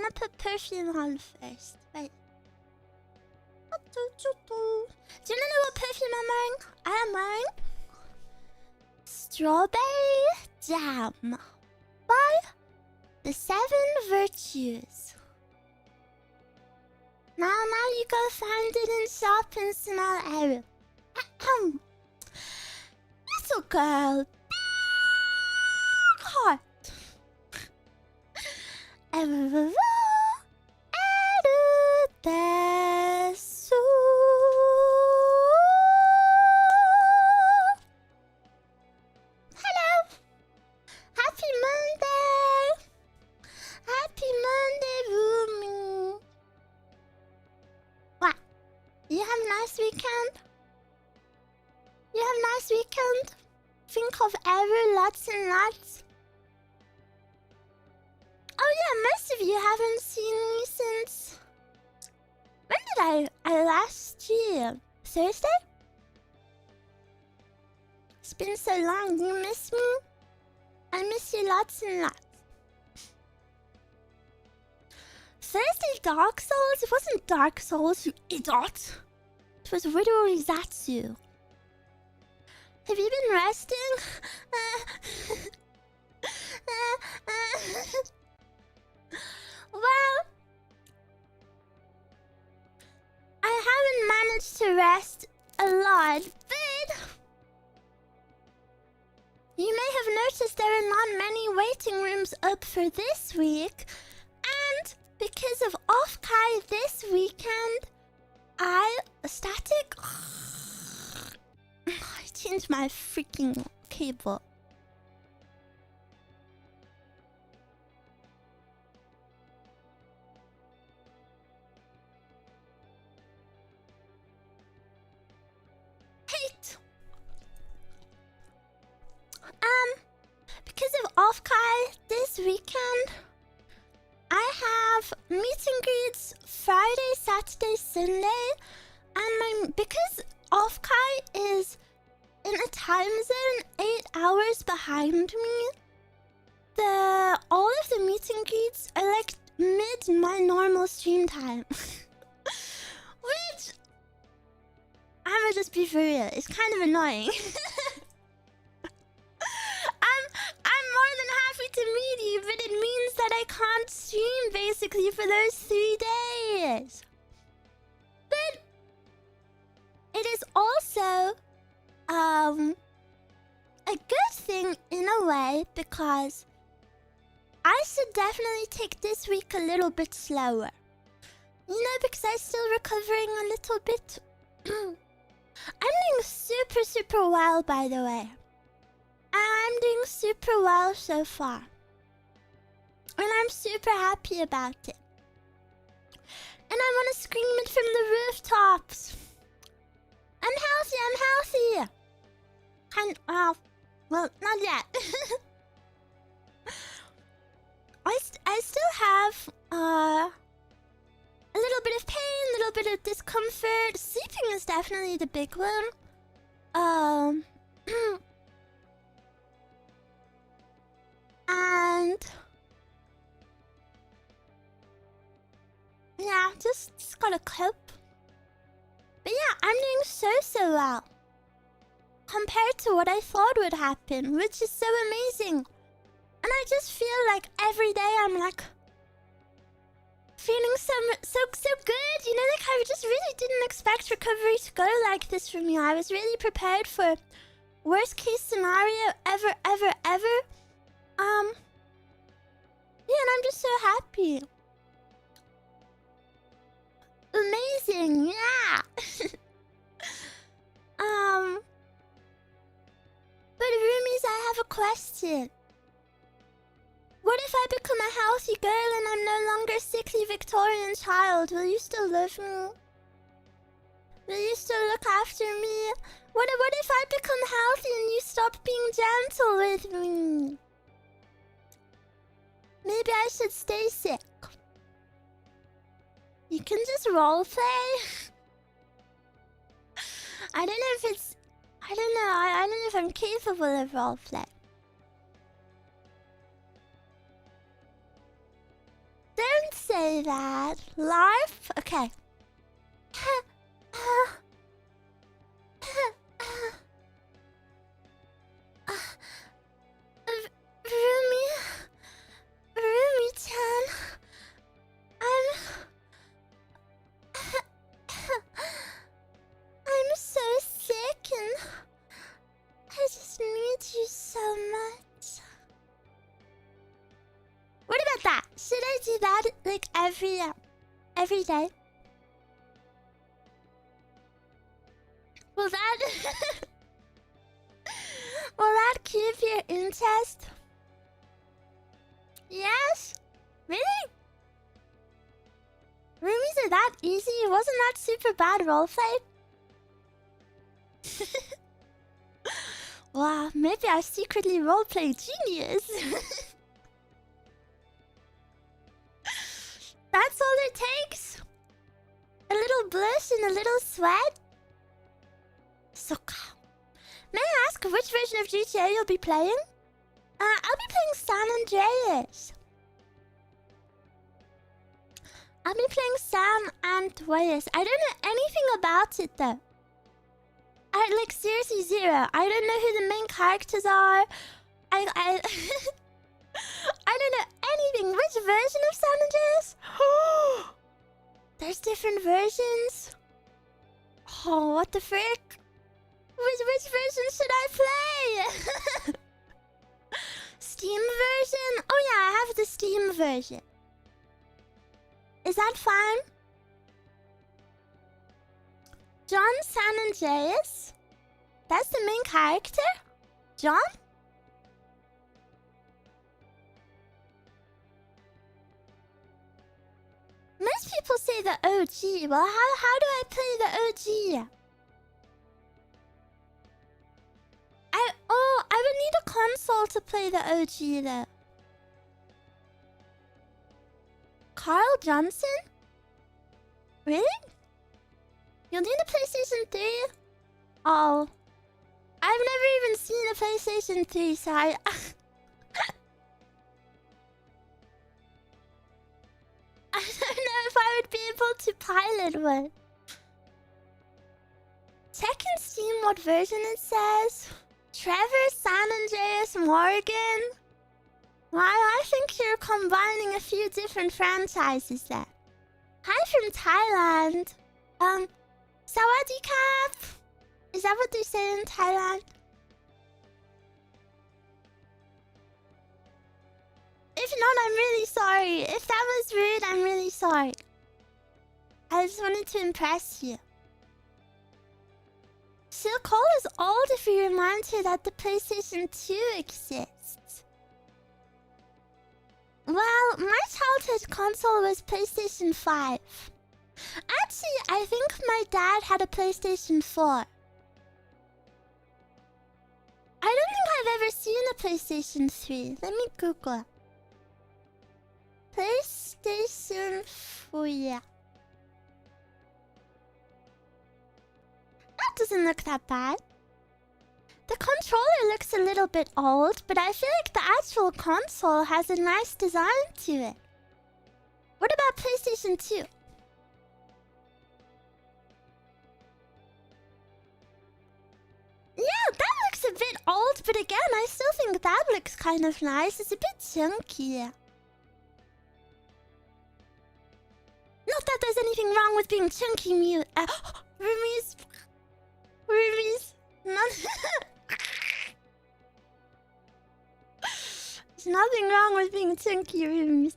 gonna put perfume on first. Wait. Do you know what perfume I'm wearing? I am wearing Strawberry Jam by the 7 Virtues. Now you go find it in shop and smell Eruu. Little girl, big heart. Eruu desu. Hello. Happy Monday. Happy Monday, roomie. What? You have a nice weekend? You have a nice weekend? Think of Eruu lots and lots. Oh yeah, most of you haven't seen me since... When did I last stream? Thursday? It's been so long, do you miss me? I miss you lots and lots. Thursday Dark Souls? It wasn't Dark Souls, you idiot! It was Riddle Zatsu. Have you been resting? Well, I haven't managed to rest a lot, but you may have noticed there are not many waiting rooms up for this week, and because of Off-Kai this weekend, static. I changed my freaking cable. Hate. Because of Off-Kai this weekend, I have meet and greets Friday, Saturday, Sunday, and because Off-Kai is in a time zone 8 hours behind me, all of the meet and greets are like mid my normal stream time. Which, I'ma just be for real, it's kind of annoying. I'm more than happy to meet you, but it means that I can't stream basically for those 3 days. But it is also a good thing in a way, because I should definitely take this week a little bit slower. You know, because I'm still recovering a little bit. I'm doing super well, by the way. I'm doing super well so far. And I'm super happy about it. And I want to scream it from the rooftops. I'm healthy. Well, not yet. I still have a little bit of pain, a little bit of discomfort. Sleeping is definitely the big one. And yeah, just gotta cope. But yeah, I'm doing so well compared to what I thought would happen, which is so amazing. And I just feel like every day I'm like feeling so good. You know, like I just really didn't expect recovery to go like this for me. I was really prepared for worst case scenario ever. Yeah, and I'm just so happy. Amazing, yeah. But roomies, I have a question. What if I become a healthy girl and I'm no longer a sickly Victorian child? Will you still love me? Will you still look after me? What if I become healthy and you stop being gentle with me? Maybe I should stay sick. You can just roleplay. I don't know if it's... I don't know. I don't know if I'm capable of roleplay. Don't say play that. LARP? Okay. Ruumie-chan, I'm so sick and I just need you so much. What about that? Should I do that like every day? Will that will that keep your interest? Yes? Really? Roomies are that easy? Wasn't that super bad roleplay? Wow, maybe I secretly roleplay genius. That's all it takes? A little blush and a little sweat? So calm. May I ask which version of GTA you'll be playing? I'll be playing San Andreas. I'll be playing San Andreas. I don't know anything about it though. Like seriously zero. I don't know who the main characters are. I I don't know anything. Which version of San Andreas? There's different versions. Oh, what the frick? Which version should I play? Steam version? Oh yeah, I have the Steam version. Is that fine? John San Andreas? That's the main character? John? Most people say the OG. Well, how do I play the OG? I would need a console to play the OG though. Carl Johnson? Really? You'll need a PlayStation 3? Oh. I've never even seen a PlayStation 3, so I don't know if I would be able to pilot one. Check in Steam what version it says. Trevor San Andreas Morgan? Wow, I think you're combining a few different franchises there. Hi from Thailand. Sawadee-kap. Is that what they say in Thailand? If not, I'm really sorry. If that was rude, I'm really sorry. I just wanted to impress you. She'll call us old if we remind her that the PlayStation 2 exists. Well, my childhood console was PlayStation 5. Actually, I think my dad had a PlayStation 4. I don't think I've ever seen a PlayStation 3. Let me Google. PlayStation 4. That doesn't look that bad. The controller looks a little bit old, but I feel like the actual console has a nice design to it. What about PlayStation 2? Yeah, that looks a bit old, but again, I still think that looks kind of nice. It's a bit chunky. Not that there's anything wrong with being chunky, Ruumies. There's nothing wrong with being chunky, Ruumies.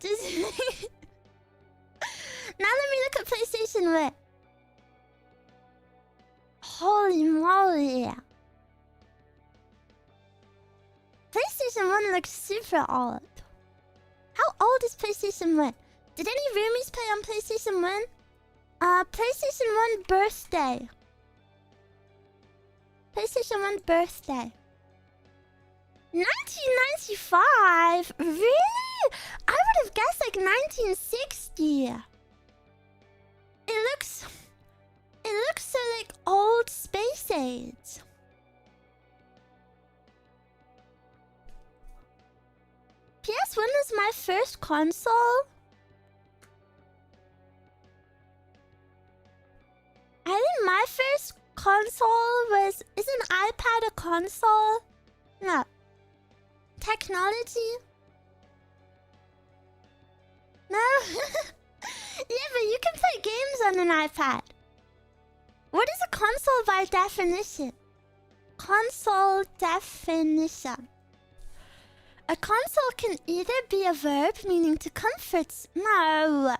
Now let me look at PlayStation 1. Holy moly. PlayStation 1 looks super old. How old is PlayStation 1? Did any roomies play on PlayStation 1? PlayStation 1 birthday. PlayStation 1 birthday. 1995? Really? I would have guessed like 1960. It looks so like old space age. PS1 was my first console. console? No. Technology? No? Yeah, but you can play games on an iPad. What is a console by definition? Console definition. A console can either be a verb meaning to comfort... No.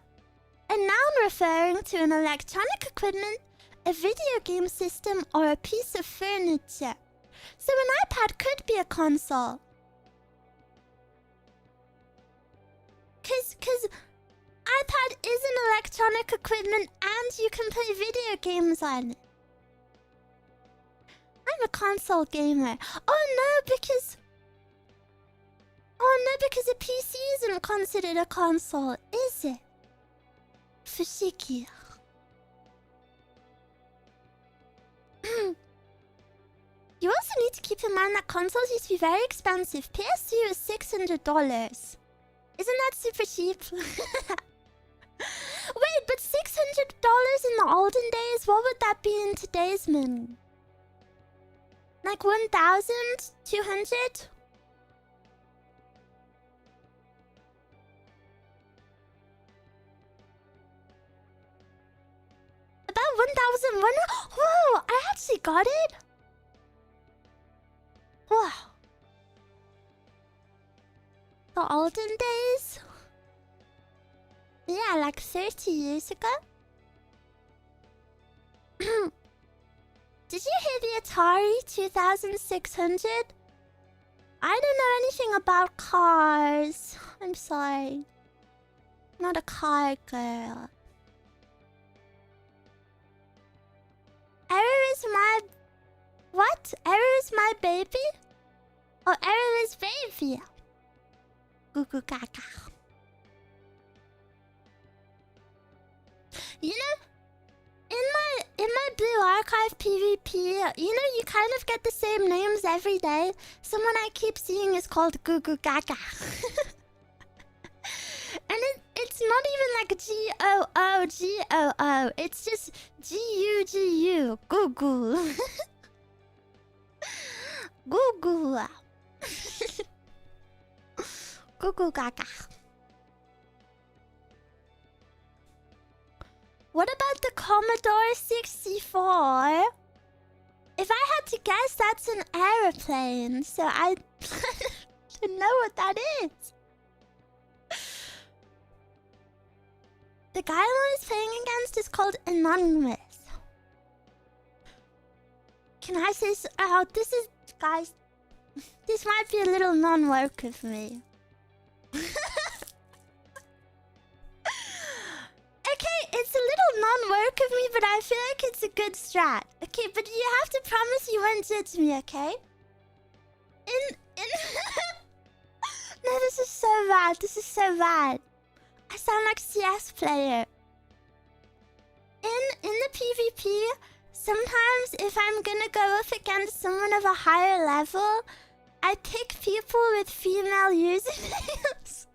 A noun referring to an electronic equipment, a video game system, or a piece of furniture. So an iPad could be a console. Cause iPad is an electronic equipment and you can play video games on it. I'm a console gamer. Oh no, because a PC isn't considered a console, is it? Fushiki. You also need to keep in mind that consoles used to be very expensive. PS2 is $600. Isn't that super cheap? Wait, but $600 in the olden days? What would that be in today's money? Like 1,200? About 1,001? Whoa, I actually got it? Wow. The olden days? Yeah, like 30 years ago. Did you hear the Atari 2600? I don't know anything about cars. I'm sorry. Not a car girl. Eruu is my... What? Eruu is my baby? Oh, Eruu is baby. Goo goo gaga. You know, in my Blue Archive PvP, you know, you kind of get the same names every day. Someone I keep seeing is called Goo Goo Gaga. And it's not even like G-O-O, G-O-O. It's just G-U-G-U. Goo Goo. Goo Goo. Goo Goo Gaga. What about the Commodore 64? If I had to guess, that's an aeroplane, so I don't know what that is. The guy I was playing against is called Anonymous. Can I say so? Oh, this is... Guys, this might be a little non-work of me. Okay, it's a little non-work of me, but I feel like it's a good strat. Okay, but you have to promise you won't judge me, okay? No, this is so bad. This is so bad. I sound like a CS player. In the PvP, sometimes if I'm gonna go up against someone of a higher level, I pick people with female usernames.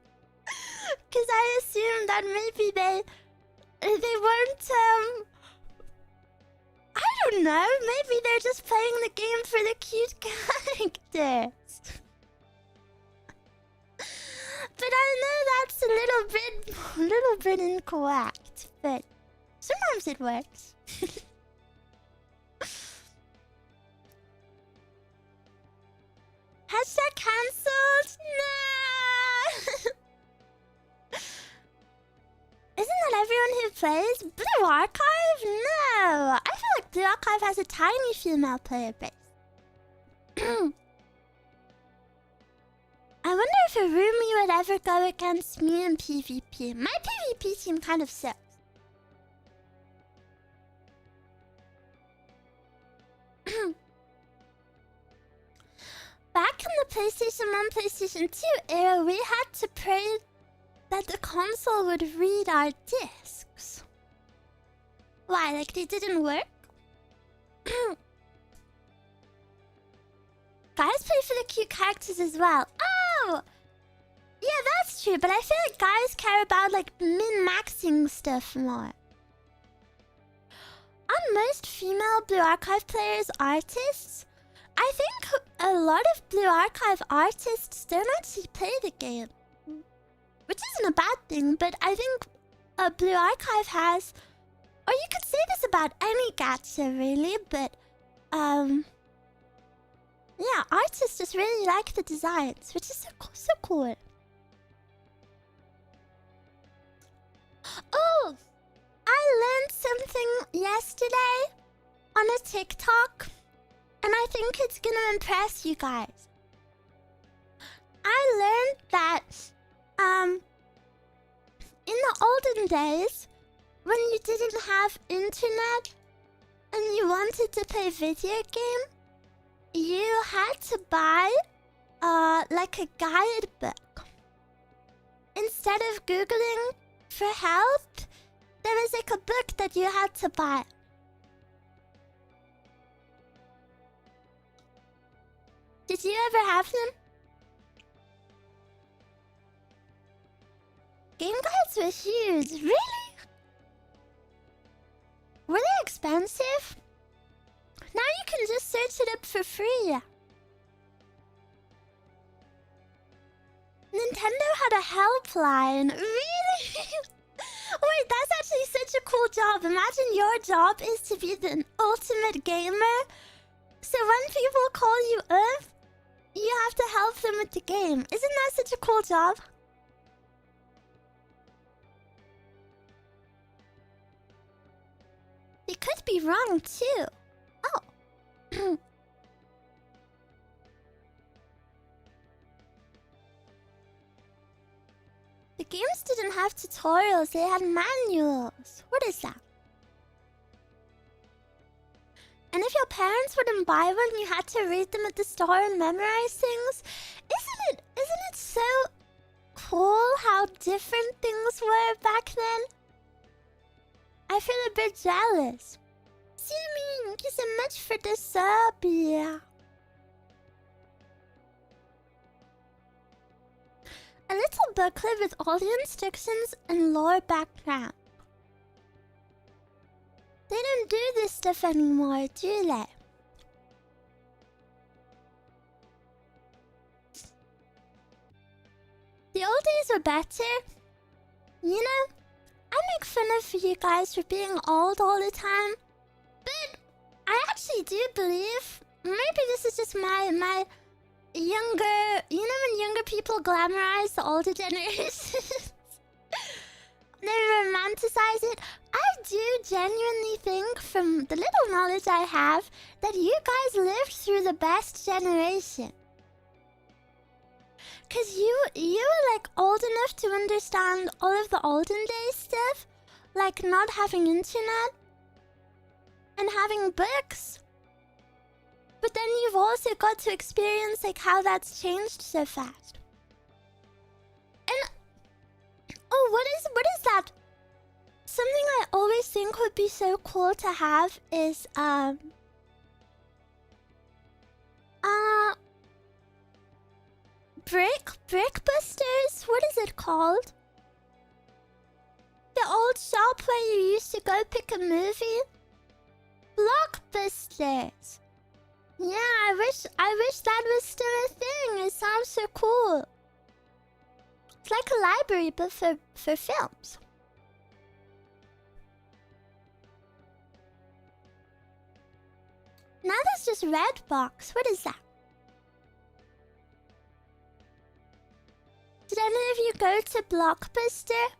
Because I assume that maybe they won't, I don't know, maybe they're just playing the game for the cute characters. But I know that's a little bit incorrect, but sometimes it works. Hashtag cancelled? No! Isn't that everyone who plays Blue Archive? No! I feel like Blue Archive has a tiny female player base. I wonder if a roomie would ever go against me in PvP. My PvP team kind of sucks. Back in the PlayStation 1, PlayStation 2 era, we had to pray that the console would read our discs. Why? Like they didn't work? Guys play for the cute characters as well. Oh! Yeah, that's true, but I feel like guys care about like min-maxing stuff more. Aren't most female Blue Archive players artists? I think a lot of Blue Archive artists don't actually play the game. Which isn't a bad thing, but I think Blue Archive has... Or you could say this about any gacha, really, but... Yeah, artists just really like the designs, which is so cool. Oh! I learned something yesterday on a TikTok, and I think it's gonna impress you guys. I learned that, in the olden days, when you didn't have internet and you wanted to play video game, you had to buy, like a guidebook. Instead of Googling for help, there was like a book that you had to buy. Did you ever have them? Game guides were huge, really? Were they expensive? Now you can just search it up for free. Nintendo had a helpline. Really? Wait, that's actually such a cool job. Imagine your job is to be the ultimate gamer. So when people call you up, you have to help them with the game. Isn't that such a cool job? They could be wrong too. Oh. The games didn't have tutorials, they had manuals. What is that? And if your parents wouldn't buy one, you had to read them at the store and memorize things. Isn't it so cool how different things were back then? I feel a bit jealous. Sumi, thank you so much for the sub, yeah. A little booklet with all the instructions and lore background. They don't do this stuff anymore, do they? The old days were better. You know, I make fun of you guys for being old all the time. But I actually do believe, maybe this is just my younger, you know when younger people glamorize the older generations? They romanticize it. I do genuinely think, from the little knowledge I have, that you guys lived through the best generation. Cause you were like old enough to understand all of the olden days stuff, like not having internet and having books. But then you've also got to experience like how that's changed so fast. And oh, what is that? Something I always think would be so cool to have is Brickbusters? What is it called? The old shop where you used to go pick a movie? Blockbusters. Yeah, I wish that was still a thing. It sounds so cool. It's like a library, but for films. Now there's just Redbox. What is that? Did any of you go to Blockbuster?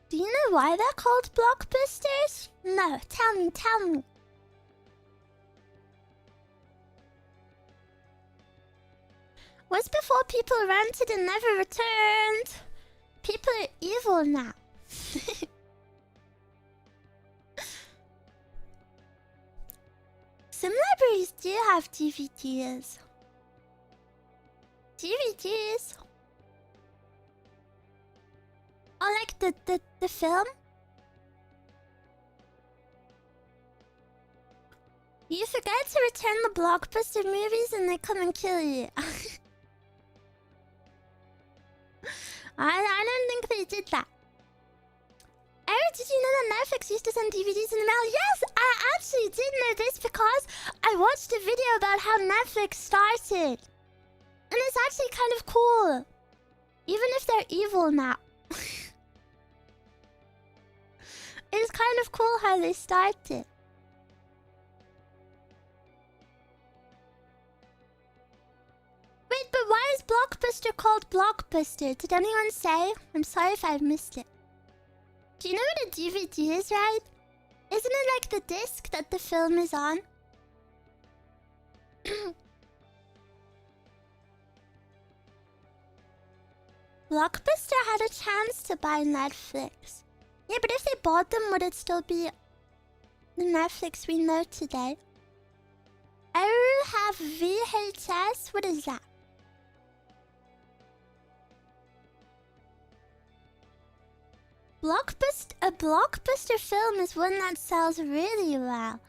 Do you know why they're called Blockbusters? No, tell me. Was before people rented and never returned. People are evil now. Some libraries do have DVDs. Or like the film. You forget to return the Blockbuster movies and they come and kill you. I don't think they did that. Eruu, did you know that Netflix used to send DVDs in the mail? Yes, I actually did know this because I watched a video about how Netflix started. And it's actually kind of cool. Even if they're evil now. It's kind of cool how they started. Wait, but why is Blockbuster called Blockbuster? Did anyone say? I'm sorry if I've missed it. Do you know what a DVD is, right? Isn't it like the disc that the film is on? Blockbuster had a chance to buy Netflix. Yeah, but if they bought them, would it still be the Netflix we know today? Eruu have VHS? What is that? A blockbuster film is one that sells really well.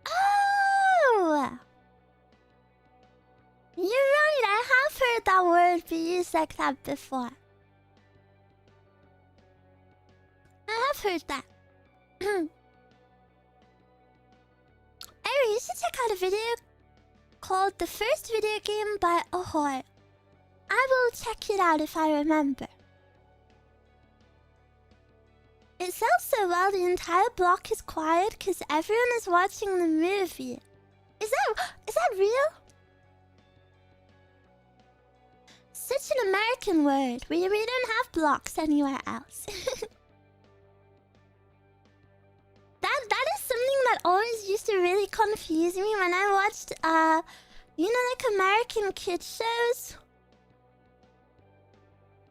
Oh! You're right, I have heard that word be used like that before. I have heard that. Eruu, you should check out a video called The First Video Game by Ahoy. I will check it out if I remember. It sells so well the entire block is quiet because everyone is watching the movie. Is that real? Such an American word. We don't have blocks anywhere else. That is something that always used to really confuse me when I watched you know, like American kid shows.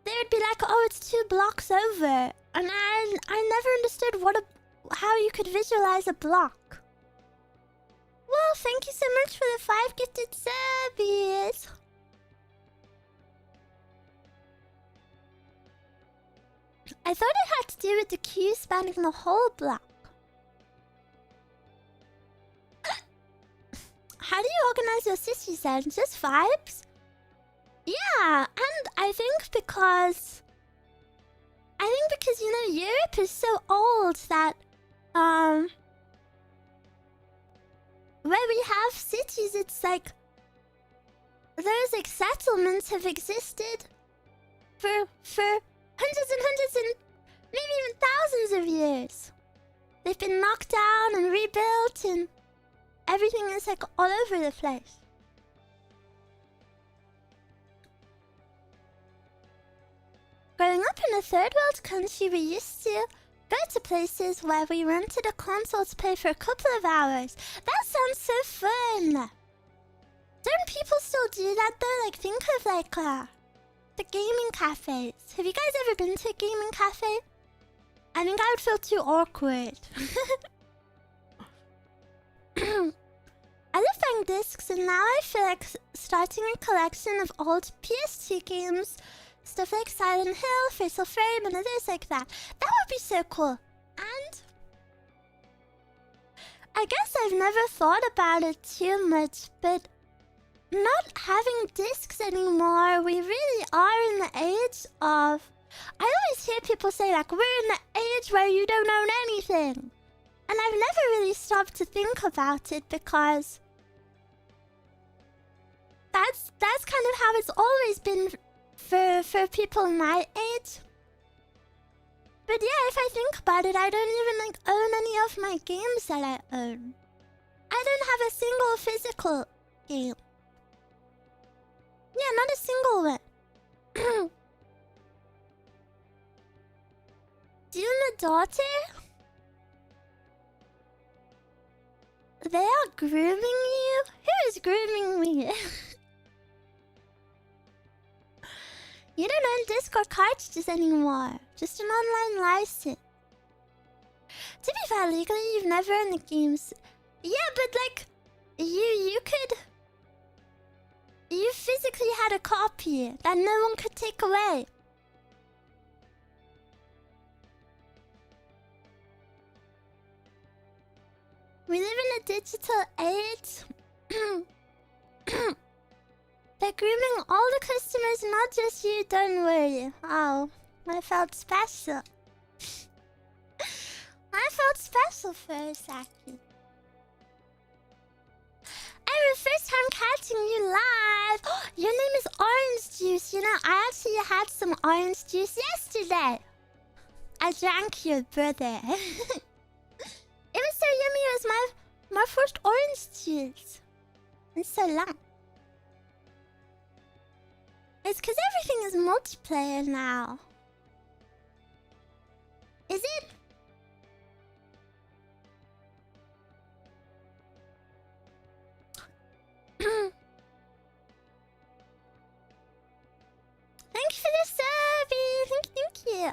They would be like, oh, it's 2 blocks over. And I never understood how you could visualize a block. Well, thank you so much for the 5 gifted subbies. I thought it had to do with the queue spanning the whole block. How do you organize your cities then? Just vibes? Yeah, and I think because you know Europe is so old that where we have cities, it's like those like settlements have existed for hundreds and hundreds and maybe even thousands of years. They've been knocked down and rebuilt, and everything is like all over the place. Growing up in a third world country, we used to go to places where we rented a console to play for a couple of hours. That sounds so fun! Don't people still do that though? Like, think of like the gaming cafes. Have you guys ever been to a gaming cafe? I think I would feel too awkward. I love buying discs, and now I feel like starting a collection of old PS2 games. Stuff like Silent Hill, Fatal Frame, and others like that. That would be so cool. And I guess I've never thought about it too much, but not having discs anymore, we really are in the age of... I always hear people say, like, we're in the age where you don't own anything. And I've never really stopped to think about it because that's kind of how it's always been for people my age. But yeah, if I think about it, I don't even like own any of my games that I own. I don't have a single physical game. Yeah, not a single one. Do you have a daughter? They are grooming you? Who is grooming me? You don't own Discord cartridges anymore. Just an online license. To be fair, legally, you've never owned the games. Yeah, but like, you physically had a copy that no one could take away. We live in a digital age. They're grooming all the customers, not just you, don't worry. Oh, I felt special. I felt special for a second. Eruu, first time catching you live. Your name is Orange Juice. You know, I actually had some orange juice yesterday. I drank your brother. It was so yummy. It was my first orange juice in so long. It's because everything is multiplayer now. Is it? Thank you for the survey. Thank you.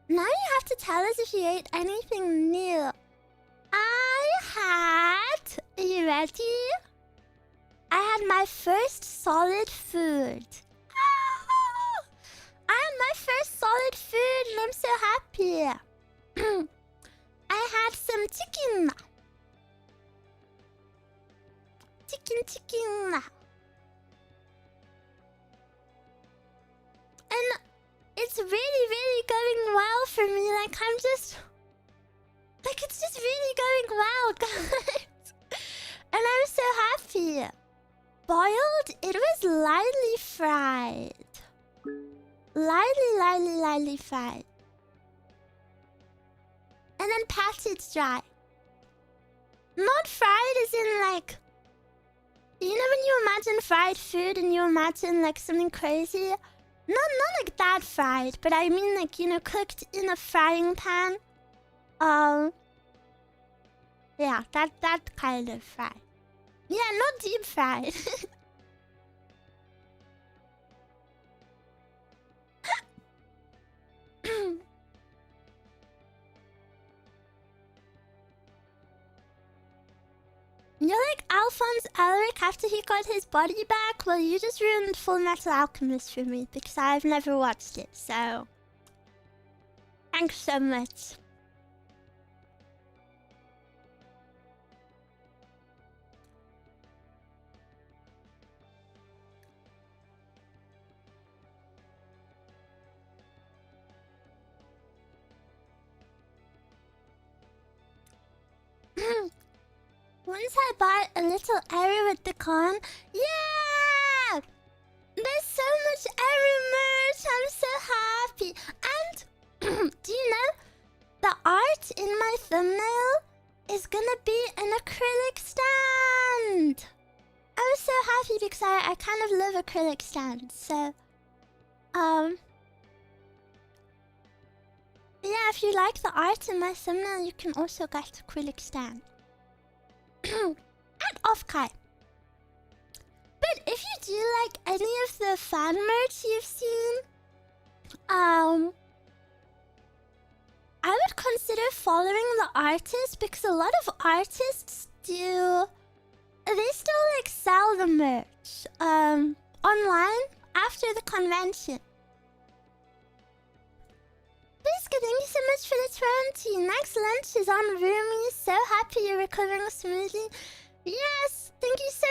Now you have to tell us if you ate anything new. I had... Are you ready? I had my first solid food. I had my first solid food and I'm so happy. I had some chicken. Chicken. And it's really going well for me. Like, I'm just... Like, it's just really going well, guys. And I'm so happy. Boiled, it was lightly fried. Lightly fried. And then patted dry. Not fried as in, like... You know when you imagine fried food and you imagine, like, something crazy? Not like that fried, but I mean, like, you know, cooked in a frying pan. Yeah, that kind of fried. Yeah, not deep fried. You're like Alphonse Elric after he got his body back? Well, you just ruined Full Metal Alchemist for me because I've never watched it, so... Thanks so much. Once I bought a little Eruu with the con. Yeah! There's so much Eruu merch. I'm so happy. And do you know the art in my thumbnail is gonna be an acrylic stand. I'm so happy because I kind of love acrylic stands. So, yeah, if you like the art in my thumbnail, you can also get acrylic stand. And off-kai. But if you do like any of the fan merch you've seen, I would consider following the artist because a lot of artists do... They still like sell the merch online after the convention. Biscuit, thank you so much for the 20. Next lunch is on Ruumie. So happy you're recovering smoothly. Yes, thank you so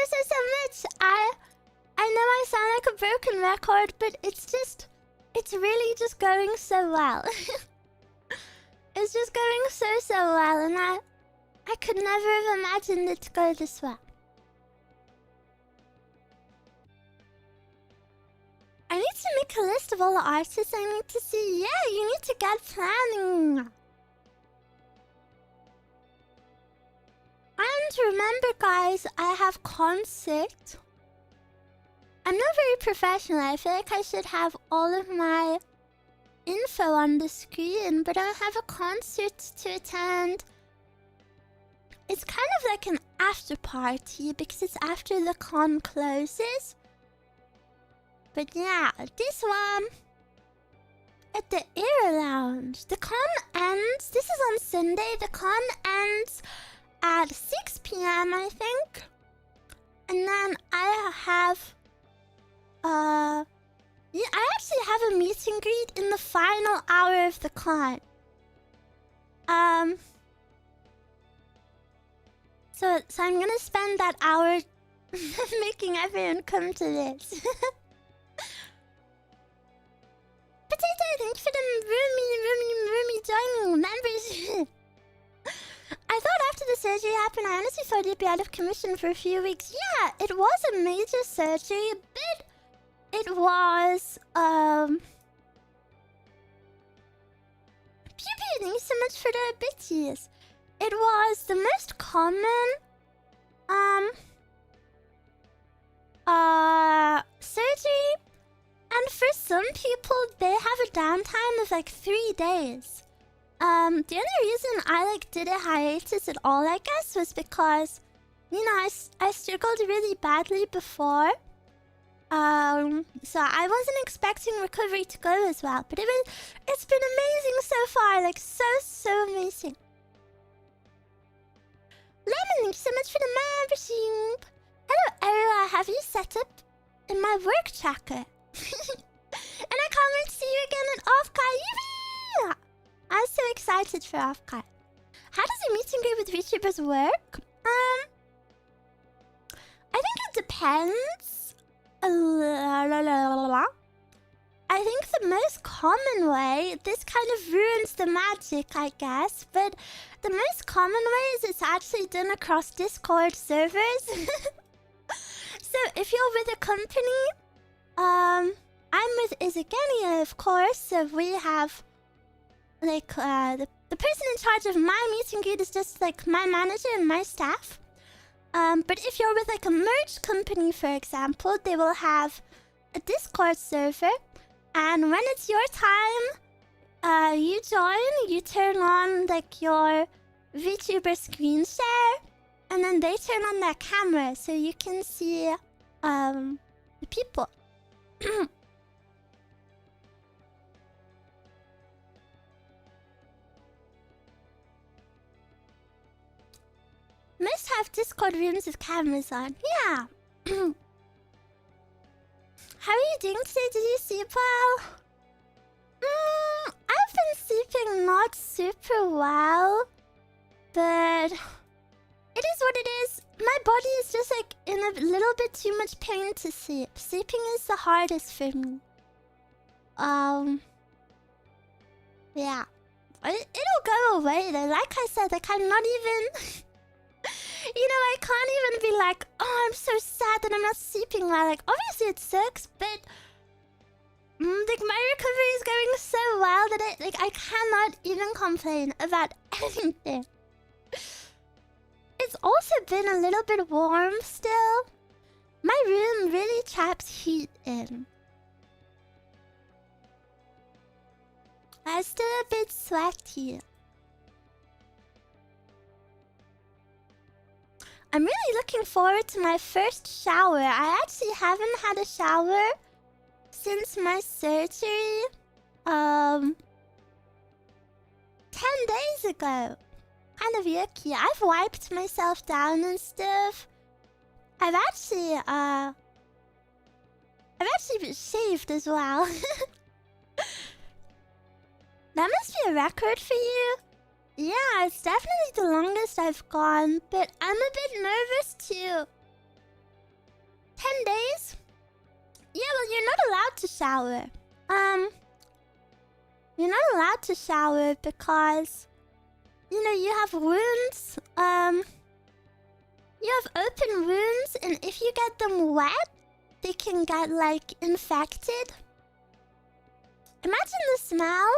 much. I know I sound like a broken record, but it's really just going so well. It's just going so well, and I could never have imagined it to go this well. I need to make a list of all the artists I need to see. Yeah, you need to get planning. And remember, guys, I have concert. I'm not very professional. I feel like I should have all of my info on the screen, but I have a concert to attend. It's kind of like an after party because it's after the con closes. But yeah, this one at the Eruu Lounge. The con ends. This is on Sunday. The con ends at 6 p.m. I think. And then I have yeah, I actually have a meet and greet in the final hour of the con. So I'm gonna spend that hour making everyone come to this. Potato, thank you for the Ruumie ruumie joining membership. I thought after the surgery happened, I honestly thought you'd be out of commission for a few weeks. Yeah, it was a major surgery, but it was, Pew pew, thank you so much for the bitches. It was the most common, surgery. And for some people, they have a downtime of like 3 days. The only reason I like did a hiatus at all, I guess, was because, you know, I struggled really badly before. So I wasn't expecting recovery to go as well, but it's been amazing so far, like so amazing. Lemon, thank you so much for the membership. Hello, Eruu, I have you set up in my work tracker. And I can't wait to see you again at Offkai. Yippee! I'm so excited for Offkai. How does a meet and greet with VTubers work? I think it depends. I think the most common way, this kind of ruins the magic, I guess, but the most common way is it's actually done across Discord servers. So if you're with a company, I'm with IZIGENIA, of course, so we have, like, the person in charge of my meet and greet is just, like, my manager and my staff. But if you're with, like, a merch company, for example, they will have a Discord server, and when it's your time, you join, you turn on, like, your VTuber screen share, and then they turn on their camera, so you can see, the people. Must have Discord rooms with cameras on. Yeah. How are you doing today? Did you sleep well? I've been sleeping not super well, but it is what it is. My body is just like in a little bit too much pain to sleep. Sleeping is the hardest for me. Yeah. It'll go away though. Like I said, like I'm not even... You know, I can't even be like, oh, I'm so sad that I'm not sleeping well. Like, obviously it sucks, but... like, my recovery is going so well that I cannot even complain about anything. It's also been a little bit warm still. My room really traps heat in. I'm still a bit sweaty. I'm really looking forward to my first shower. I actually haven't had a shower since my surgery. 10 days ago. Kind of yucky. I've wiped myself down and stuff. I've actually shaved as well. That must be a record for you. Yeah, it's definitely the longest I've gone, but I'm a bit nervous too. 10 days? Yeah, well, you're not allowed to shower. You're not allowed to shower because, you know, you have wounds. You have open wounds, and if you get them wet, they can get, like, infected. Imagine the smell.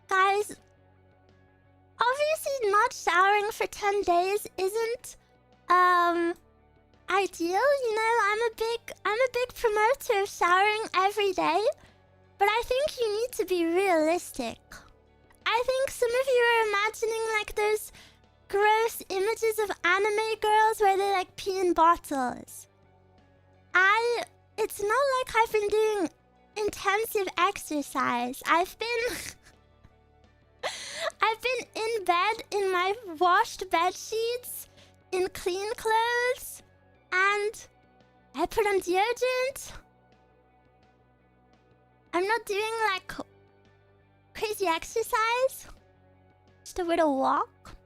Guys, obviously not showering for 10 days isn't ideal, you know. I'm a big promoter of showering every day, but I think you need to be realistic. I think some of you are imagining like those gross images of anime girls where they like pee in bottles. It's not like I've been doing intensive exercise. I've been in bed in my washed bed sheets, in clean clothes, and I put on deodorant. I'm not doing like crazy exercise. Just a little walk.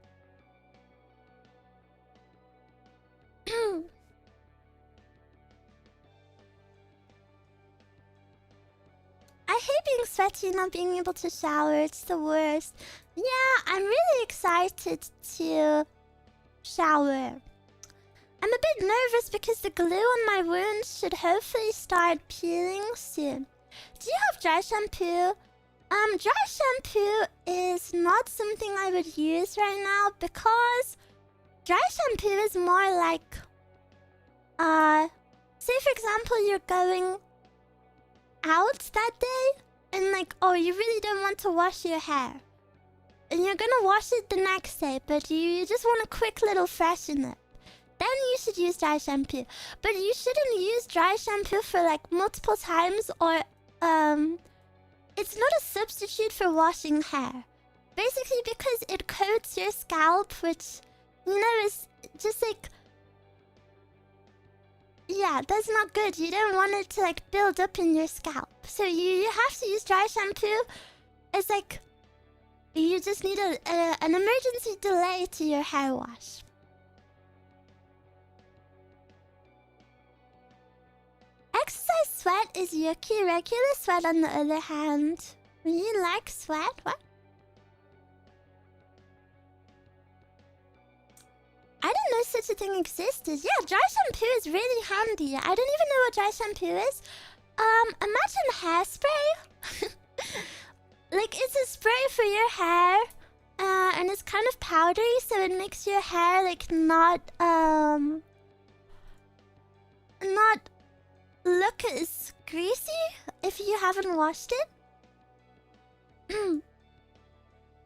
I hate being sweaty routine not being able to shower. It's the worst. Yeah, I'm really excited to shower. I'm a bit nervous because the glue on my wounds should hopefully start peeling soon. Do you have dry shampoo? Dry shampoo is not something I would use right now because dry shampoo is more like, say for example you're going out that day and like, oh, you really don't want to wash your hair. And you're gonna wash it the next day, but you just want a quick little freshen up. Then you should use dry shampoo. But you shouldn't use dry shampoo for like multiple times or, it's not a substitute for washing hair. Basically because it coats your scalp, which, you know, is just like... Yeah, that's not good. You don't want it to like build up in your scalp. So you have to use dry shampoo. It's like... You just need an emergency delay to your hair wash. Exercise sweat is yucky. Regular sweat, on the other hand. You like sweat? What? I didn't know such a thing existed. Yeah, dry shampoo is really handy. I don't even know what dry shampoo is. Imagine hairspray. Like, it's a spray for your hair. And it's kind of powdery, so it makes your hair, like, not look as greasy if you haven't washed it. Will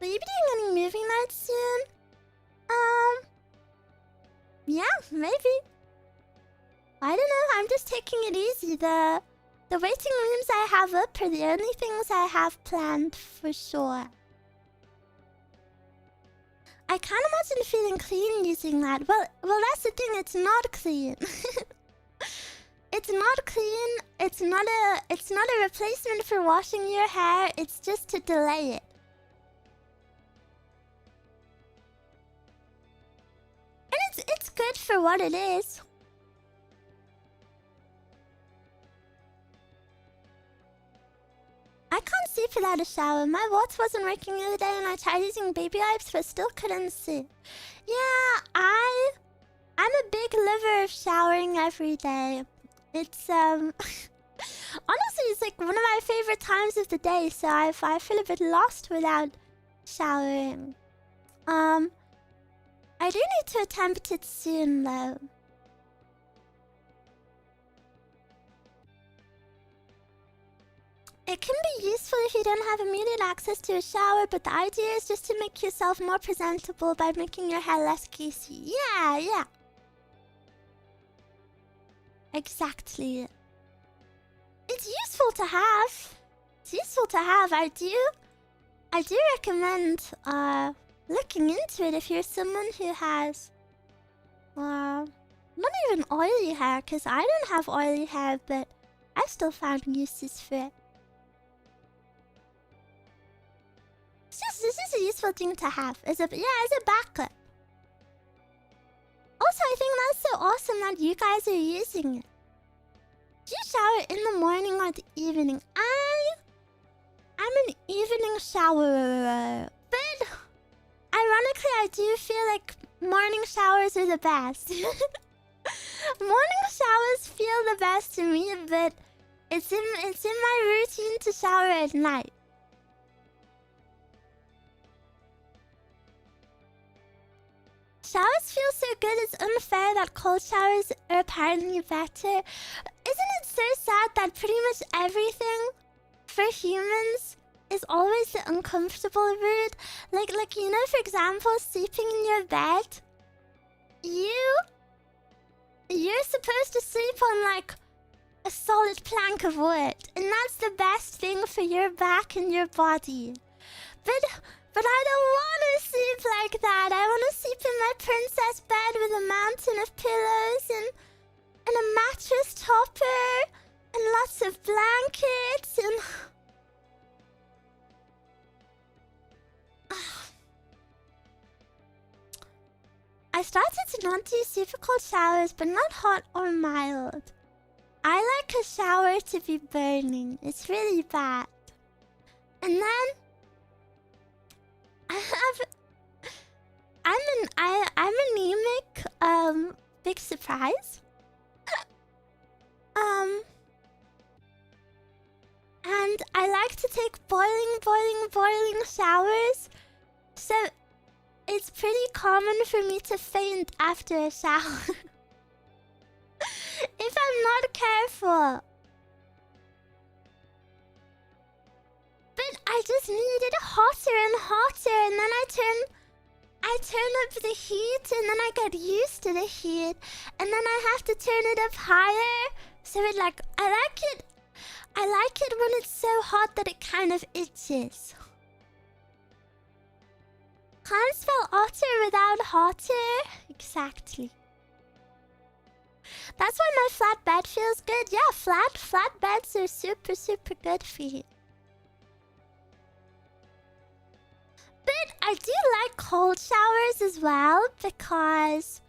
you be doing any movie nights soon? Yeah, maybe. I don't know, I'm just taking it easy. The waiting rooms I have up are the only things I have planned for sure. I can't imagine feeling clean using that. Well, that's the thing, it's not clean. It's not clean. It's not a replacement for washing your hair. It's just to delay it. And it's good for what it is. I can't sleep without a shower. My watch wasn't working the other day and I tried using baby wipes but still couldn't sleep. Yeah, I'm a big lover of showering every day. It's honestly, it's like one of my favorite times of the day, so I feel a bit lost without showering. I do need to attempt it soon though. It can be useful if you don't have immediate access to a shower, but the idea is just to make yourself more presentable by making your hair less greasy. Yeah. Exactly. It's useful to have. I do recommend looking into it if you're someone who has not even oily hair, because I don't have oily hair, but I still found uses for it. It's just a useful thing to have as a backup. Also, I think that's so awesome that you guys are using it. Do you shower in the morning or the evening? I'm an evening showerer, but ironically, I do feel like morning showers are the best. Morning showers feel the best to me, but it's in my routine to shower at night. Showers feel so good, it's unfair that cold showers are apparently better. Isn't it so sad that pretty much everything for humans is always the uncomfortable route? Like you know, for example, sleeping in your bed. You're supposed to sleep on like a solid plank of wood, and that's the best thing for your back and your body. But I don't want to sleep like that. I want to sleep in my princess bed with a mountain of pillows and a mattress topper and lots of blankets and... I started to not do super cold showers, but not hot or mild. I like a shower to be burning. It's really bad. And then I'm anemic. Big surprise. And I like to take boiling showers. So it's pretty common for me to faint after a shower. If I'm not careful. But I just need it hotter and hotter, and then I turn up the heat, and then I get used to the heat, and then I have to turn it up higher. So I like it when it's so hot that it kind of itches. Can't spell otter without hotter. Exactly. That's why my flat bed feels good. Yeah, flat beds are super good for you. But I do like cold showers as well because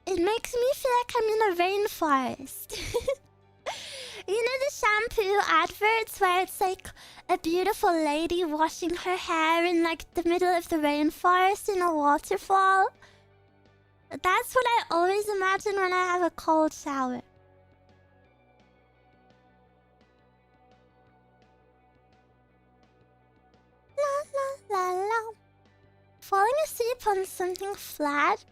it makes me feel like I'm in a rainforest. You know the shampoo adverts where it's like a beautiful lady washing her hair in like the middle of the rainforest in a waterfall? That's what I always imagine when I have a cold shower. La la la la. Falling asleep on something flat?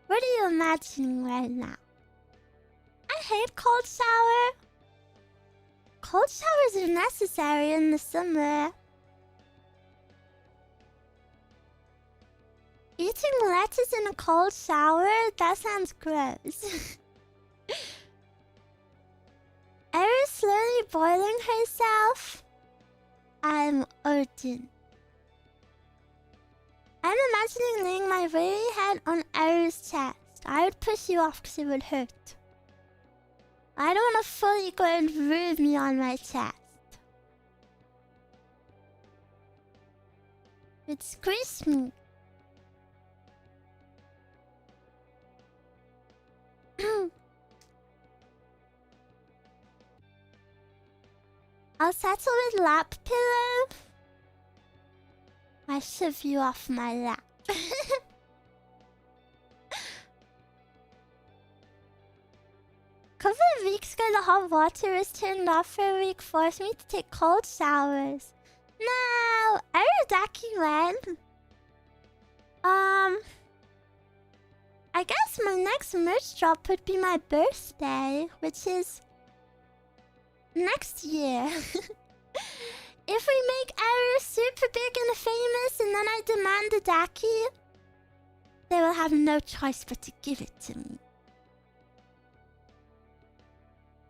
What are you imagining right now? I hate cold shower. Cold showers are necessary in the summer. Eating lettuce in a cold shower? That sounds gross. Eruu slowly boiling herself? I'm urgent. I'm imagining laying my weary head on Eruu's chest. I would push you off because it would hurt. I don't want to fully go and ruumie on my chest. It squished me. I'll settle with lap pillow. I shove you off my lap. Couple of weeks ago, the hot water was turned off for a week, forced me to take cold showers. No, Eruu when? I guess my next merch drop would be my birthday, which is next year. If we make Eruu super big and famous and then I demand a daki, they will have no choice but to give it to me.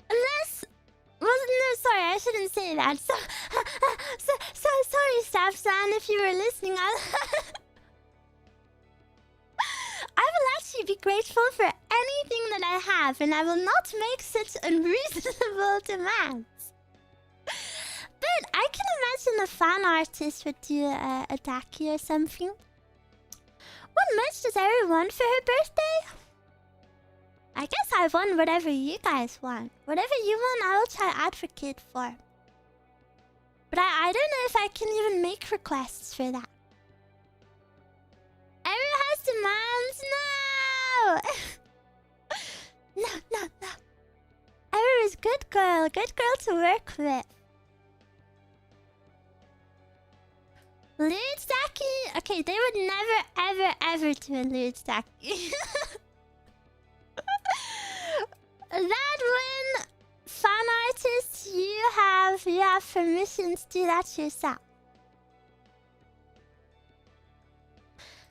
Unless... Well, no, sorry, I shouldn't say that. Sorry, Staff-san, if you were listening. I will actually be grateful for anything that I have, and I will not make such unreasonable demands. But I can imagine a fan artist would do a daki or something. What merch does Eruu want for her birthday? I guess I want whatever you guys want. Whatever you want, I will try advocate for. But I don't know if I can even make requests for that. Eruu has demands. No! No. Eruu is good girl to work with. Ludes daki? Okay, they would never, ever do a ludes daki. That one, fan artists, you have permission to do that yourself.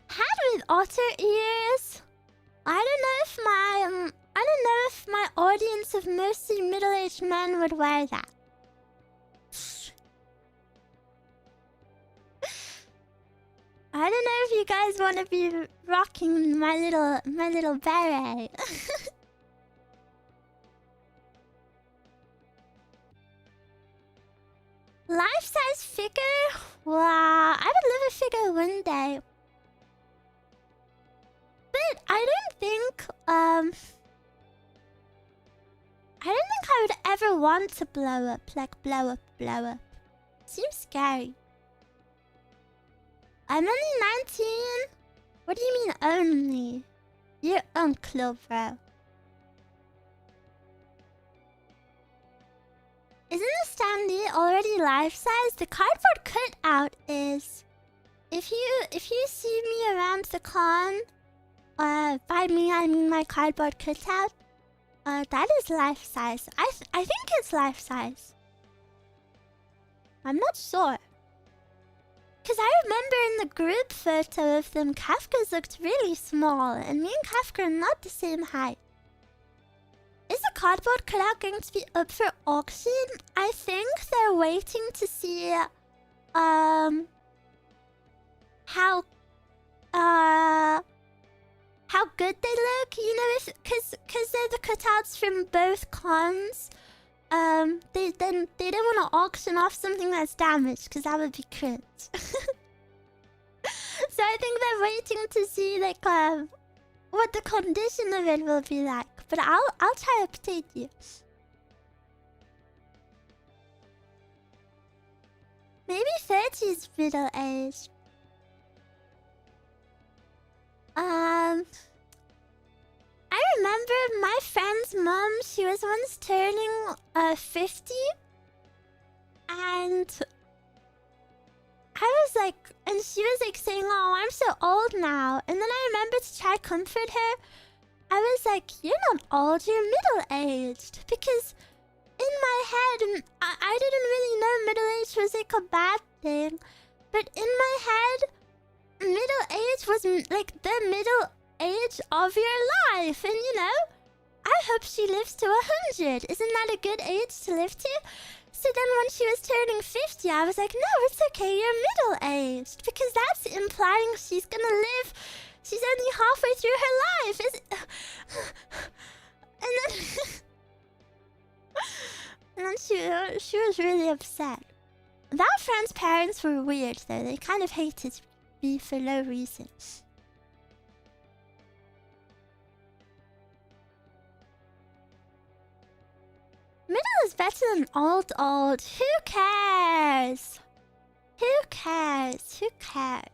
Hat with otter ears? I don't know if my audience of mostly middle-aged men would wear that. I don't know if you guys want to be rocking my little beret. Life-size figure? Wow, I would love a figure one day. But I don't think I would ever want to blow up. Like blow up. Seems scary. I'm only 19. What do you mean only? You're uncle, bro. Isn't the standee already life-size? The cardboard cutout is. If you see me around the con, by me I mean my cardboard cutout. That is life-size. I think it's life-size. I'm not sure. Cause I remember in the group photo of them, Kafka's looked really small, and me and Kafka are not the same height. Is the cardboard cutout going to be up for auction? I think they're waiting to see how good they look. You know, if cause they're the cutouts from both cons. They don't want to auction off something that's damaged, because that would be cringe. So I think they're waiting to see like what the condition of it will be like. But I'll try to update you. Maybe 30 is middle aged. I remember my friend's mom, she was once turning 50. And I was like, and she was like saying, oh, I'm so old now. And then I remembered to try to comfort her. I was like, you're not old, you're middle-aged. Because in my head, I didn't really know middle-aged was like a bad thing. But in my head, middle-aged was like the middle age of your life. And you know, I hope she lives to 100. Isn't that a good age to live to? So then when she was turning 50, I was like, no, it's okay, you're middle-aged. Because that's implying she's gonna live. She's only halfway through her life. And then she was really upset. That friend's parents were weird though. They kind of hated me for no reason. Middle is better than old. Who cares? Who cares? Who cares?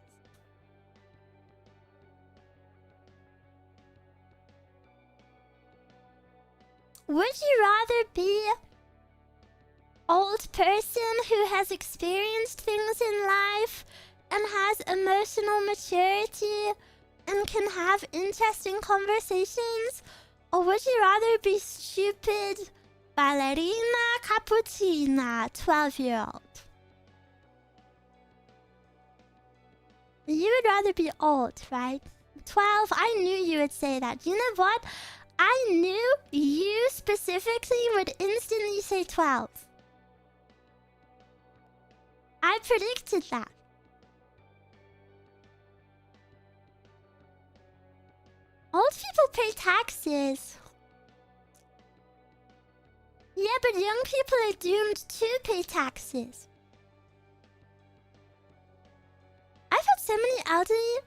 Would you rather be old person who has experienced things in life and has emotional maturity and can have interesting conversations? Or would you rather be stupid ballerina cappuccina 12-year-old? You would rather be old, right? 12, I knew you would say that. You know what? I knew you specifically would instantly say 12. I predicted that. Old people pay taxes. Yeah, but young people are doomed to pay taxes. I've had so many elderly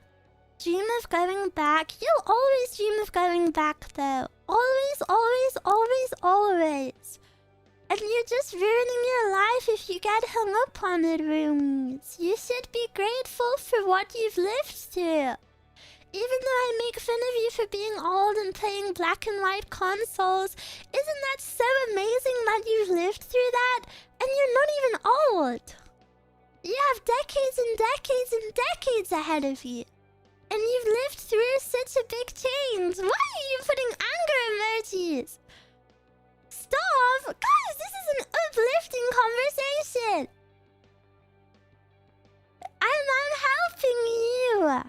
dream of going back. You'll always dream of going back though. Always, always, always, always. And you're just ruining your life if you get hung up on it, roomies. You should be grateful for what you've lived through. Even though I make fun of you for being old and playing black and white consoles, isn't that so amazing that you've lived through that? And you're not even old. You have decades and decades and decades ahead of you. And you've lived through such a big change. Why are you putting anger emojis? Stop! Guys, this is an uplifting conversation. I'm helping you.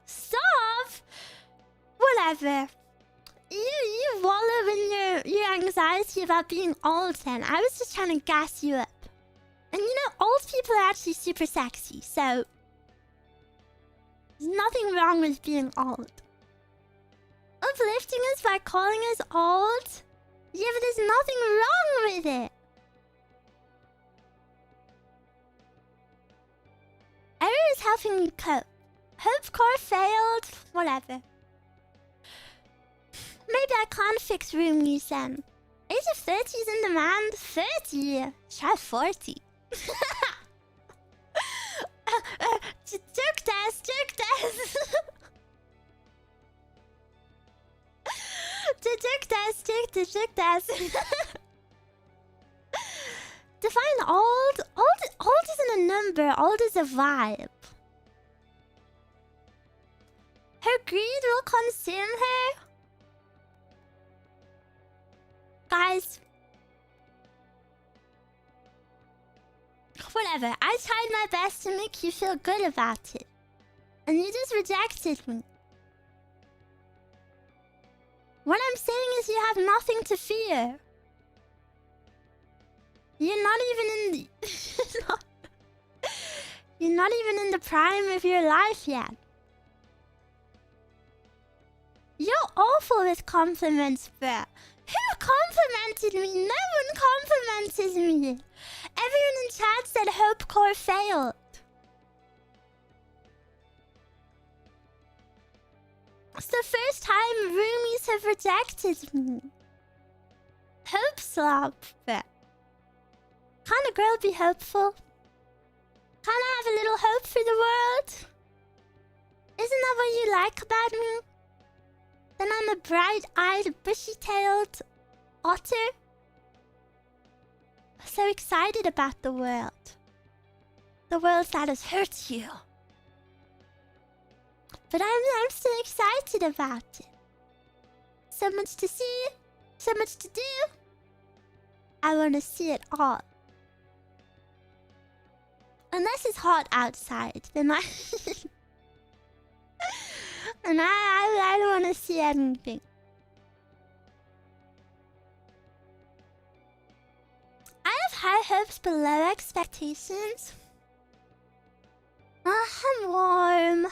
Stop! Whatever. You wallow in your anxiety about being old then. I was just trying to gas you up. And you know, old people are actually super sexy, so there's nothing wrong with being old. Uplifting us by calling us old? Yeah, but there's nothing wrong with it. Eruu is helping me cope. Hope core failed. Whatever. Maybe I can't fix roomies then. Age of 30 is in demand. 30. Try 40. Joke test, joke test. Joke test. Define old. Old isn't a number. Old is a vibe. Her greed will consume her. Guys. Whatever. I tried my best to make you feel good about it. And you just rejected me. What I'm saying is you have nothing to fear. You're not even in the... You're not even in the prime of your life yet. You're awful with compliments, bruh. Who complimented me? No one complimented me. Everyone in chat said Hope Core failed. It's the first time roomies have rejected me. Hope slop, bruh. Can't a girl be hopeful? Can't I have a little hope for the world? Isn't that what you like about me? Then I'm a bright-eyed, bushy-tailed otter. So excited about the world. The world that has hurt you. But I'm still excited about it. So much to see, so much to do. I want to see it all. Unless it's hot outside, then I... and I don't want to see anything. I have high hopes but low expectations. I'm warm.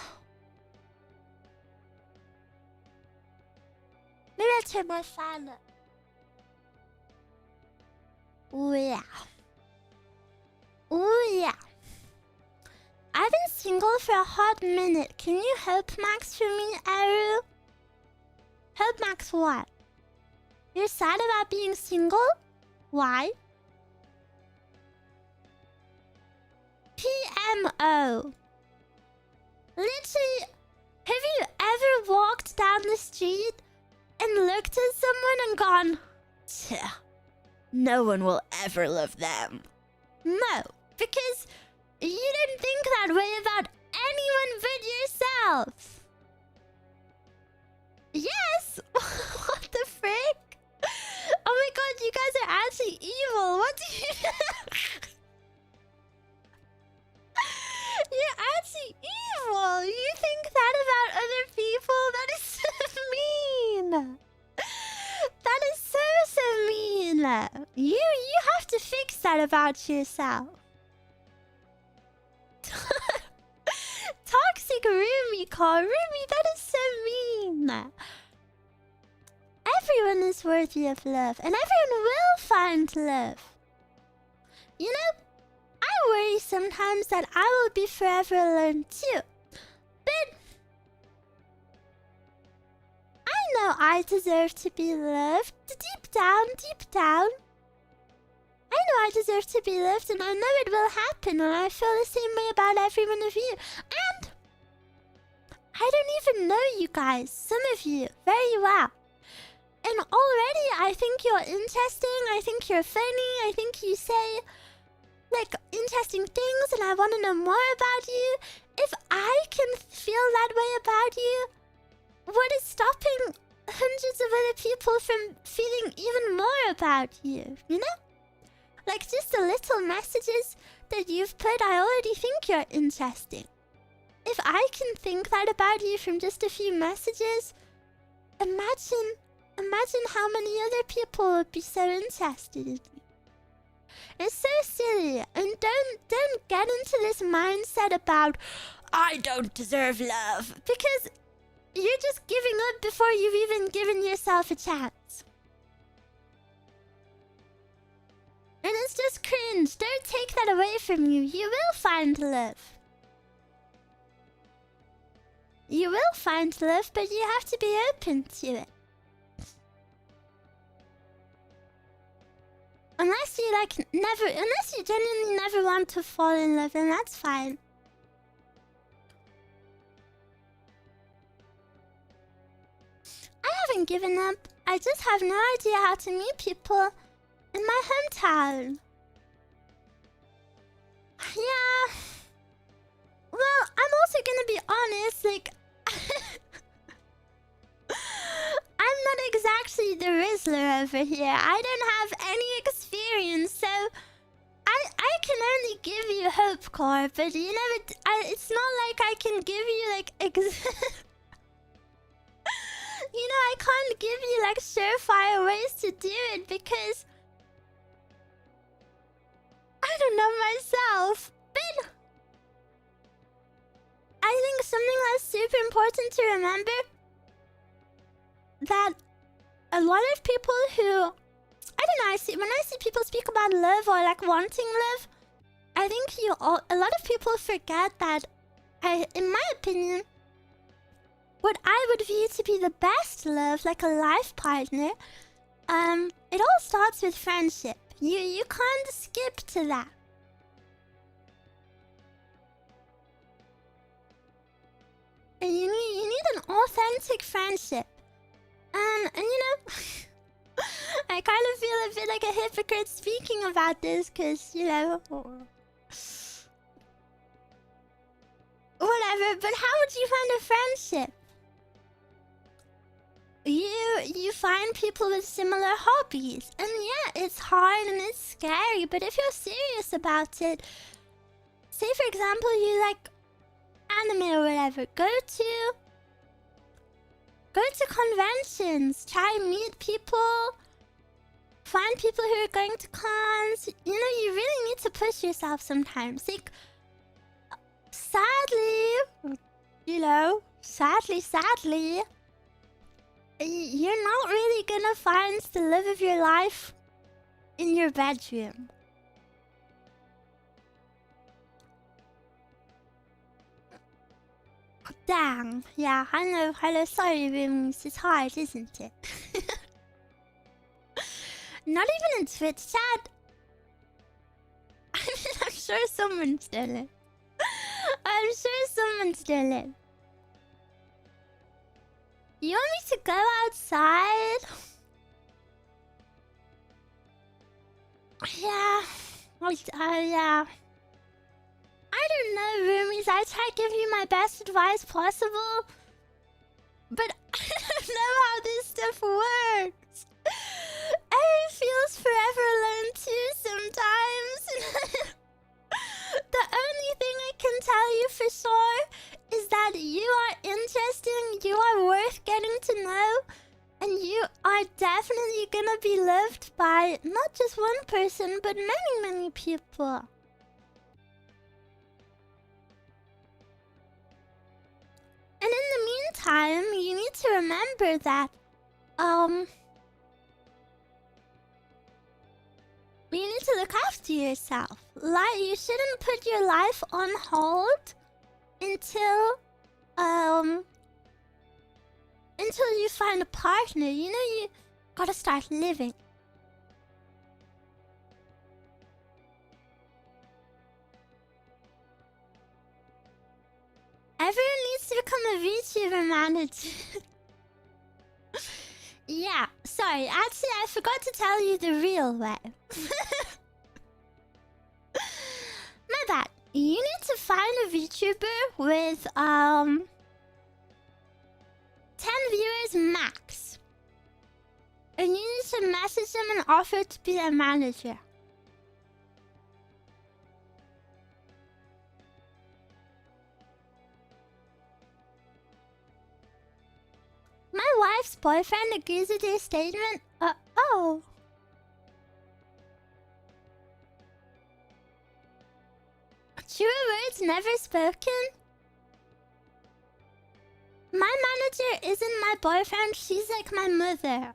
Maybe I'll turn my fan up. Ooh yeah. Ooh yeah. I've been single for a hot minute. Can you hope max for me, Eruu? Hope max what? You're sad about being single? Why? PMO. Literally, have you ever walked down the street and looked at someone and gone, "Tch, no one will ever love them"? No, because you didn't think that way about anyone but yourself. Yes! What the frick? Oh my god, you guys are actually evil. What do you... You're actually evil. You think that about other people? That is so mean. That is so mean. You have to fix that about yourself. Toxic roomie call. Roomie, that is so mean. Everyone is worthy of love, and everyone will find love. You know, I worry sometimes that I will be forever alone too. But I know I deserve to be loved. Deep down. I know I deserve to be loved, and I know it will happen, and I feel the same way about every one of you. And I don't even know you guys, some of you, very well. And already I think you're interesting, I think you're funny, I think you say, like, interesting things, and I want to know more about you. If I can feel that way about you, what is stopping hundreds of other people from feeling even more about you, you know? Like, just the little messages that you've put, I already think you're interesting. If I can think that about you from just a few messages, imagine how many other people would be so interested in you. It's so silly, and don't get into this mindset about, I don't deserve love, because you're just giving up before you've even given yourself a chance. And it's just cringe. Don't take that away from you. You will find love. You will find love, but you have to be open to it. you like never, unless you genuinely never want to fall in love, then that's fine. I haven't given up. I just have no idea how to meet people in my hometown. Yeah. Well, I'm also gonna be honest, like... I'm not exactly the Rizzler over here. I don't have any experience, so... I can only give you hope, Core, but you know, it's not like I can give you, like, you know, I can't give you, like, surefire ways to do it, because... I don't know myself, but... I think something that's super important to remember... that a lot of people who... I don't know, when I see people speak about love or like wanting love, I think a lot of people forget that, in my opinion, what I would view to be the best love, like a life partner, it all starts with friendship. You can't skip to that. And you need an authentic friendship. And you know... I kind of feel a bit like a hypocrite speaking about this, because, you know... Whatever, but how would you find a friendship? You find people with similar hobbies. And yeah, it's hard and it's scary, but if you're serious about it... Say, for example, you like anime or whatever. Go to conventions, try and meet people, find people who are going to cons. You know, you really need to push yourself sometimes. Like, sadly, you know, sadly, you're not really gonna find the love of your life in your bedroom. Dang, yeah, hello, sorry, roomies. It's hard, isn't it? Not even in Twitch chat. I mean, I'm sure someone's done it. I'm sure someone's done it. You want me to go outside? Yeah. Yeah. I don't know, roomies. I try to give you my best advice possible. But I don't know how this stuff works. Eruu feels forever alone too sometimes. The only thing I can tell you for sure is that you are interesting, you are worth getting to know, and you are definitely gonna be loved by not just one person, but many people. And in the meantime, you need to remember that, you need to look after yourself. Like, you shouldn't put your life on hold until you find a partner. You know, you gotta start living. Everyone needs to become a VTuber manager. Yeah, sorry. Actually, I forgot to tell you the real way. My bad. You need to find a VTuber with 10 viewers max. And you need to message them and offer to be their manager. My wife's boyfriend agrees with your statement. Oh. True words never spoken? My manager isn't my boyfriend, she's like my mother.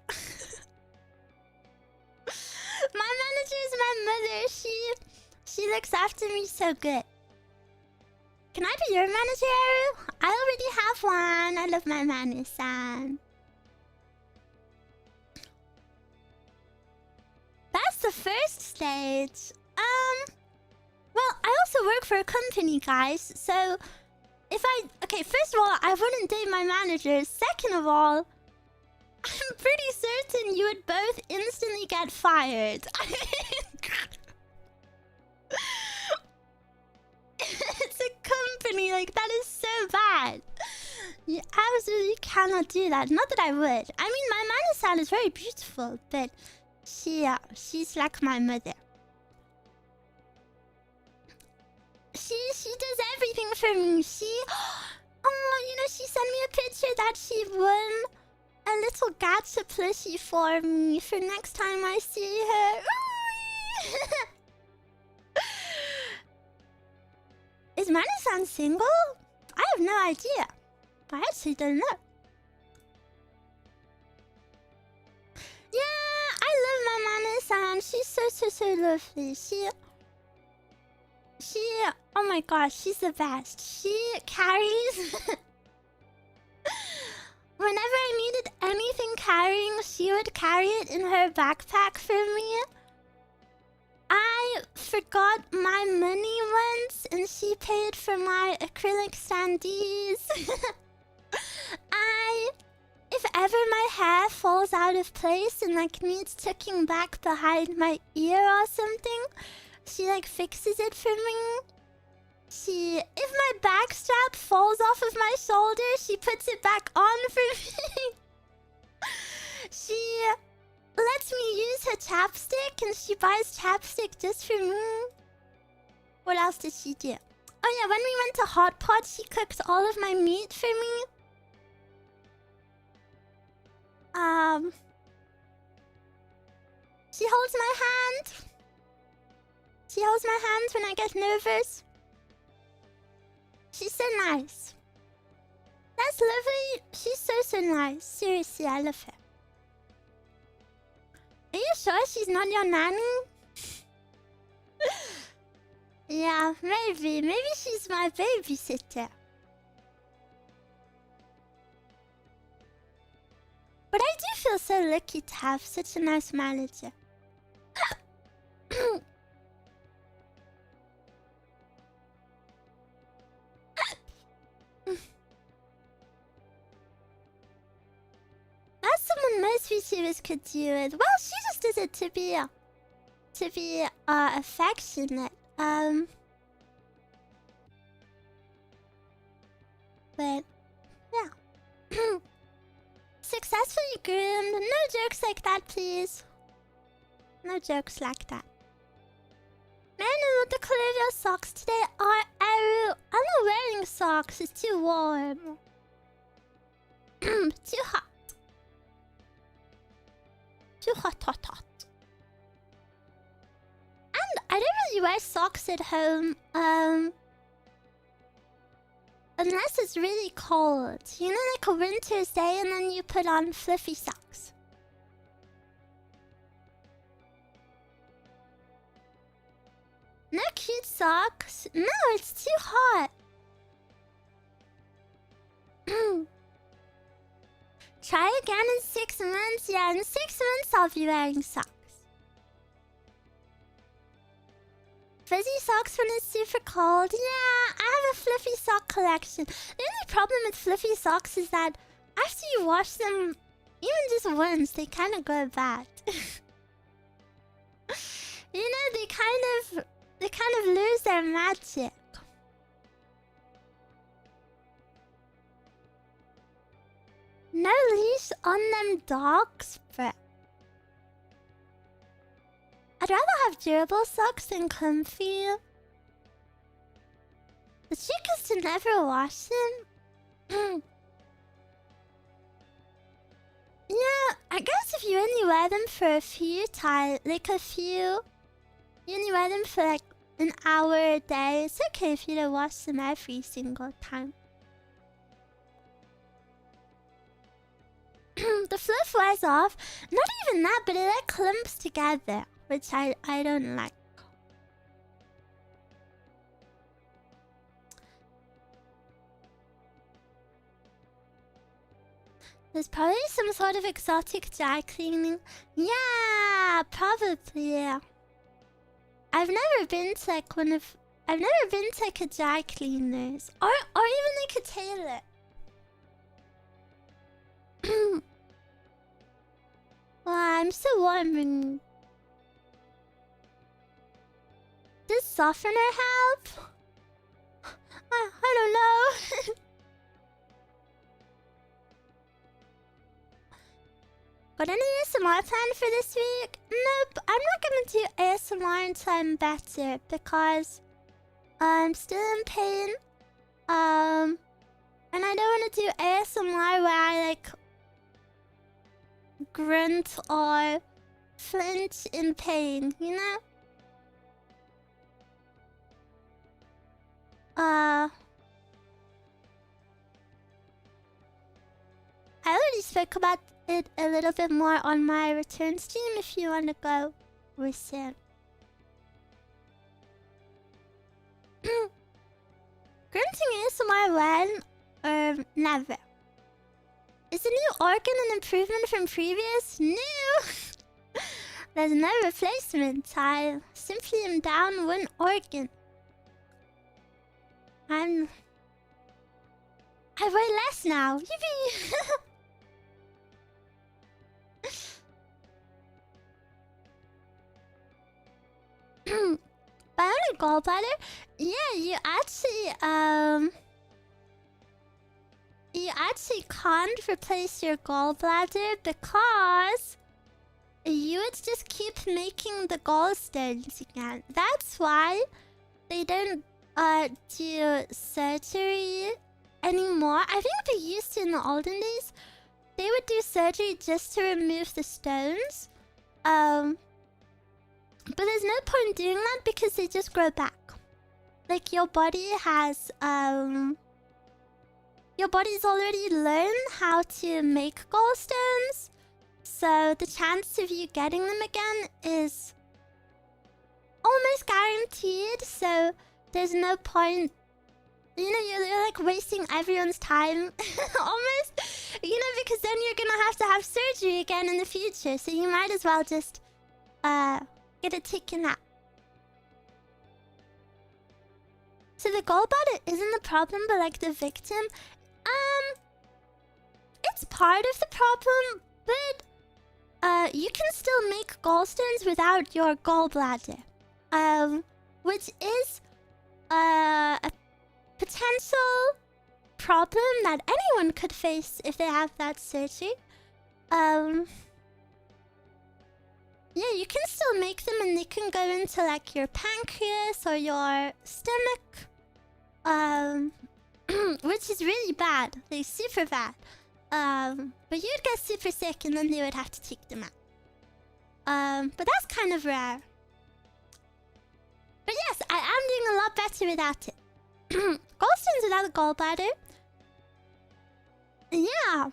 My manager is my mother, she looks after me so good. Can I be your manager, Eruu? I already have one. I love my Manu-san. Best the first stage? Well, I also work for a company, guys. So, if I... Okay, first of all, I wouldn't date my manager. Second of all, I'm pretty certain you would both instantly get fired. It's a company, like, that is so bad. You absolutely cannot do that. Not that I would. I mean, my Mana-san is very beautiful, but she's like my mother. She does everything for me. Oh, you know, she sent me a picture that she won a little gacha plushie for me for next time I see her. Is Mana-san single? I have no idea. I actually don't know. Yeah, I love my Mana-san. She's so lovely. Oh my gosh, she's the best. She carries... Whenever I needed anything carrying, she would carry it in her backpack for me. I forgot my money once, and she paid for my acrylic standees. If ever my hair falls out of place and like needs tucking back behind my ear or something, she like fixes it for me. If my back strap falls off of my shoulder, she puts it back on for me. She lets me use her chapstick, and she buys chapstick just for me. What else did she do? Oh yeah, when we went to Hot Pot, she cooked all of my meat for me. She holds my hand. She holds my hand when I get nervous. She's so nice. That's lovely. She's so nice. Seriously, I love her. Are you sure she's not your nanny? Yeah, maybe. Maybe she's my babysitter. But I do feel so lucky to have such a nice manager. That's someone most VTubers could do it. Well, she just does it to be affectionate. But yeah. Successfully groomed. No jokes like that, please. No jokes like that. May I know what the color of your socks today are, Eruu? I'm not wearing socks. It's too warm. Too hot. Too hot. And I don't really wear socks at home. Unless it's really cold. You know, like a winter's day, and then you put on fluffy socks. No cute socks. No, it's too hot. Try again in 6 months. Yeah, in 6 months I'll be wearing socks. Fuzzy socks when it's super cold. Yeah, I have a fluffy sock collection. The only problem with fluffy socks is that after you wash them, even just once, they kind of go bad. You know, they kind of lose their magic. No leash on them dogs, bruh. I'd rather have durable socks than comfy. The trick is to never wash them. Yeah, I guess if you only wear them for a few times, you only wear them for like an hour a day, it's okay if you don't wash them every single time. The fluff wears off. Not even that, but it like clumps together, which I don't like. There's probably some sort of exotic dry cleaning. Yeah, probably. I've never been to like I've never been to like a dry cleaners or even like a tailor. Well, I'm still wondering. Does softener help? I don't know. Got any ASMR plan for this week? Nope, I'm not gonna do ASMR until I'm better because I'm still in pain. And I don't want to do ASMR where I like grunt or flinch in pain, you know? I already spoke about it a little bit more on my return stream if you want to go listen. Grunting ASMR when? Never. Is the new organ an improvement from previous? No! There's no replacement. I simply am down one organ. I weigh less now. Yippee! Bionic gallbladder? Yeah, you actually can't replace your gallbladder because you would just keep making the gallstones again. That's why they don't do surgery anymore. I think they used to in the olden days. They would do surgery just to remove the stones. But there's no point doing that because they just grow back. Like your body has your body's already learned how to make gallstones. So the chance of you getting them again is almost guaranteed. So there's no point. You know, you're like wasting everyone's time. Almost. You know, because then you're gonna have to have surgery again in the future. So you might as well just get it taken out. So the gallbladder isn't the problem, but like the victim. It's part of the problem, but you can still make gallstones without your gallbladder. Which is a potential problem that anyone could face if they have that surgery. Yeah, you can still make them and they can go into like your pancreas or your stomach. Which is really bad. Like super bad. But you'd get super sick and then they would have to take them out. But that's kind of rare. But yes, I am doing a lot better without it. Gallstones without a gallbladder? Yeah.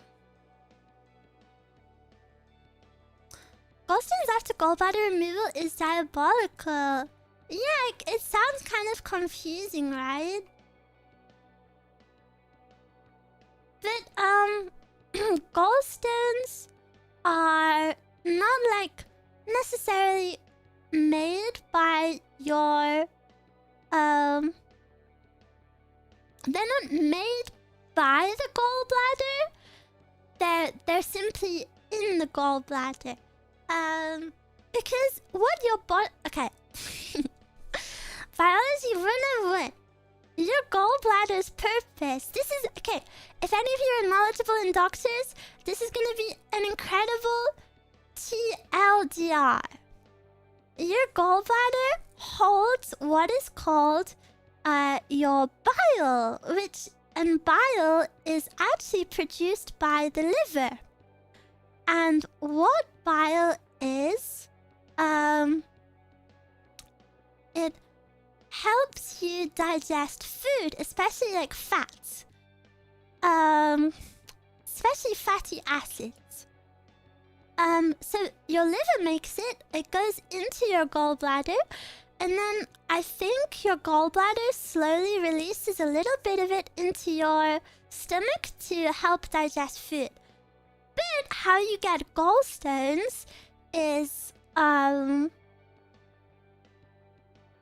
Gallstones after gallbladder removal is diabolical. Yeah, it sounds kind of confusing, right? But, gallstones are not, like, necessarily made by your, they're not made by the gallbladder. They're simply in the gallbladder. Because what your body... Okay. Biology 101. Your gallbladder's purpose. This is... Okay. If any of you are knowledgeable in doctors, this is gonna be an incredible TLDR. Your gallbladder holds what is called your bile, and bile is actually produced by the liver. And what bile is, it helps you digest food, especially like fats, especially fatty acids. So your liver makes it, it goes into your gallbladder, and then I think your gallbladder slowly releases a little bit of it into your stomach to help digest food. But how you get gallstones is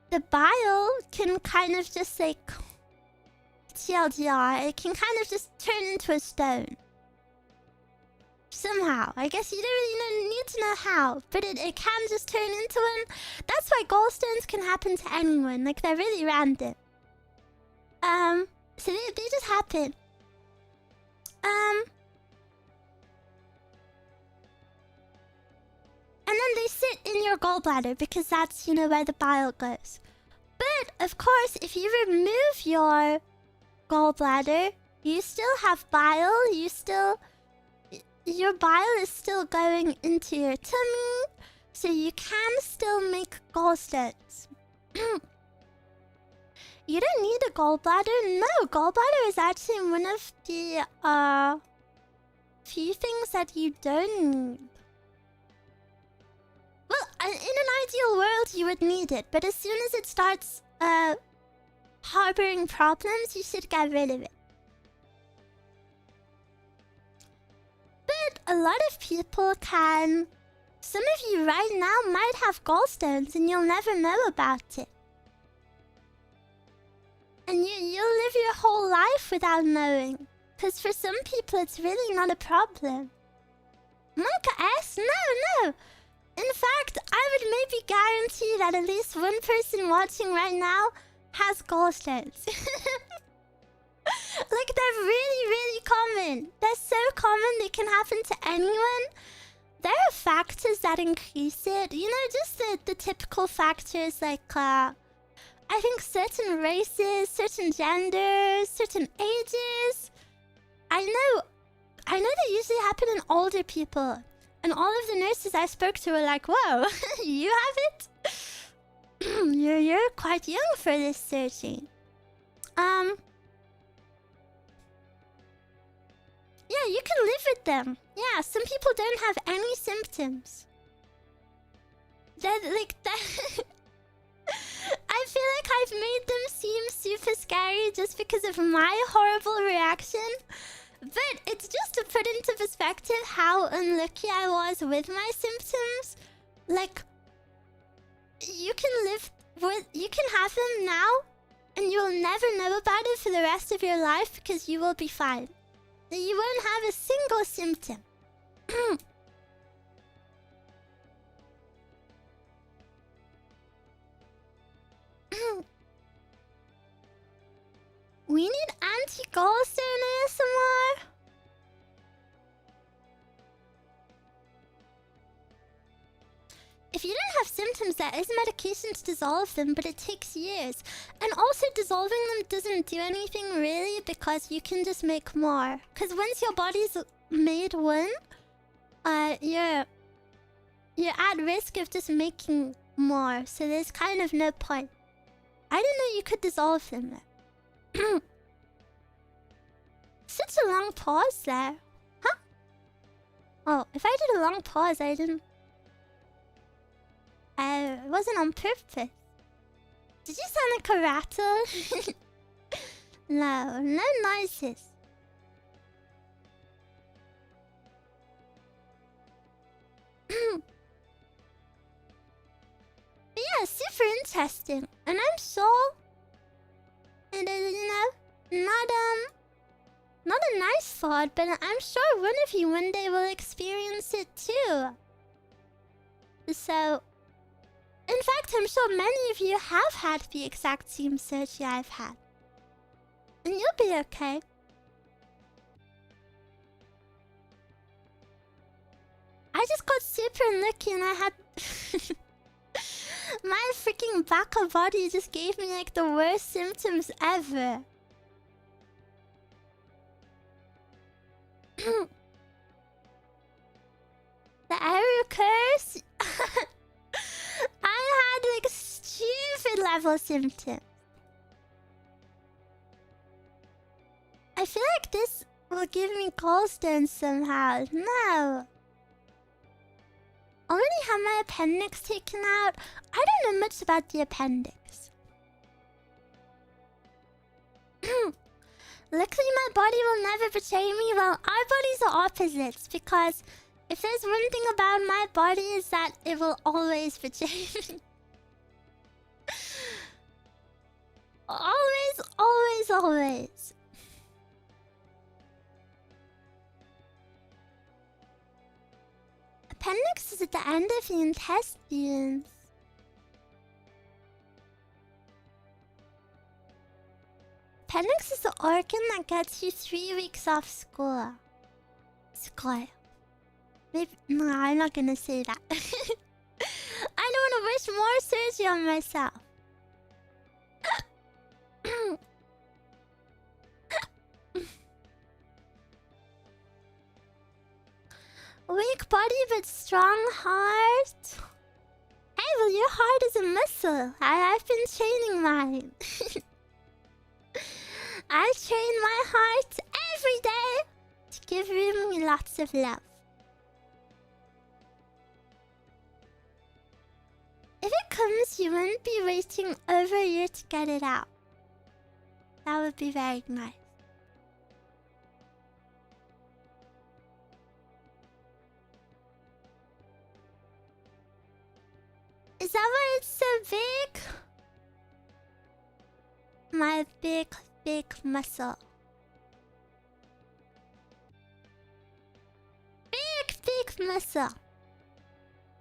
the bile can kind of just like TLDR, it can kind of just turn into a stone. Somehow. I guess you don't really need to know how, but it can just turn into one. That's why gallstones can happen to anyone. Like, they're really random. So they just happen. And then they sit in your gallbladder because that's, you know, where the bile goes. But, of course, if you remove your gallbladder, you still have bile, your bile is still going into your tummy, so you can still make gallstones. You don't need a gallbladder. No, gallbladder is actually one of the few things that you don't need. Well, in an ideal world, you would need it, but as soon as it starts harboring problems, you should get rid of it. But a lot of people can... Some of you right now might have gallstones and you'll never know about it. And you'll live your whole life without knowing. Because for some people, it's really not a problem. Monka S? No. In fact, I would maybe guarantee that at least one person watching right now has gallstones. Like, they're really, really common. They're so common, they can happen to anyone. There are factors that increase it. You know, just the typical factors like, I think certain races, certain genders, certain ages. I know they usually happen in older people. And all of the nurses I spoke to were like, whoa, you have it? You're quite young for this surgery. Yeah, you can live with them. Yeah, some people don't have any symptoms. That, like, that... I feel like I've made them seem super scary just because of my horrible reaction. But it's just to put into perspective how unlucky I was with my symptoms. Like, you can have them now, and you will never know about it for the rest of your life because you will be fine. You won't have a single symptom. We need anti-gallstone ASMR. If you don't have symptoms, there is medication to dissolve them, but it takes years. And also, dissolving them doesn't do anything really because you can just make more. Because once your body's made one, you're at risk of just making more. So there's kind of no point. I didn't know you could dissolve them though. Such a long pause there. Huh? Oh, if I did a long pause, I didn't... it wasn't on purpose. Did you sound like a rattle? No noises. Yeah, super interesting. And I'm sure it is, you know, not a nice thought, but I'm sure one of you one day will experience it too. So, in fact, I'm sure many of you have had the exact same surgery I've had. And you'll be okay. I just got super unlucky and I had... My freaking baka body just gave me like the worst symptoms ever. The Eruu curse? I had like stupid level symptoms. I feel like this will give me gallstones somehow. No. Already have my appendix taken out. I don't know much about the appendix. Luckily, my body will never betray me. Well, our bodies are opposites because if there's one thing about my body is that it will always betray me. Always, always, always. Appendix is at the end of the intestines. Appendix is the organ that gets you 3 weeks off school. School. Maybe no, I'm not gonna say that. I don't want to wish more surgery on myself. Weak body but strong heart. Hey, well, your heart is a muscle. I've been training mine. I train my heart every day to give Ruumie lots of love. If it comes, you wouldn't be waiting over a year to get it out. That would be very nice. Is that why it's so big? My big muscle. Big muscle.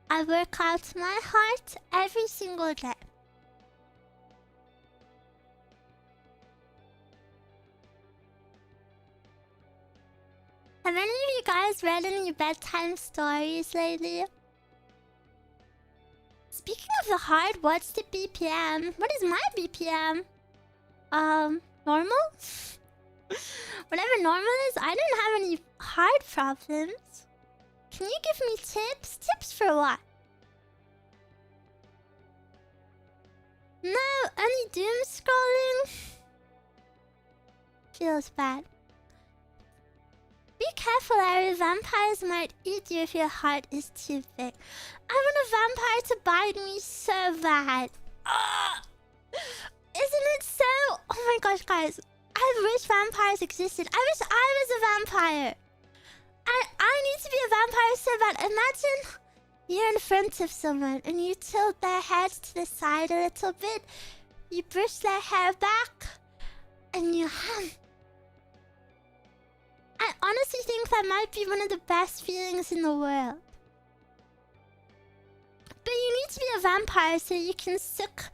I work out my heart every single day. Have any of you guys read any bedtime stories lately? Speaking of the heart, what's the BPM? What is my BPM? Normal? Whatever normal is, I don't have any heart problems. Can you give me tips? Tips for what? No, any doom scrolling? Feels bad. Be careful, Eruu. Vampires might eat you if your heart is too big. I want a vampire to bite me so bad. Isn't it so? Oh my gosh, guys. I wish vampires existed. I wish I was a vampire. I need to be a vampire so bad. Imagine you're in front of someone and you tilt their heads to the side a little bit. You brush their hair back and you I honestly think that might be one of the best feelings in the world. But you need to be a vampire so you can suck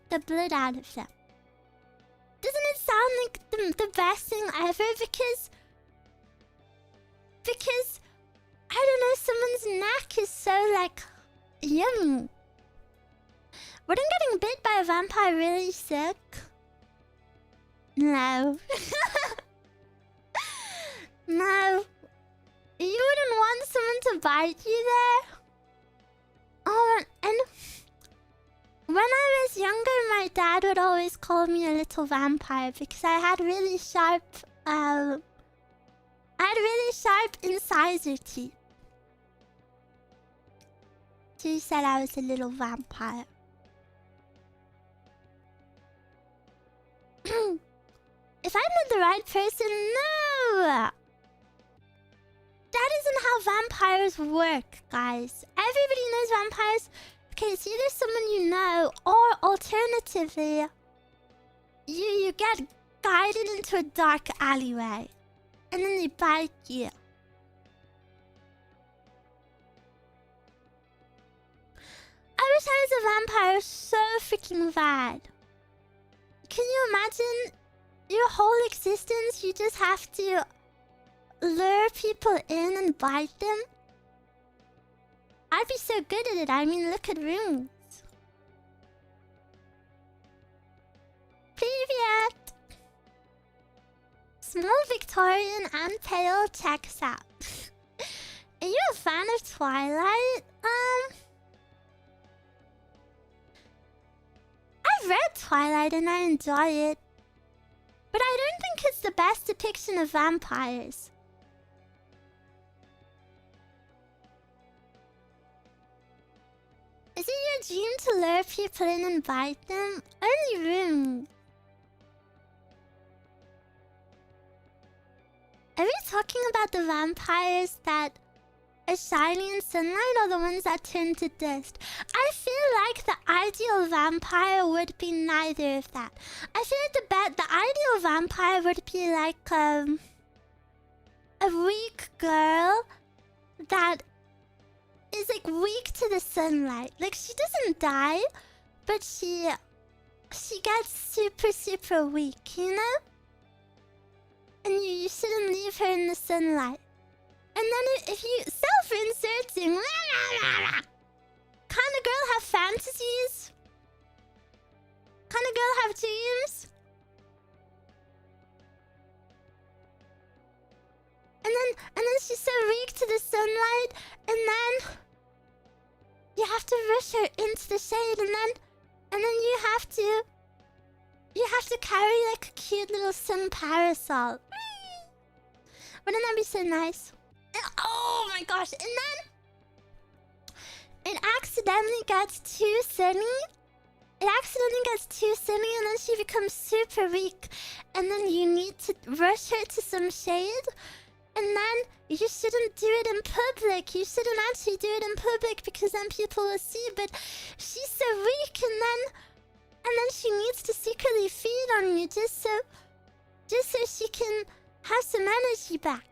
the blood out of them. Doesn't it sound like the best thing ever? Because I don't know, someone's neck is so like yummy. Wouldn't getting bit by a vampire really suck? No. No. You wouldn't want someone to bite you there? Oh, and when I was younger, my dad would always call me a little vampire because I had really sharp, incisor teeth. So he said I was a little vampire. If I met the right person, no! That isn't how vampires work, guys. Everybody knows vampires. Okay, it's either someone you know, or alternatively, you get guided into a dark alleyway, and then they bite you. I wish I was a vampire so freaking bad. Can you imagine your whole existence? You just have to lure people in and bite them? I'd be so good at it. I mean, look at rooms. Привет! Small Victorian and pale checks out. Are you a fan of Twilight? I've read Twilight and I enjoy it. But I don't think it's the best depiction of vampires. Is it your dream to lure people in and bite them? Only room. Are we talking about the vampires that are shiny in sunlight or the ones that turn to dust? I feel like the ideal vampire would be neither of that. I feel like the ideal vampire would be like a weak girl that is like weak to the sunlight. Like she doesn't die, but she gets super weak, you know? And you shouldn't leave her in the sunlight. And then if you self-inserting, kind of girl have fantasies? Kind of girl have dreams? And then she's so weak to the sunlight, and then you have to rush her into the shade, and then you have to carry like a cute little sun parasol. Wouldn't that be so nice? And, oh my gosh! And then it accidentally gets too sunny. And then she becomes super weak, and then you need to rush her to some shade. And then you shouldn't do it in public. You shouldn't actually do it in public because then people will see. But she's so weak, and then she needs to secretly feed on you just so she can have some energy back.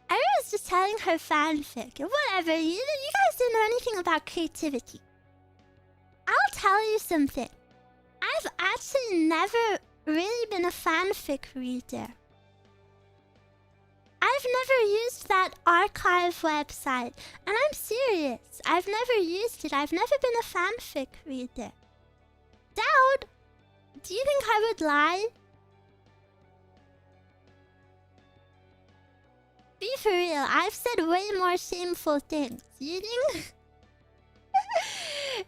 I was just telling her fanfic. Whatever, you guys don't know anything about creativity. I'll tell you something. I've actually never really been a fanfic reader. I've never used that archive website. And I'm serious. I've never used it. I've never been a fanfic reader. Dowd, do you think I would lie? Be for real. I've said way more shameful things. You think?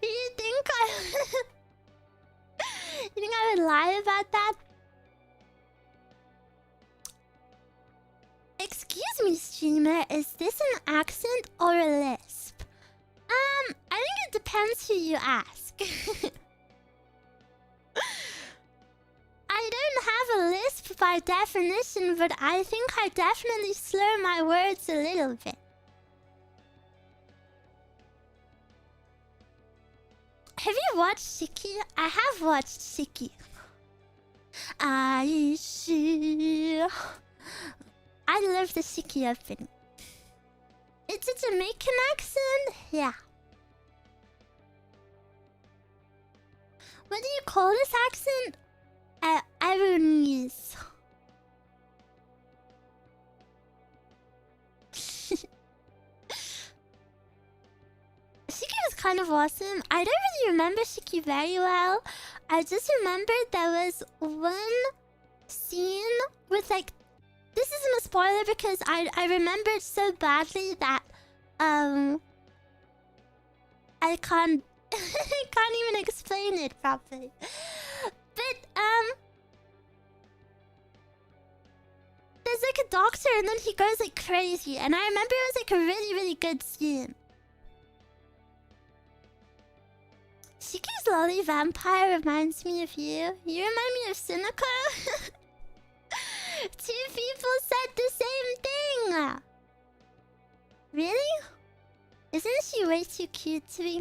You think I would lie about that? Excuse me, streamer. Is this an accent or a lisp? I think it depends who you ask. I don't have a lisp by definition, but I think I definitely slur my words a little bit. Have you watched Shiki? I have watched Shiki. I love the Shiki opening. It's a Jamaican accent? Yeah. What do you call this accent? Eruu. Shiki was kind of awesome. I don't really remember Shiki very well. I just remembered there was one scene with like... This isn't a spoiler because I remembered so badly that... I can't... I can't even explain it properly. But, there's like a doctor and then he goes like crazy. And I remember it was like a really good scene. Shiki's lolly vampire reminds me of you. You remind me of Sunako. Two people said the same thing. Really? Isn't she way too cute to be...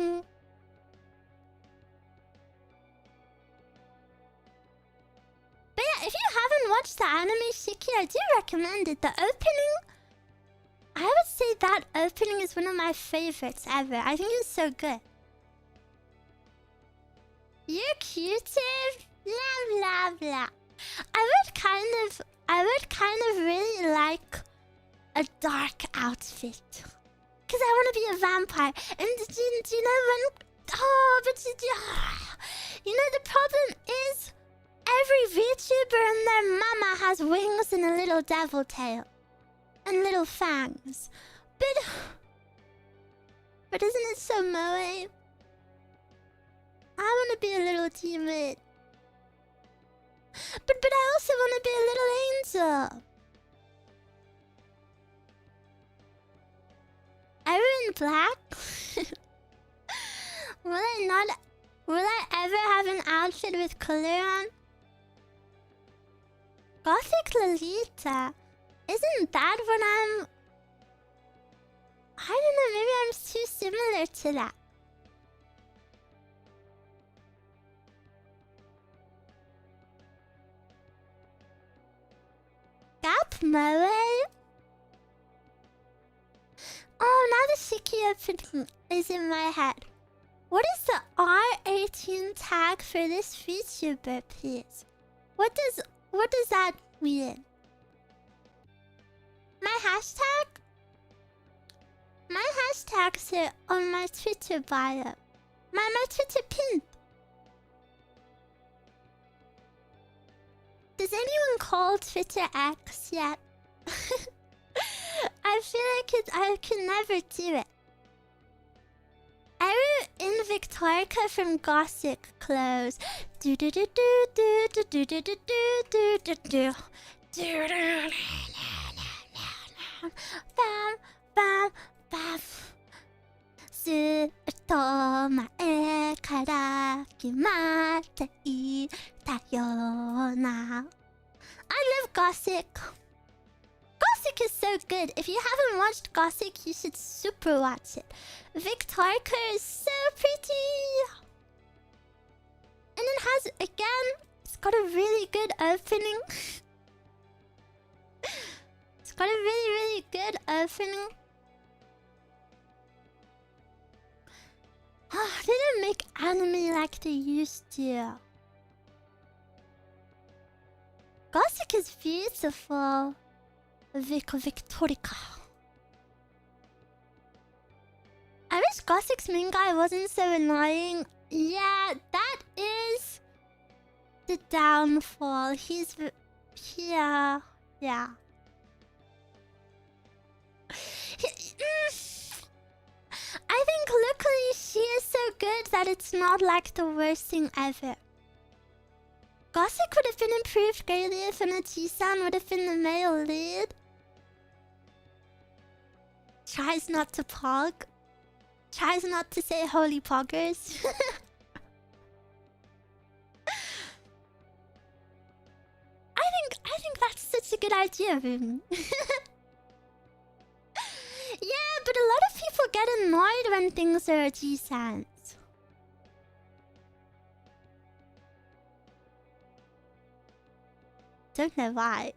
But yeah, if you haven't watched the anime Shiki, I do recommend it. The opening... I would say that opening is one of my favorites ever. I think it's so good. You're cute. Blah blah blah. I would kind of really like a dark outfit. Cause I want to be a vampire. And do you know when... Oh, but you know the problem is... Every VTuber and their mama has wings and a little devil tail. And little fangs. But isn't it so moe? I want to be a little teammate. But I also want to be a little angel. Eruu in black? Will I ever have an outfit with color on? Gothic Lolita. Isn't that what I'm... I don't know, maybe I'm too similar to that. Gap Moe? Oh, now the Shiki opening is in my head. What is the R18 tag for this VTuber, please? What does that mean? My hashtag? My hashtags are on my Twitter bio. My Twitter pin. Does anyone call Twitter X yet? I feel like I can never do it. Eruu in Victorica from Gothic clothes. Do do do do do do do do do do do do do. Bam bam bam. ずっと前から決まっていたような I love Gothic. Gothic is so good. If you haven't watched Gothic, you should super watch it. Victorica is so pretty. And it has, again, it's got a really good opening. It's got a really, really good opening. They don't make anime like they used to. Gothic is beautiful. Victorica. I wish Gothic's main guy wasn't so annoying. Yeah, that is the downfall. He's here. Yeah. I think luckily she is so good that it's not like the worst thing ever. Gothic would have been improved greatly if Anachi-san would have been the male lead. Tries not to pog. Tries not to say holy poggers. I think that's such a good idea, Ruumie. Yeah, but a lot of people get annoyed when things are G-sans. Don't know why.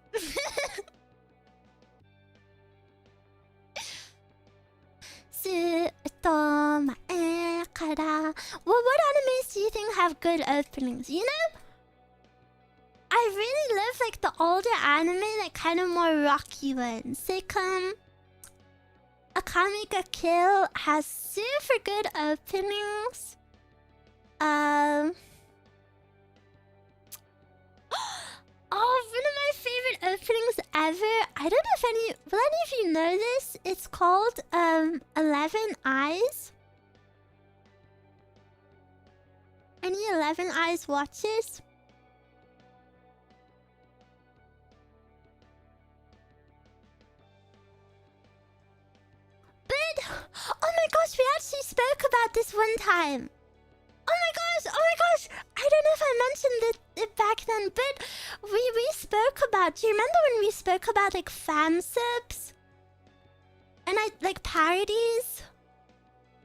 Well, what animes do you think have good openings? You know, I really love like the older anime, like kind of more rocky ones. Like Akame ga Kill has super good openings. Oh, one of my favorite openings ever. I don't know if will any of you know this? It's called 11 Eyes. Any 11 Eyes watchers? But oh my gosh, we actually spoke about this one time. Oh my gosh, I don't know if I mentioned it back then, but we spoke about, do you remember when we spoke about like fan subs? And like parodies?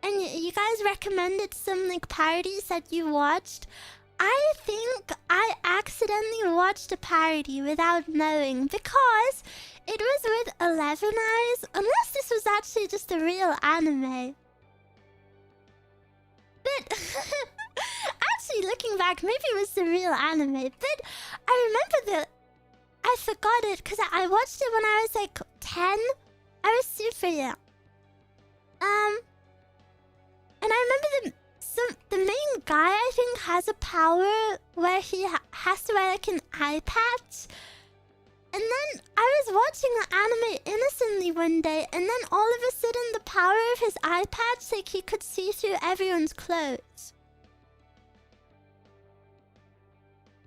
And you guys recommended some like parodies that you watched. I think I accidentally watched a parody without knowing because it was with 11 Eyes, unless this was actually just a real anime. But actually looking back, maybe it was the real anime. But I remember that I forgot it because I watched it when I was like 10. I was super young. And I remember the main guy, I think, has a power where he has to wear like an eye patch. And then I was watching the anime innocently one day, and then all of a sudden the power of his eye patch, like he could see through everyone's clothes.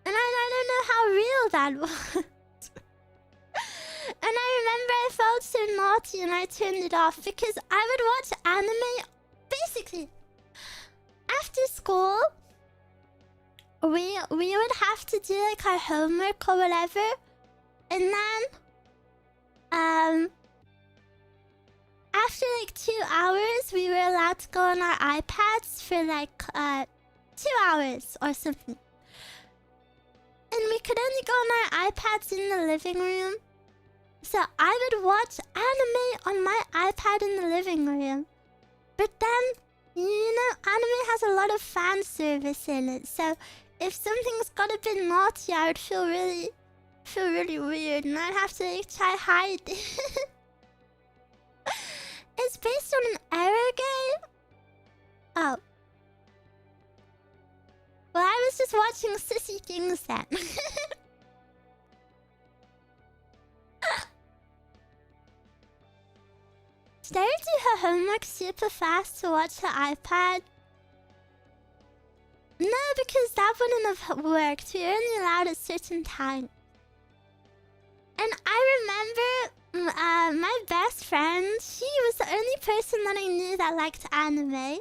And I don't know how real that was. And I remember I felt so naughty and I turned it off because I would watch anime basically after school. We would have to do like our homework or whatever. And then, after like 2 hours, we were allowed to go on our iPads for like 2 hours or something. And we could only go on our iPads in the living room. So I would watch anime on my iPad in the living room. But then, you know, anime has a lot of fan service in it. So if something's got a bit naughty, I would feel really weird, and I'd have to like try hide it. It's based on an Eruu game. Oh. Well, I was just watching sissy things then. Did Eruu do her homework super fast to watch her iPad? No, because that wouldn't have worked. We were only allowed a certain time. And I remember my best friend, she was the only person that I knew that liked anime.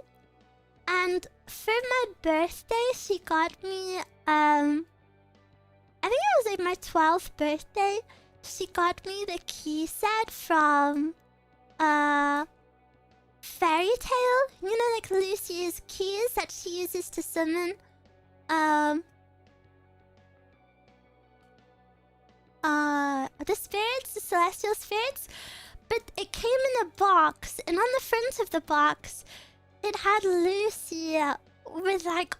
And for my birthday, she got me, I think it was like my 12th birthday. She got me the key set from, Fairy Tail. You know, like Lucy's keys that she uses to summon, the spirits, the celestial spirits. But it came in a box, and on the front of the box, it had Lucy with like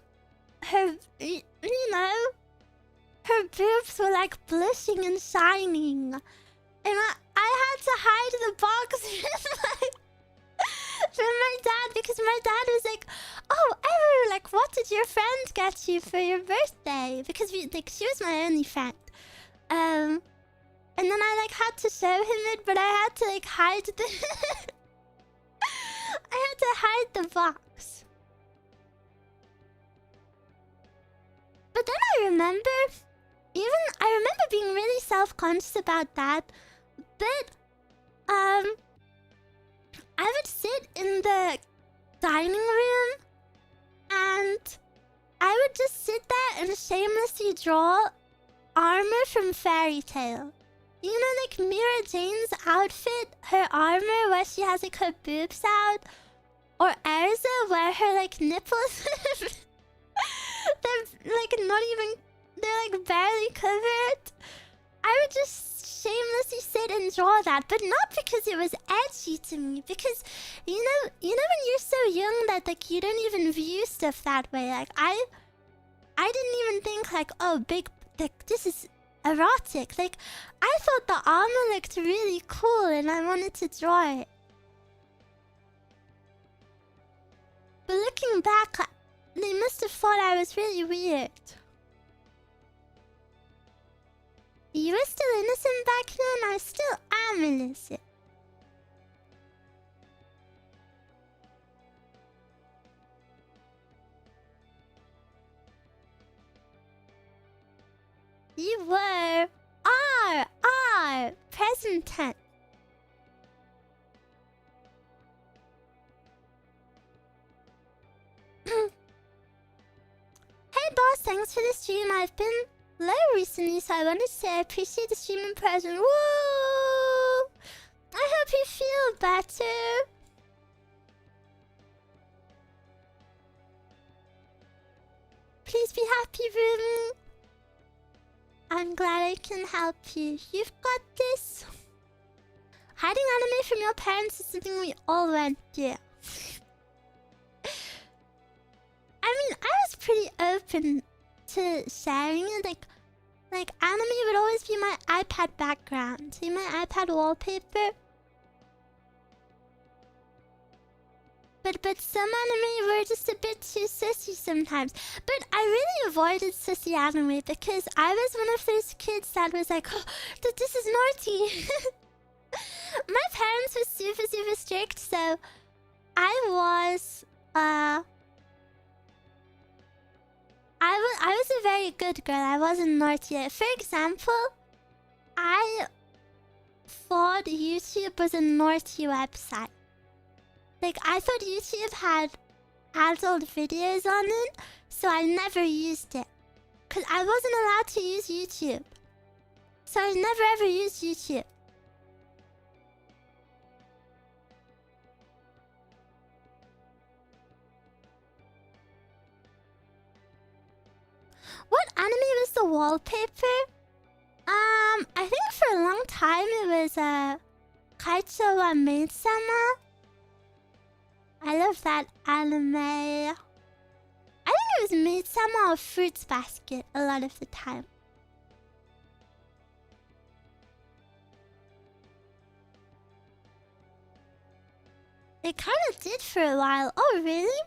her, you know, her boobs were like blushing and shining. And I had to hide the box from my dad, because my dad was like, "Oh, Eruu, like, what did your friend get you for your birthday?" Because she was my only friend. And then I like had to show him it, but I had to like hide the I had to hide the box. But then I remember being really self-conscious about that. But I would sit in the dining room and I would just sit there and shamelessly draw armor from Fairy Tail. You know, like Mira Jane's outfit, her armor where she has like her boobs out, or Erza where her like nipples they're like not even, they're like barely covered. I would just shamelessly sit and draw that, but not because it was edgy to me, because you know when you're so young that like you don't even view stuff that way. Like I didn't even think like, oh, like this is erotic. Like I thought the armor looked really cool and I wanted to draw it. But looking back, they must have thought I was really weird. You were still innocent back then? I still am innocent. You were. Are. Present tense. Hey boss, thanks for the stream. I've been low recently, so I wanted to say I appreciate the stream in person. Woo! I hope you feel better. Please be happy, roomie. I'm glad I can help you. You've got this. Hiding anime from your parents is something we all went through. I mean, I was pretty open to sharing it. Like anime would always be my iPad background. See my iPad wallpaper? But some anime were just a bit too sissy sometimes. But I really avoided sissy anime because I was one of those kids that was like, oh, this is naughty. My parents were super strict, so I was I was a very good girl. I wasn't naughty. For example, I thought YouTube was a naughty website. Like, I thought YouTube had adult videos on it, so I never used it. Because I wasn't allowed to use YouTube. So I never ever used YouTube. What anime was the wallpaper? I think for a long time it was Kaicho wa Maid-sama. I love that anime. I think it was Maid-sama or Fruits Basket a lot of the time. It kind of did for a while. Oh, really?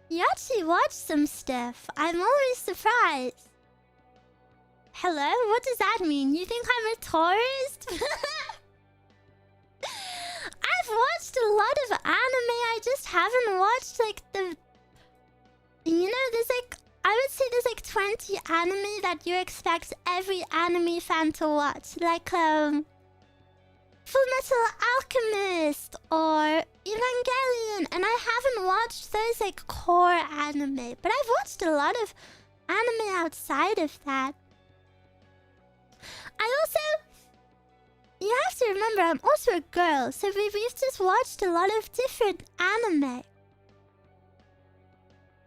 You actually watch some stuff. I'm always surprised. Hello? What does that mean? You think I'm a tourist? I've watched a lot of anime. I just haven't watched like the... You know, there's like... I would say there's like 20 anime that you expect every anime fan to watch. Like, Full Metal Alchemist or Evangelion. And I haven't watched those like core anime. But I've watched a lot of anime outside of that. I also... You have to remember, I'm also a girl. So we've just watched a lot of different anime.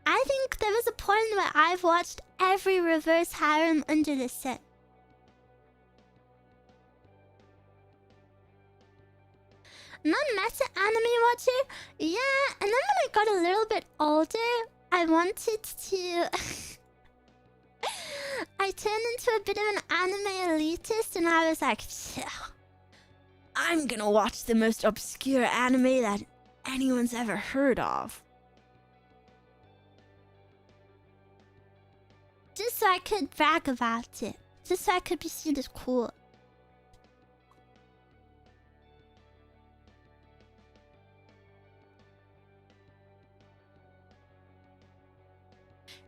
I think there was a point where I've watched every reverse harem under the sun. Non-meta anime watcher? Yeah, and then when I got a little bit older, I wanted to... I turned into a bit of an anime elitist and I was like, I'm gonna watch the most obscure anime that anyone's ever heard of. Just so I could brag about it. Just so I could be seen as cool.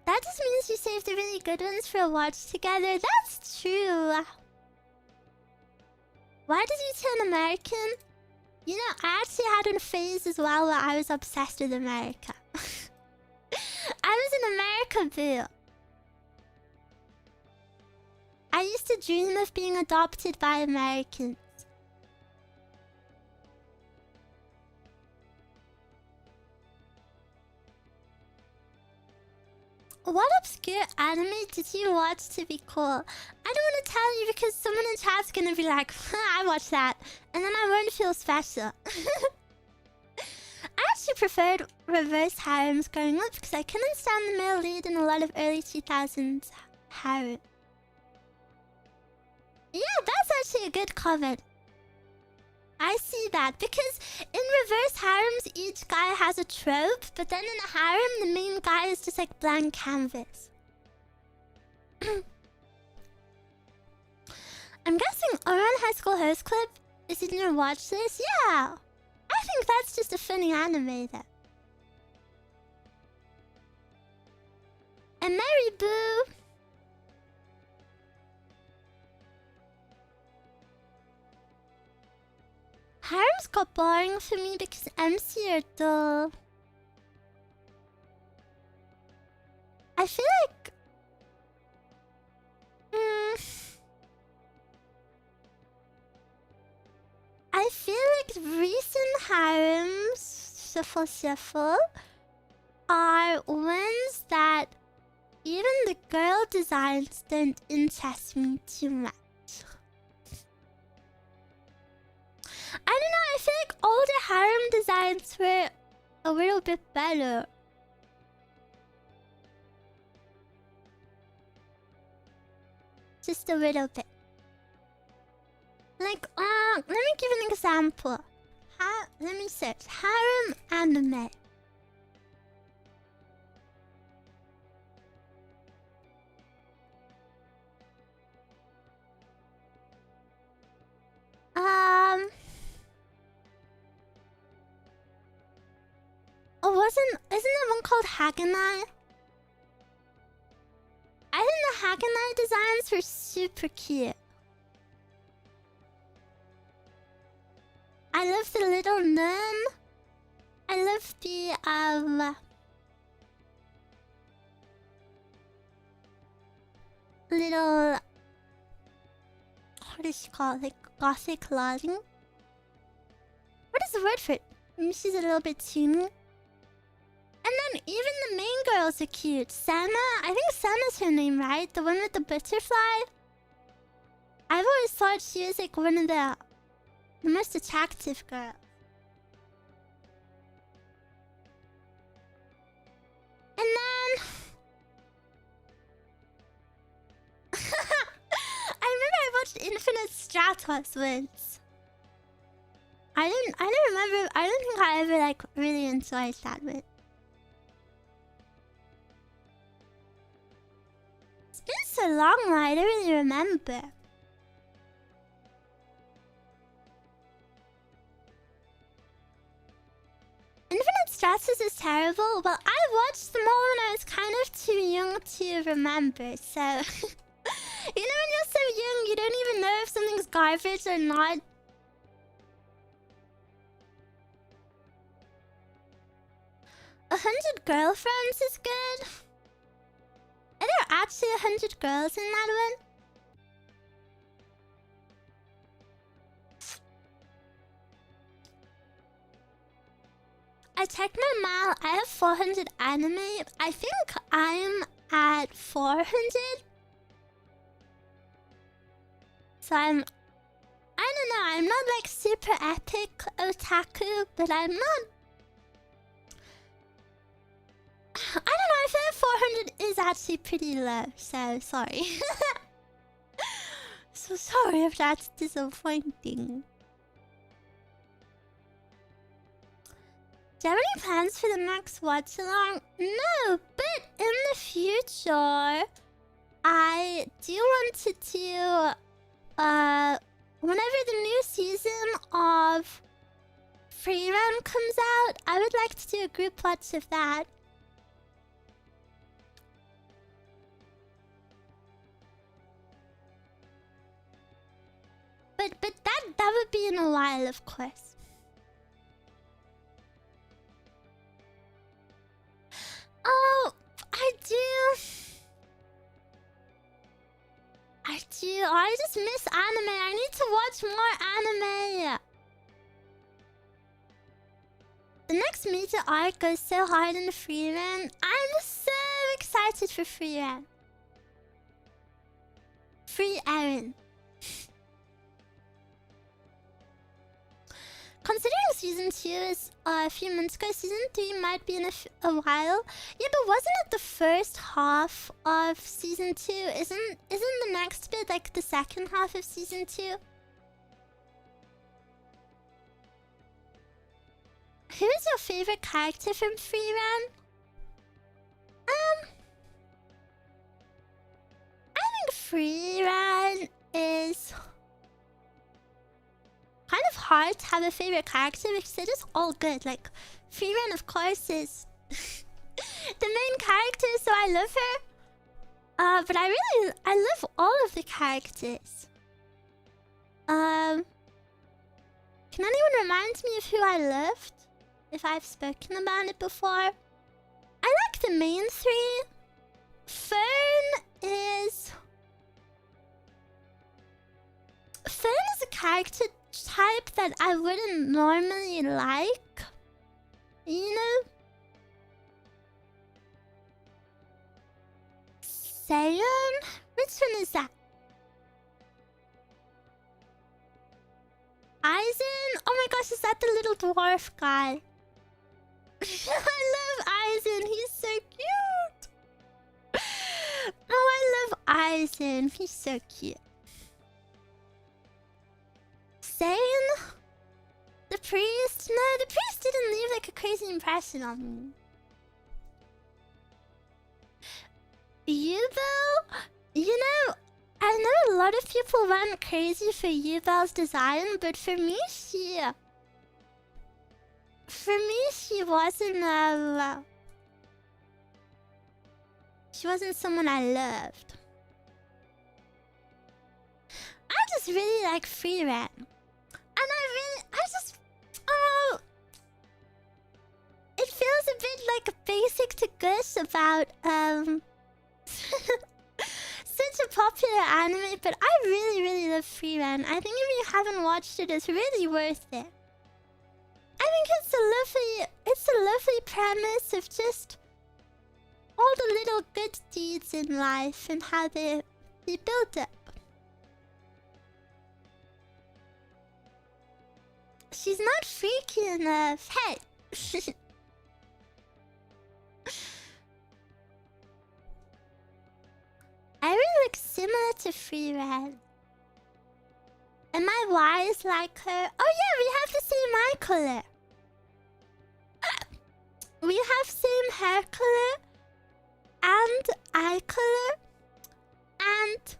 That just means you saved the really good ones for a watch together. That's true. Why did you turn American? You know, I actually had a phase as well where I was obsessed with America. I was an America boo. I used to dream of being adopted by Americans. What obscure anime did you watch to be cool? I don't want to tell you because someone in chat's gonna be like, I watched that. And then I won't feel special. I actually preferred reverse harems growing up because I couldn't stand the male lead in a lot of early 2000s harem. Yeah, that's actually a good comment. I see that because in reverse harems, each guy has a trope, but then in a harem, the main guy is just like blank canvas. I'm guessing Ouran High School Host Club is in your watch list? Yeah! I think that's just a funny anime though. And Mary Boo! Harems got boring for me because MC are dull. I feel like... I feel like recent harems, shuffle, are ones that even the girl designs don't interest me too much. I don't know, I feel like older harem designs were a little bit better. Just a little bit. Like, let me give an example. Let me search. Harem anime. Isn't there one called Haganai? I think the Haganai designs were super cute. I love the little nun. I love the little, what is she called? Like gothic lighting. What is the word for it? Maybe she's a little bit teeny. And then even the main girls are cute. Sana, I think Sana's her name, right? The one with the butterfly. I've always thought she was like one of the most attractive girls. And then I remember I watched Infinite Stratos once. I don't think I ever like really enjoyed that one. It's been so long now, I don't really remember. Infinite Stratos is terrible. Well, I watched them all when I was kind of too young to remember, so... You know when you're so young, you don't even know if something's garbage or not. 100 girlfriends is good. Are there actually 100 girls in that one? I checked my mail. I have 400 anime. I think I'm at 400. So I don't know. I'm not like super epic otaku, but I'm not. I don't know. I feel like 400 is actually pretty low. So sorry. So sorry if that's disappointing. Do you have any plans for the next watch along? No, but in the future, I do want to do whenever the new season of Free Run comes out, I would like to do a group watch of that. But that would be in a while, of course. Oh, I do. I just miss anime. I need to watch more anime. The next major arc goes so hard in the free run. I'm so excited for free run. Free Aaron. Considering season 2 is a few months ago, season 3 might be in a while. Yeah, but wasn't it the first half of season 2? Isn't the next bit like the second half of season 2? Who is your favorite character from Free Run? I think Free Run is kind of hard to have a favorite character because they're just all good. Like, Free Run, of course, is the main character, so I love her. But I love all of the characters. Can anyone remind me of who I loved? If I've spoken about it before? I like the main three. Fern is a character type that I wouldn't normally like. You know? Seiyon? Which one is that? Aizen? Oh my gosh, is that the little dwarf guy? I love Aizen, he's so cute! Oh, I love Aizen, he's so cute. Sane? The priest? No, the priest didn't leave like a crazy impression on me. Yubel? You know, I know a lot of people went crazy for Yubel's design, but for me, she wasn't someone I loved. I just really like Free Run. And like basic to gush about such a popular anime, but I really love Freerun. I think if you haven't watched it, it's really worth it. I think it's a lovely premise of just all the little good deeds in life and how they build up. She's not freaky enough. Hey! I really look similar to Freerun. Am I wise like her? Oh yeah, we have the same eye color. We have same hair color and eye color. And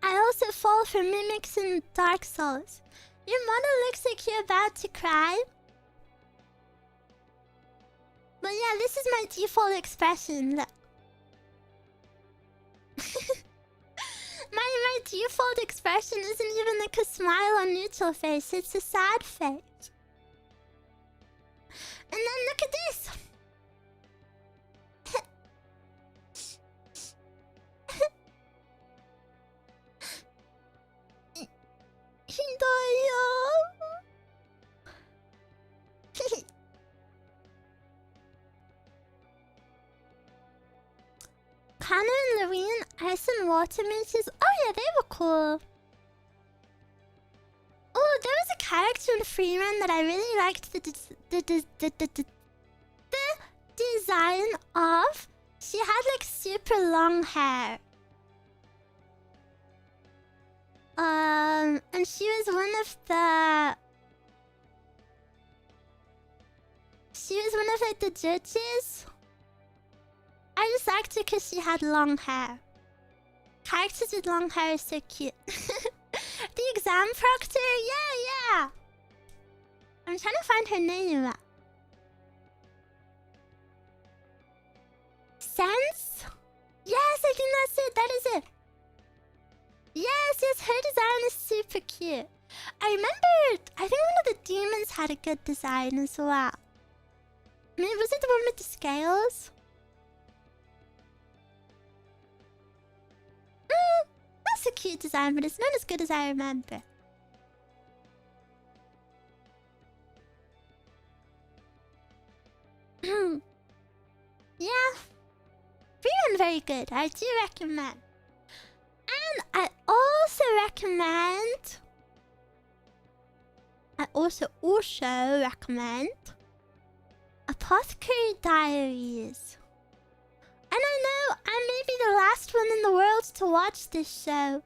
I also fall for mimics in Dark Souls. Your model looks like you're about to cry. But yeah, this is my default expression. Look. my default expression isn't even like a smile or neutral face, it's a sad face. And then look at this. Connor and Lorene, ice and water mages. Oh yeah, they were cool. Oh, there was a character in Freerun that I really liked the design of. She had like super long hair. And she was one of the... She was one of like the judges. I just liked her because she had long hair. Characters with long hair are so cute. The exam proctor? Yeah! I'm trying to find her name. Sense? Yes, I think that's it. That is it. Yes, her design is super cute. I remember, I think one of the demons had a good design as well. I mean, was it the one with the scales? That's a cute design, but it's not as good as I remember. Yeah. Freerun very good. I do recommend. And I also recommend... Apothecary Diaries. And I know I may be the last one in the world to watch this show,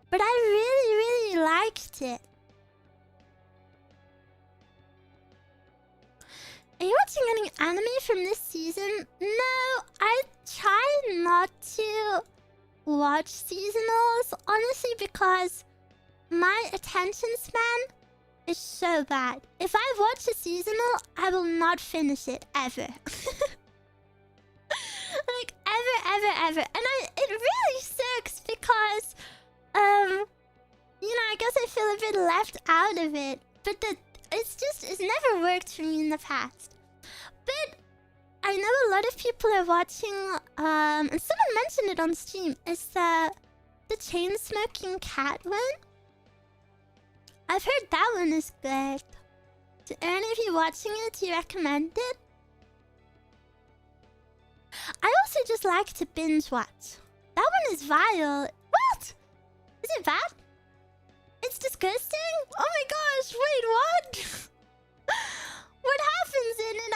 but I really liked it. Are you watching any anime from this season? No, I try not to watch seasonals, honestly, because my attention span is so bad. If I watch a seasonal, I will not finish it, ever. Like, ever. And it really sucks because, you know, I guess I feel a bit left out of it. But it's never worked for me in the past. But I know a lot of people are watching, and someone mentioned it on stream, is the chain-smoking cat one. I've heard that one is good. Do any of you watching it, do you recommend it? I also just like to binge watch. That one is vile. What? Is it bad? It's disgusting? Oh my gosh, wait, what? What happens in it?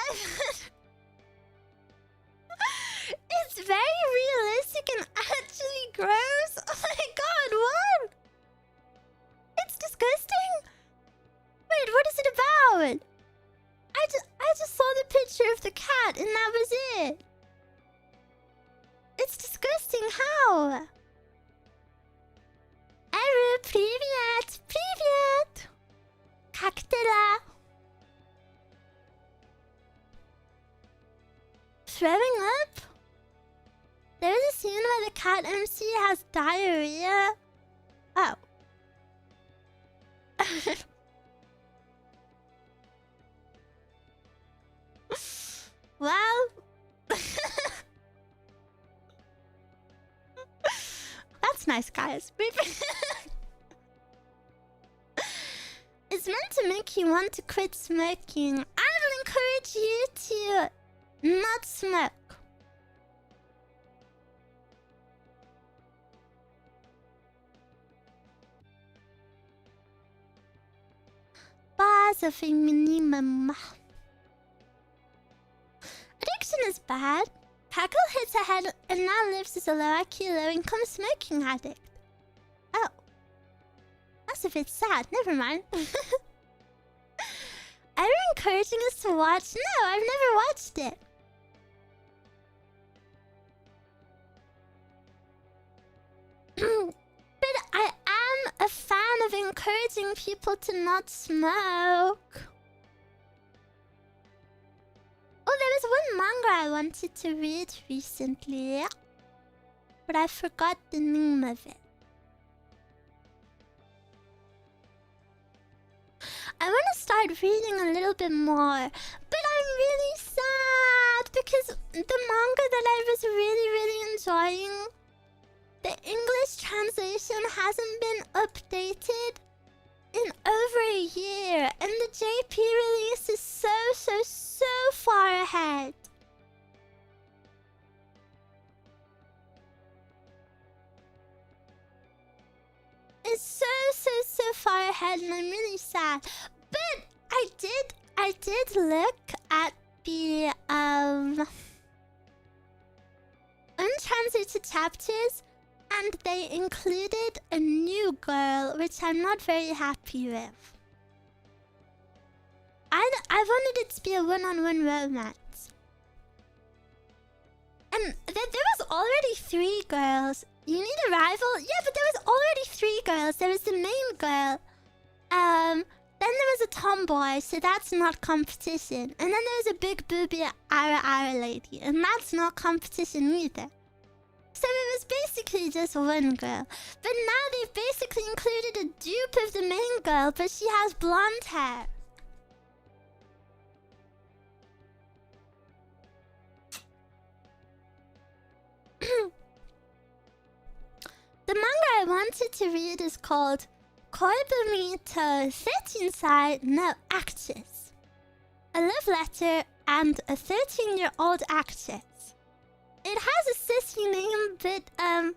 It's very realistic and actually gross. Oh my god, what? It's disgusting? Wait, what is it about? I just saw the picture of the cat and that was it. It's disgusting, how? Eruu, привет! Привет! Как дела? Throwing up? There's a scene where the cat MC has diarrhea. Oh. nice, guys. It's meant to make you want to quit smoking. I will encourage you to not smoke. Bars of a minimum. Addiction is bad. Packle hits ahead and now lives as a low-IQ, low-income smoking addict. Oh. That's a bit sad. Never mind. Are you encouraging us to watch? No, I've never watched it. But I am a fan of encouraging people to not smoke. Oh, there was one manga I wanted to read recently, but I forgot the name of it. I want to start reading a little bit more, but I'm really sad because the manga that I was really enjoying, the English translation hasn't been updated in over a year, and the JP release is so far ahead. It's so far ahead, and I'm really sad. But I did look at the untranslated chapters, and they included a new girl, which I'm not very happy with. I wanted it to be a one-on-one romance. And there was already 3 girls. You need a rival? Yeah, but there was already 3 girls. There was the main girl. Then there was a tomboy, so that's not competition. And then there was a big booby Ara lady, and that's not competition either. So it was basically just one girl. But now they've basically included a dupe of the main girl, but she has blonde hair. The manga I wanted to read is called Koibumito 13 Sai no Actress. A love letter and a 13-year-old actress. It has a sissy name, but I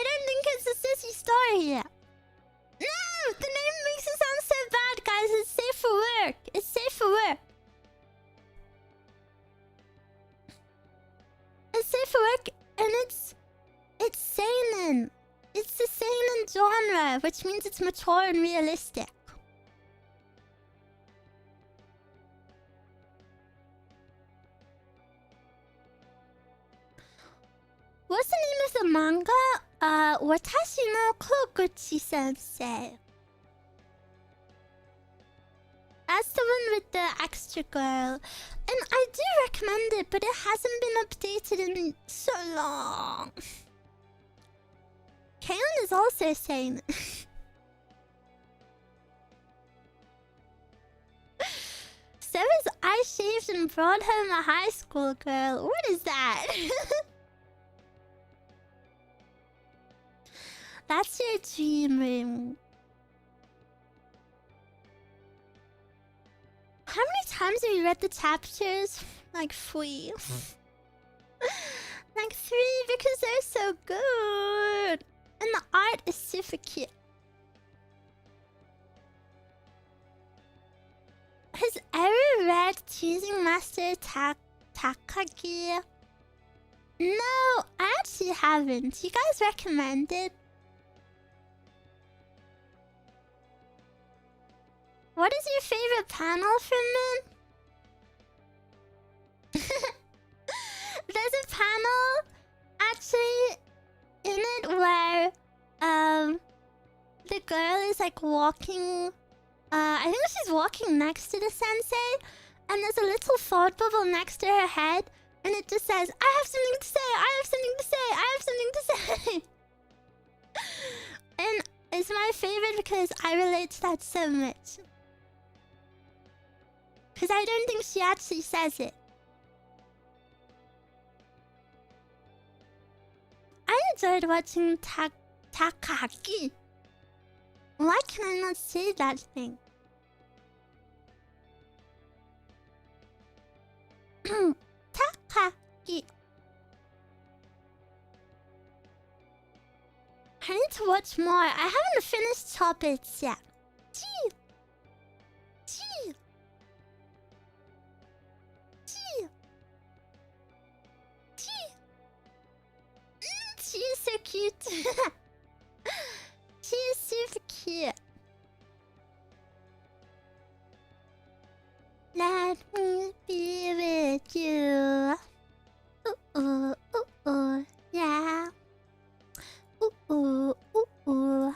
don't think it's a sissy story yet. No! The name makes it sound so bad, guys. It's safe for work. It's safe for work. It's safe for work, and it's seinen. It's the seinen genre, which means it's mature and realistic. What's the name of the manga? Watashi no Koguchi Sensei. That's the one with the extra girl. And I do recommend it, but it hasn't been updated in so long. Kaon is also saying so is I shaved and brought home a high school girl. What is that? That's your dream room. How many times have you read the chapters? Like 3. Like 3 because they're so good. And the art is super cute. Has Eruu read Choosing Master Takagi? No, I actually haven't. You guys recommend it? What is your favorite panel from it? There's a panel actually in it where the girl is like walking. I think she's walking next to the sensei, and there's a little thought bubble next to her head, and it just says, "I have something to say. I have something to say. I have something to say." And it's my favorite because I relate to that so much. Because I don't think she actually says it. enjoyed watching Takaki. Why can I not say that thing? Takaki. I need to watch more. I haven't finished Topics yet. Gee. Gee. Gee. Gee. She's so cute. She is super cute. Let me be with you. Ooh, ooh, ooh, ooh, yeah. Ooh, ooh, ooh, ooh.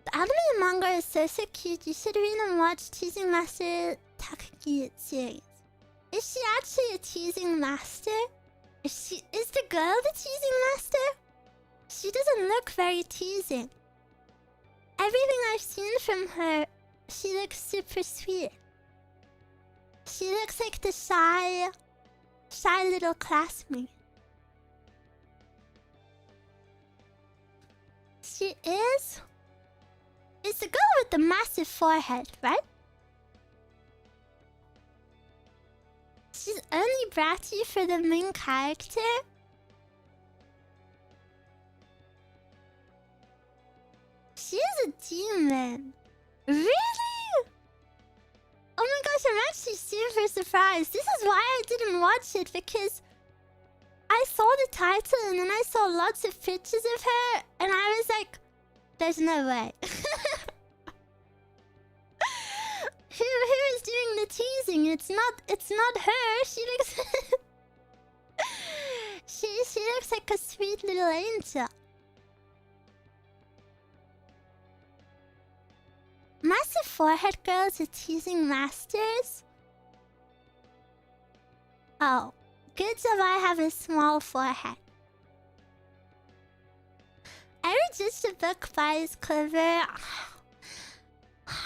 The anime and manga is so cute. You should read and watch Teasing Master Takaki series. Is she actually a teasing master? Is the girl the teasing master? She doesn't look very teasing. Everything I've seen from her, she looks super sweet. She looks like the shy little classmate. She is? It's the girl with the massive forehead, right? She's only bratty for the main character? She is a demon. Really? Oh my gosh, I'm actually super surprised. This is why I didn't watch it, because I saw the title and then I saw lots of pictures of her and I was like, there's no way. Who is doing the teasing? It's not her. She looks she looks like a sweet little angel. Massive forehead girls are teasing masters? Oh, good job I have a small forehead. I read just a book by his cover.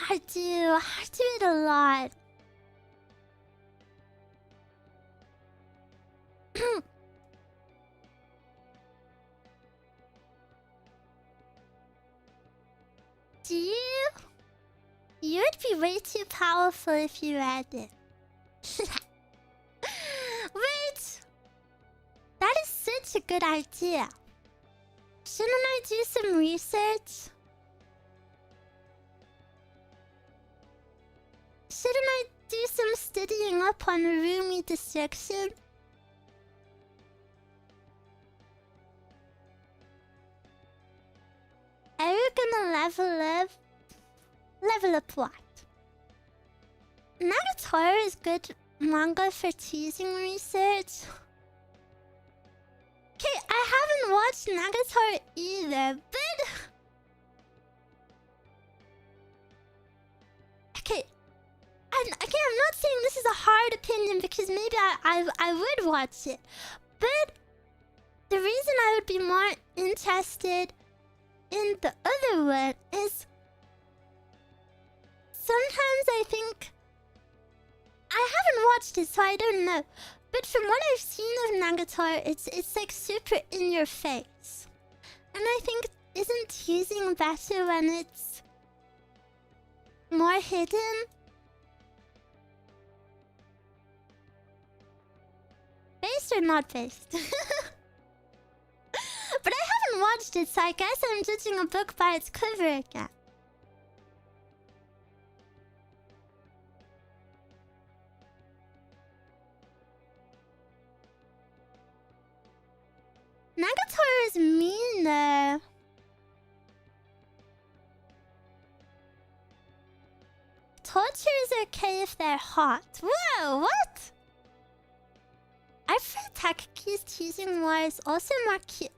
I do it a lot. Do you? You would be way too powerful if you read it. Wait! That is such a good idea. Shouldn't I do some research? Shouldn't I do some studying up on ruumie destruction? Are you gonna level up? Level up what? Nagatoro is good manga for teasing research. Okay, I haven't watched Nagatoro either, but... Okay, I'm not saying this is a hard opinion because maybe I would watch it. But the reason I would be more interested in the other one is... Sometimes I think... I haven't watched it, so I don't know. But from what I've seen of Nagatoro, it's like super in your face. And I think isn't teasing better when it's more hidden? Based or not based? But I haven't watched it, so I guess I'm judging a book by its cover again. Nagatoro is meaner. Torture is okay if they're hot. Whoa, what? I feel Takaki's teasing more is also more cute.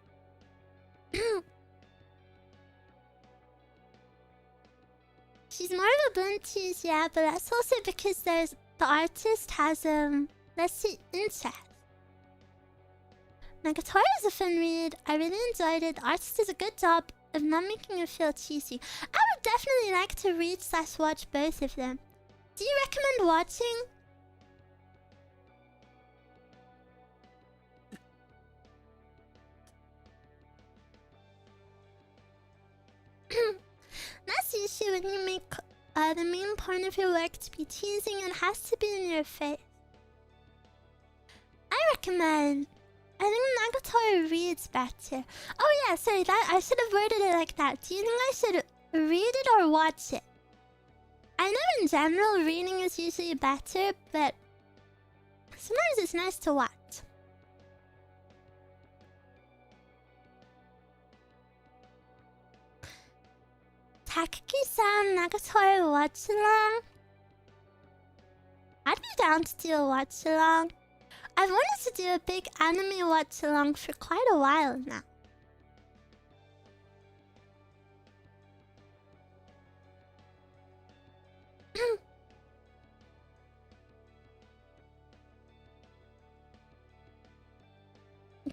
She's more of a blunt tease, yeah, but that's also because the artist has let's see, interest. Nagatoro is a fun read. I really enjoyed it. The artist does a good job of not making you feel cheesy. I would definitely like to read/watch both of them. Do you recommend watching? That's the issue when you make the main point of your work to be teasing and has to be in your face. I recommend. I think Nagatora reads better. Oh yeah, sorry, that I should have worded it like that. Do you think I should read it or watch it? I know in general reading is usually better, but sometimes it's nice to watch. Takaki-san, Nagatora watch-along? I'd be down to do a watch-along. I've wanted to do a big anime watch-along for quite a while now.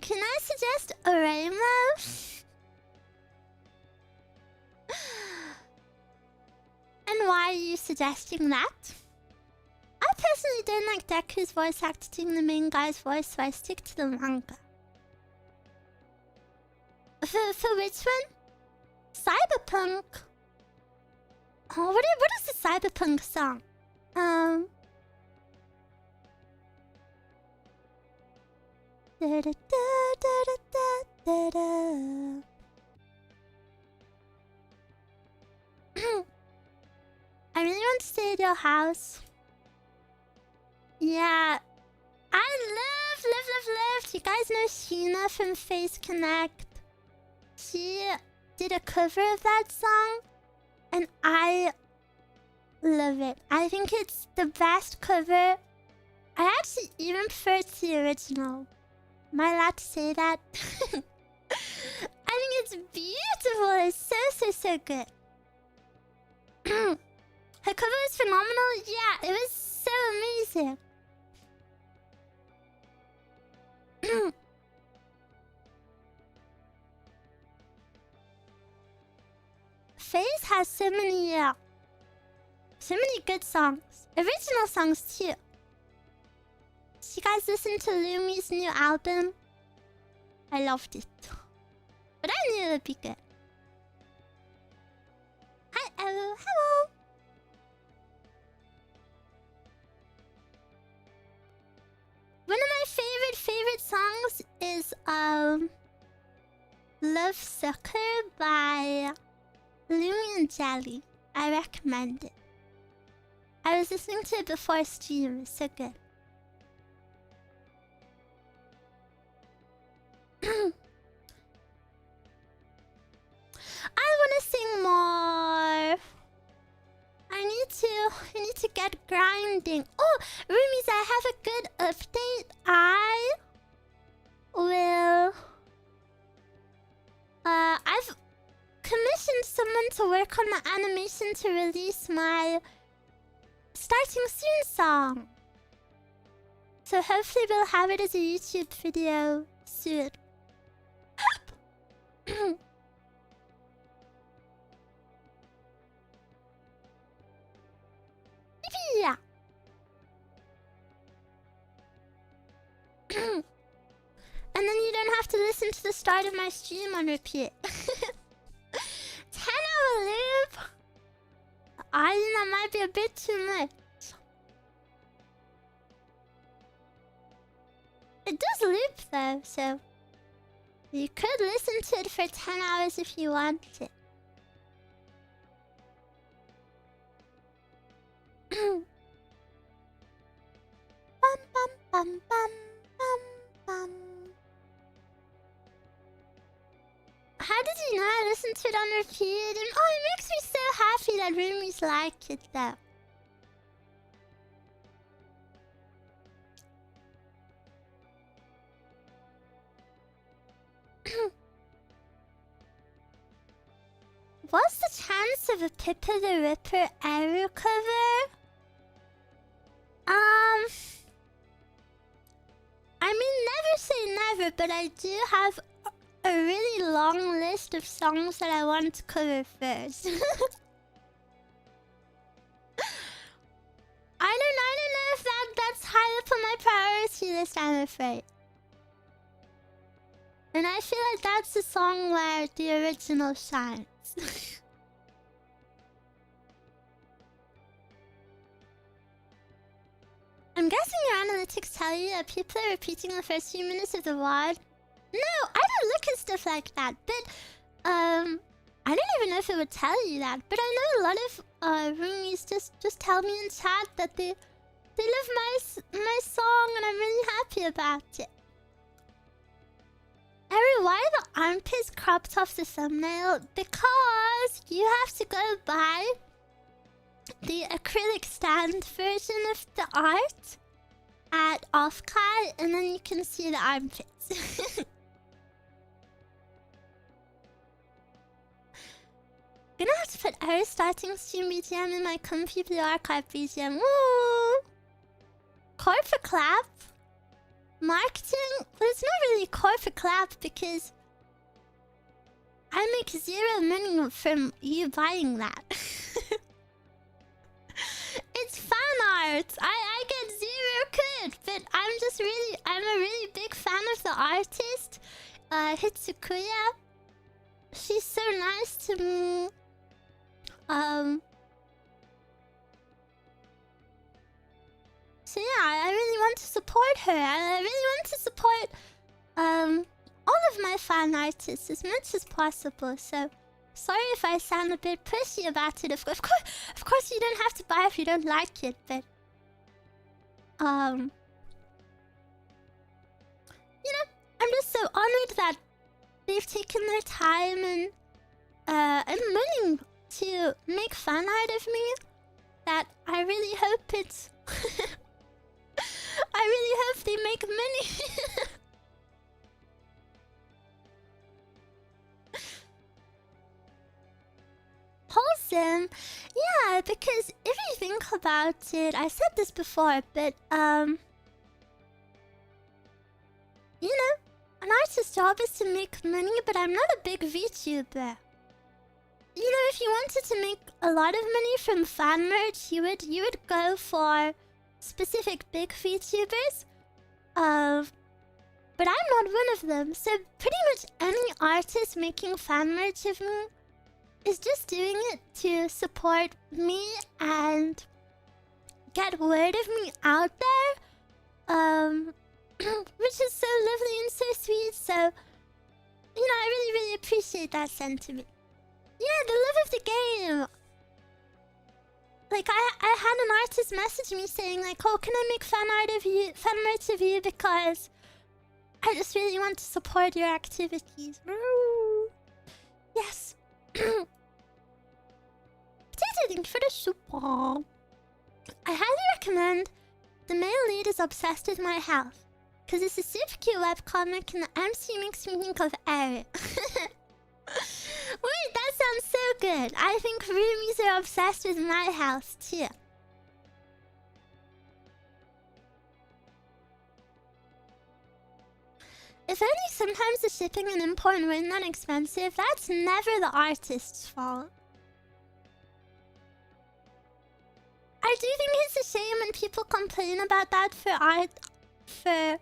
Can I suggest Eruu? And why are you suggesting that? I personally don't like Deku's voice acting the main guy's voice, so I stick to the manga. For which one? Cyberpunk. Oh, what is the Cyberpunk song? Da da da da da da da. I really want to stay at your house. Yeah. I love. You guys know Sheena from Face Connect? She did a cover of that song. And I love it. I think it's the best cover. I actually even prefer it to the original. Am I allowed to say that? I think it's beautiful. It's so good. Her cover was phenomenal. Yeah, it was so amazing. FaZe has so many good songs. Original songs too. Did you guys listen to Ruumie's new album? I loved it. But I knew it would be good. Hi, Eruu. Hello. One of my favorite songs is Love Sucker by Ruumie and Jelly. I recommend it. I was listening to it before stream. It's so good. I want to sing more. I need to get grinding. Oh, Roomies, I have a good update. I will. I've commissioned someone to work on the animation to release my Starting Soon song. So hopefully we'll have it as a YouTube video soon. Yeah. And then you don't have to listen to the start of my stream on repeat. 10-hour loop? I think that might be a bit too much. It does loop though, so you could listen to it for 10 hours if you wanted. Bum bum bum bum bum bum. How did you know I listened to it on repeat? And oh, it makes me so happy that Roomies like it though. What's the chance of a Pippa the Ripper Eruu cover? I mean, never say never, but I do have a really long list of songs that I want to cover first. I don't know if that's high up on my priority list, I'm afraid. And I feel like that's the song where the original shines. I'm guessing your analytics tell you that people are repeating the first few minutes of the VOD. No, I don't look at stuff like that, but I don't even know if it would tell you that. But I know a lot of roomies just tell me in chat that they love my song, and I'm really happy about it. Eruu, why are the armpits cropped off the thumbnail? Because you have to go buy the acrylic stand version of the art at Offkai, and then you can see the armpits. Gonna have to put Eruu starting stream BGM in my comfy blue archive BGM. Woo! Corporate clap? Marketing? Well, it's not really corporate clap because I make zero money from you buying that. It's fan art. I get zero quid, but I'm a really big fan of the artist, Hitsukuya. She's so nice to me. So yeah, I really want to support her. I really want to support all of my fan artists as much as possible. So sorry if I sound a bit pushy about it. Of course, you don't have to buy if you don't like it. But you know, I'm just so honored that they've taken their time and money to make fan art of me. That I really hope it's. I really hope they make money. Wholesome? Yeah, because if you think about it, I said this before, but you know, an artist's job is to make money, but I'm not a big VTuber. You know, if you wanted to make a lot of money from fan merch, you would go for specific big VTubers. But I'm not one of them. So pretty much any artist making fan merch of me is just doing it to support me and get word of me out there. Which is so lovely and so sweet. So, you know, I really appreciate that sentiment. Yeah, the love of the game. Like, I had an artist message me saying, like, oh, can I make fan merch of you, because I just really want to support your activities. Yes. Potato, thank you for the super. I highly recommend The Male Lead is Obsessed with My Health, because it's a super cute webcomic and the MC makes me think of Eruu. Wait, that sounds so good. I think roomies are obsessed with my house too. If only sometimes the shipping and import weren't that expensive, that's never the artist's fault. I do think it's a shame when people complain about that for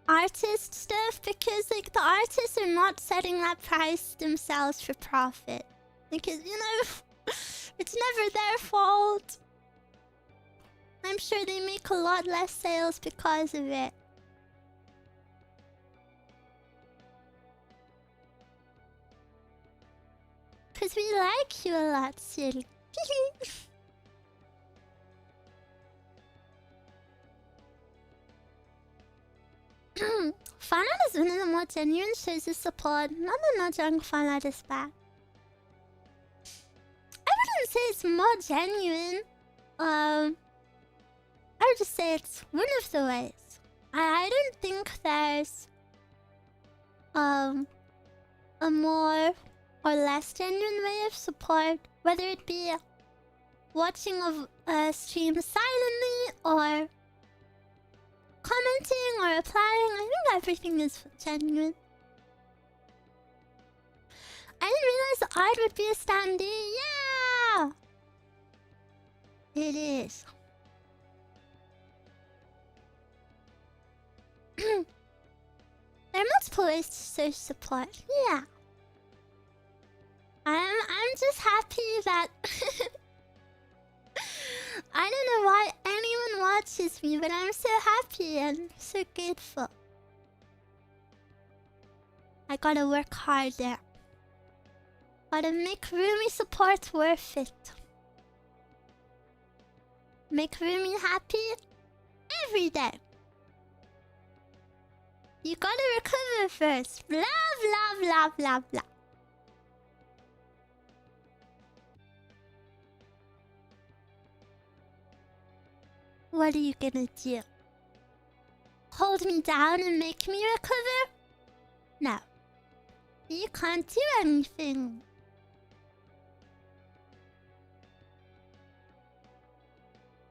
artist stuff, because like the artists are not setting that price themselves for profit, because you know it's never their fault. I'm sure they make a lot less sales because of it. Because we like you a lot, silly. Fan art is one of the more genuine shows of support. Not that no junk fan art is bad. I wouldn't say it's more genuine. I would just say it's one of the ways. I don't think there's a more or less genuine way of support, whether it be watching a stream silently or commenting or replying. I think everything is genuine. I didn't realize the art would be a standee. Yeah! It is. There are multiple ways to show support. Yeah. I'm just happy that I don't know why anyone watches with me, but I'm so happy and so grateful. I gotta work harder. Gotta make roomie support worth it. Make roomie happy every day. You gotta recover first. Blah, blah, blah, blah, blah. What are you gonna do? Hold me down and make me recover? No. You can't do anything.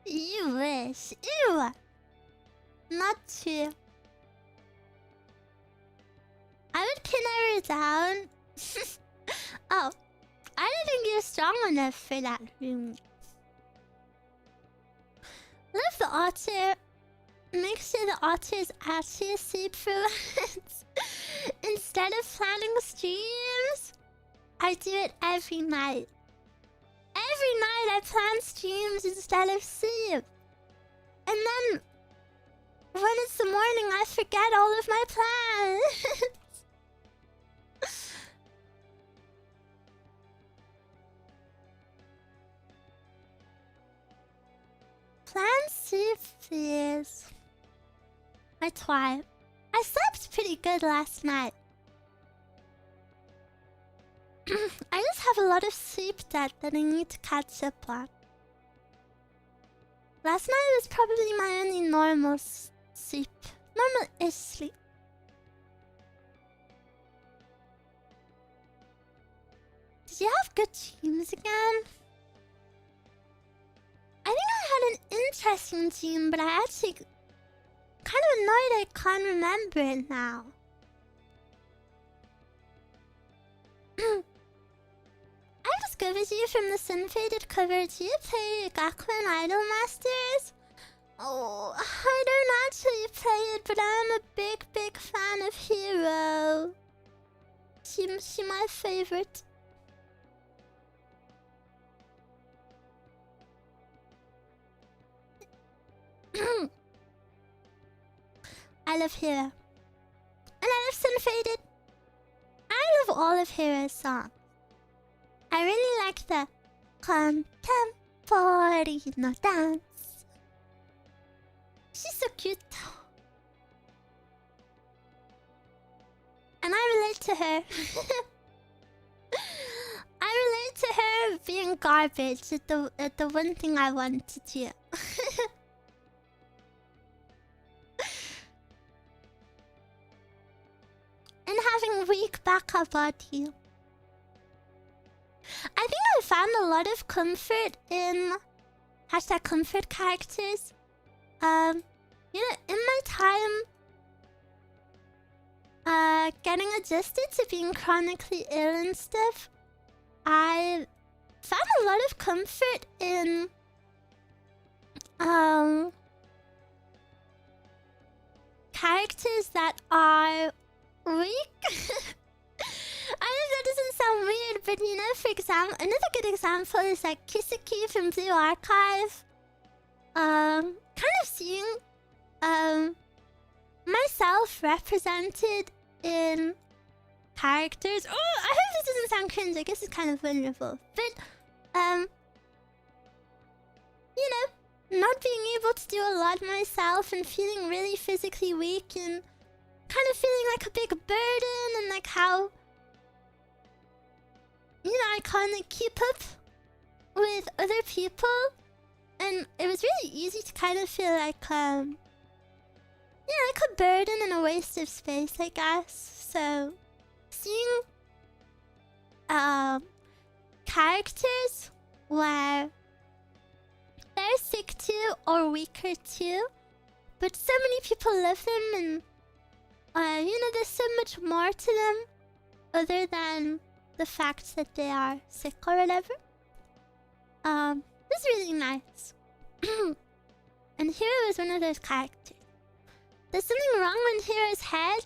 You wish. Ew. Not true. I would pin her down. Oh, I don't think you're strong enough for that, roomie. Love the otter. Make sure the otter is actually asleep for once. Instead of planning streams, I do it every night. Every night I plan streams instead of sleep. And then, when it's the morning, I forget all of my plans. Plan sleep, please. I tried. I slept pretty good last night. I just have a lot of sleep debt that I need to catch up on. Last night was probably my only normal sleep. Normal-ish sleep. Did you have good dreams again? I think I had an interesting dream, but I actually kind of annoyed I can't remember it now. I discovered you from the Sun-Faded cover. Do you play Gakuen Idol Masters? Oh, I don't actually play it, but I'm a big, big fan of Eruu. She's my favorite. I love Eruu. And I love Sun-Faded. I love all of Eruu's songs. I really like the contemporary no dance. She's so cute. And I relate to her. I relate to her being garbage at the one thing I want to do. And having weak backup audio. I think I found a lot of comfort in #comfort characters. You know, in my time getting adjusted to being chronically ill and stuff, I found a lot of comfort in characters that are weak. I know that doesn't sound weird, but you know, for example, another good example is like Kiseki from Blue Archive. Kind of seeing myself represented in characters. Oh, I hope this doesn't sound cringe. I guess it's kind of vulnerable, but you know, not being able to do a lot myself and feeling really physically weak and kind of feeling like a big burden, and like how, you know, I can't like keep up with other people, and it was really easy to kind of feel like yeah, like a burden and a waste of space, I guess. So seeing characters where they're sick too or weaker too, but so many people love them, and you know, there's so much more to them other than the fact that they are sick or whatever. It's really nice. And Eruu is one of those characters. There's something wrong with Hero's head.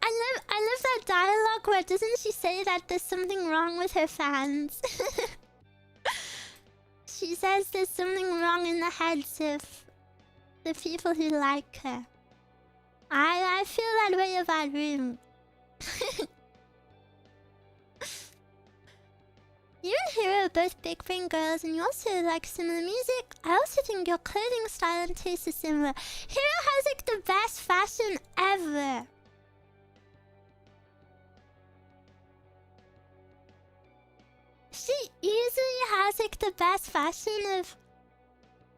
I love that dialogue where doesn't she say that there's something wrong with her fans? She She says there's something wrong in the heads of the people who like her. I feel that way about Room. You and Hero are both big brain girls, and you also like similar music. I also think your clothing style and taste is similar. Hero has like the best fashion ever. She easily has like the best fashion of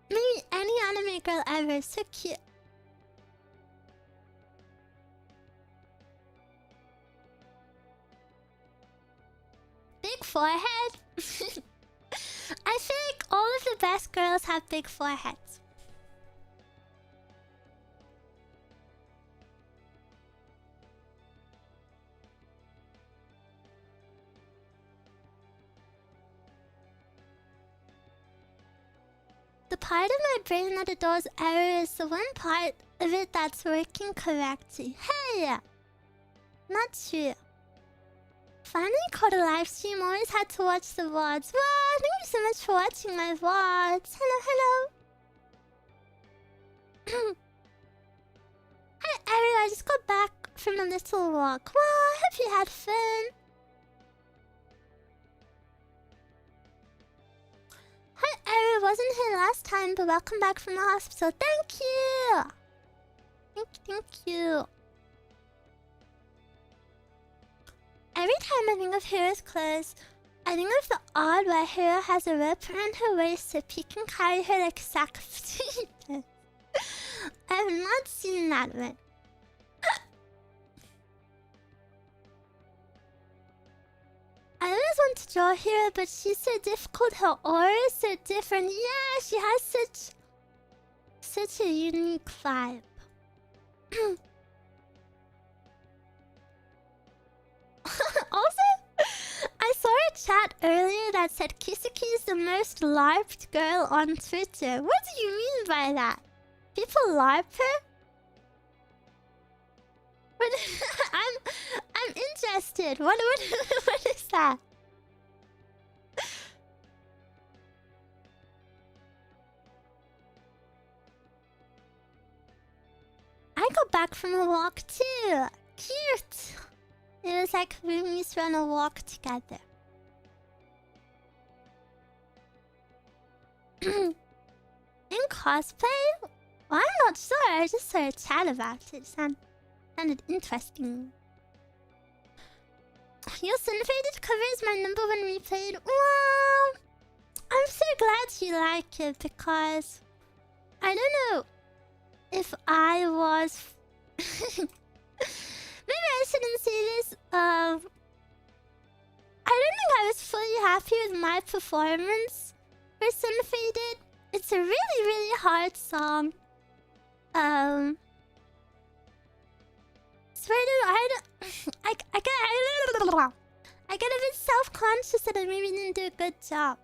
maybe any anime girl ever. So cute. Big forehead. I feel like all of the best girls have big foreheads. The part of my brain that adores Eruu is the one part of it that's working correctly. Hey! Not true. Finally caught a live stream, always had to watch the VODs. Wow, thank you so much for watching my VODs. Hello, hello. Hi, Eruu, I just got back from a little walk. Wow, I hope you had fun. Hi, Eruu, wasn't here last time, but welcome back from the hospital. Thank you. Thank you. Every time I think of Hero's clothes, I think of the odd where Hero has a rope around her waist so P can carry her like a sack of potatoes. I have not seen that one. I always want to draw Hero, but she's so difficult. Her aura is so different. Yeah, she has such a unique vibe. Also, I saw a chat earlier that said Kisuki is the most LARPed girl on Twitter. What do you mean by that? People LARP her? What? I'm interested. What is that? I got back from a walk too. Cute. It was like roomies run a walk together. In cosplay? Well, I'm not sure. I just saw a chat about it. Sounded interesting. Your Sun-Faded cover is my #1 replayed. Wow! I'm so glad you like it because I don't know if I was. Maybe I shouldn't say this. I don't think I was fully happy with my performance for Sun-Faded. It's a really, really hard song. Swear to I get a bit self-conscious that I maybe didn't do a good job.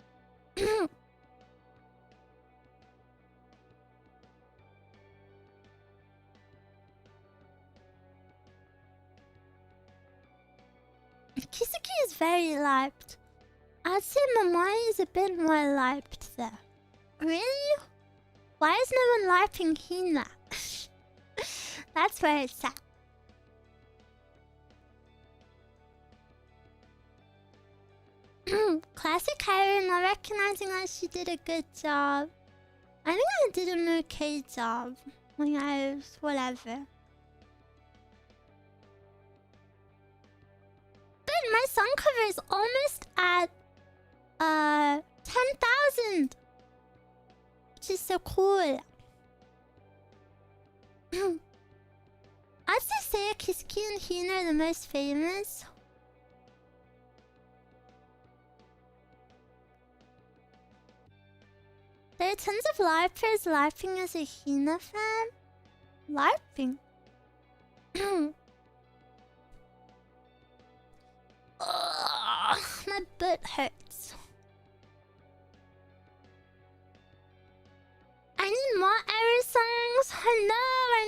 Kisuki is very LARPed. I'd say Momoi is a bit more LARPed there. Really? Why is no one LARPing Hina? That's where it's at. Classic Eruu, not recognizing that she did a good job. I think I did an okay job. Like I was whatever. But my song cover is almost at 10,000, which is so cool. I'd say Kisuki and Hina are the most famous. There are tons of LARPers LARPing as a Hina fan. LARPing? Ugh, my butt hurts. I need more Eruu songs. I know, I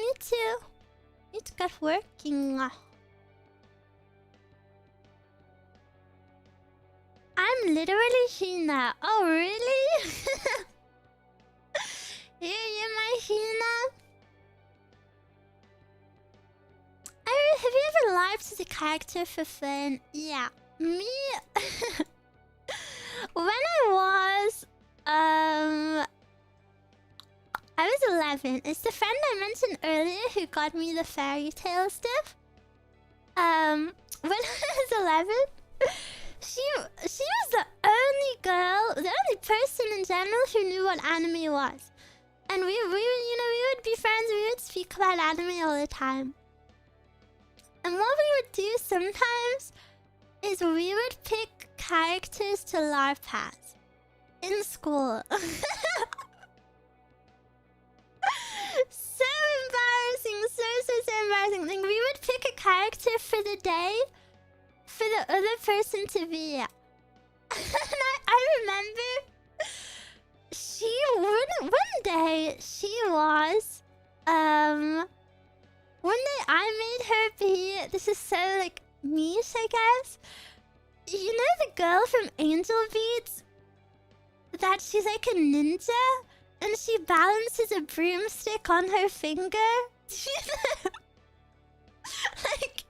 need to get working. I'm literally Hina. Oh, really? You're my Hina. Eruu, have you ever LARPed as a character for fun? Yeah. Me... when I was 11. It's the friend I mentioned earlier who got me the fairy tale stuff. When I was 11, she was the only girl, the only person in general who knew what anime was. And we would be friends, we would speak about anime all the time. And what we would do sometimes is we would pick characters to LARP as in school. So embarrassing, so embarrassing. Like, we would pick a character for the day for the other person to be. And I remember one day I made her be, this is so like niche, I guess. You know the girl from Angel Beats? That she's like a ninja? And she balances a broomstick on her finger? Like,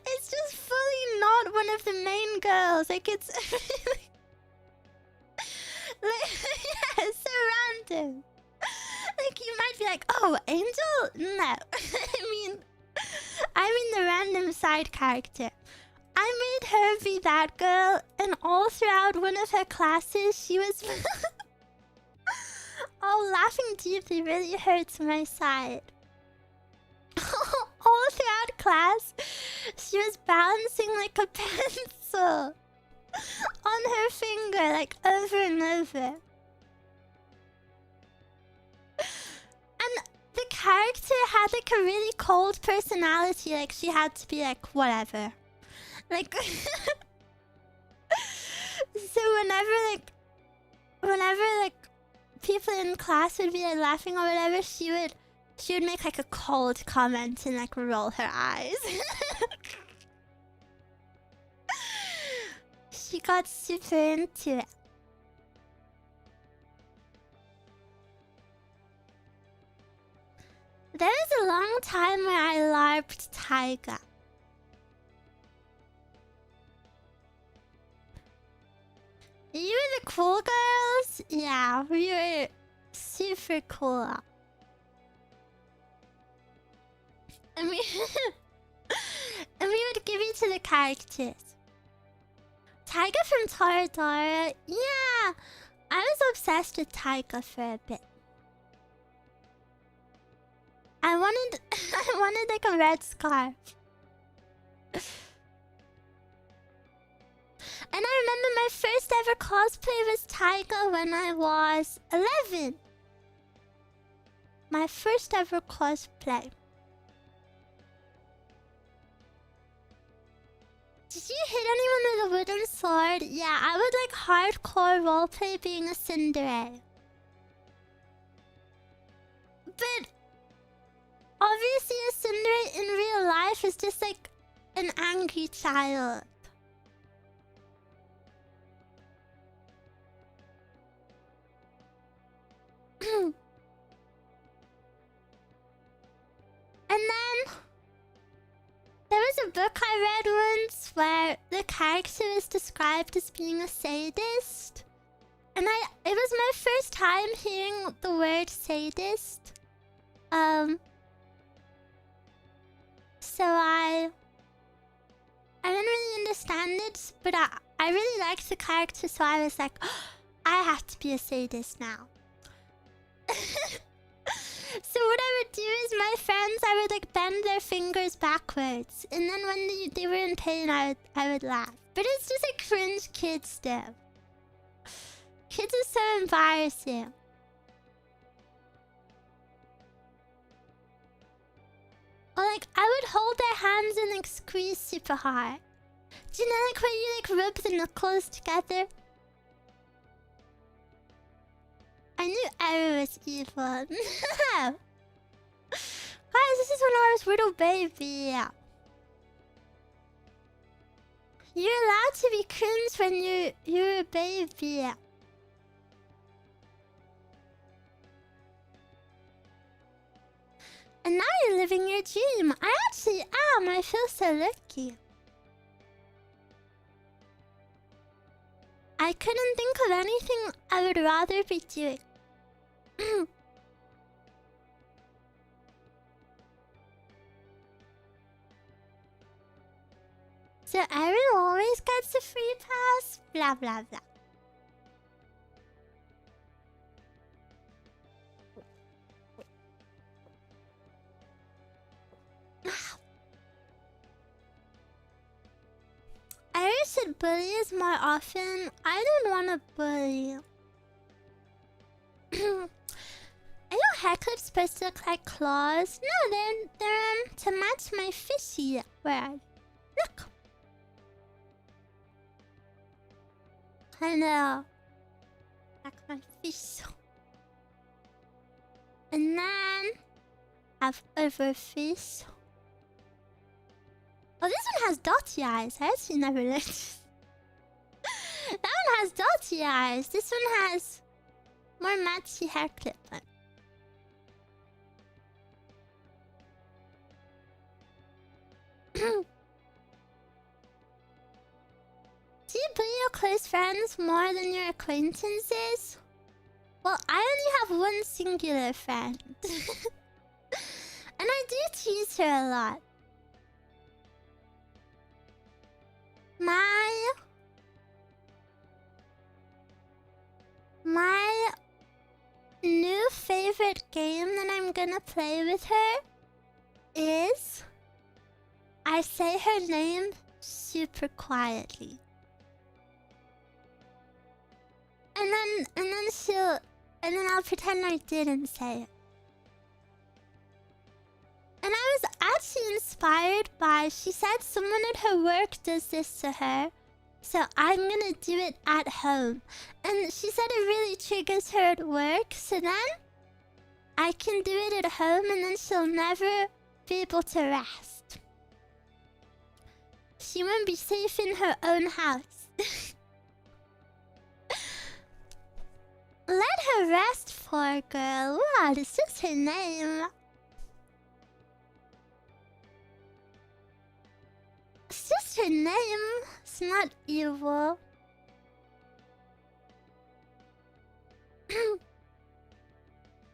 it's just fully not one of the main girls. Like, it's really... like, yeah, it's so random. Like, you might be like, oh, Angel? No. I mean the random side character. I made her be that girl, and all throughout one of her classes, she was... Oh, laughing deeply really hurts my side. All throughout class, she was balancing like a pencil on her finger, like over and over. And the character had like a really cold personality, like she had to be like, whatever. Like... So whenever people in class would be like laughing or whatever, she would make like a cold comment and like roll her eyes. She got super into it. There was a long time where I LARPed Taiga. You were the cool girls? Yeah, we were super cool. And we would give it to the characters. Taiga from Toradora? Yeah, I was obsessed with Taiga for a bit. I wanted like a red scarf. And I remember my first ever cosplay was Taiga when I was 11. My first ever cosplay. Did you hit anyone with a wooden sword? Yeah, I would like hardcore roleplay being a tsundere. But obviously a tsundere in real life is just like an angry child. And then there was a book I read once where the character was described as being a sadist. And it was my first time hearing the word sadist. So I didn't really understand it, but I really liked the character, so I was like, oh, I have to be a sadist now. So what I would do is my friends, I would like bend their fingers backwards, and then when they were in pain, I would laugh. But it's just like cringe kid stuff. Kids are so embarrassing. Or like I would hold their hands and like squeeze super hard. Do you know like when you like rub the knuckles together? I knew Eruu was evil. No! Guys, this is when I was little baby. You're allowed to be cringe when you're a baby. And now you're living your dream. I actually am. I feel so lucky. I couldn't think of anything I would rather be doing. So Eruu always gets a free pass? Blah blah blah. Eruu should bully us more often. I don't want to bully. I know hair clips supposed to look like claws. No, they're to match my fishy word. Look. I know. Like my fish. And then have overfish. Oh, this one has dotty eyes. I actually never noticed. That one has dotty eyes. This one has more matchy hair clip on. Do you bully your close friends more than your acquaintances? Well, I only have one singular friend. And I do tease her a lot. My new favorite game that I'm gonna play with her is I say her name super quietly. And then I'll pretend I didn't say it. And I was actually inspired by, she said someone at her work does this to her. So I'm gonna do it at home. And she said it really triggers her at work. So then I can do it at home and then she'll never be able to rest. She won't be safe in her own house. Let her rest, poor girl. What? It's just her name. It's just her name. It's not evil.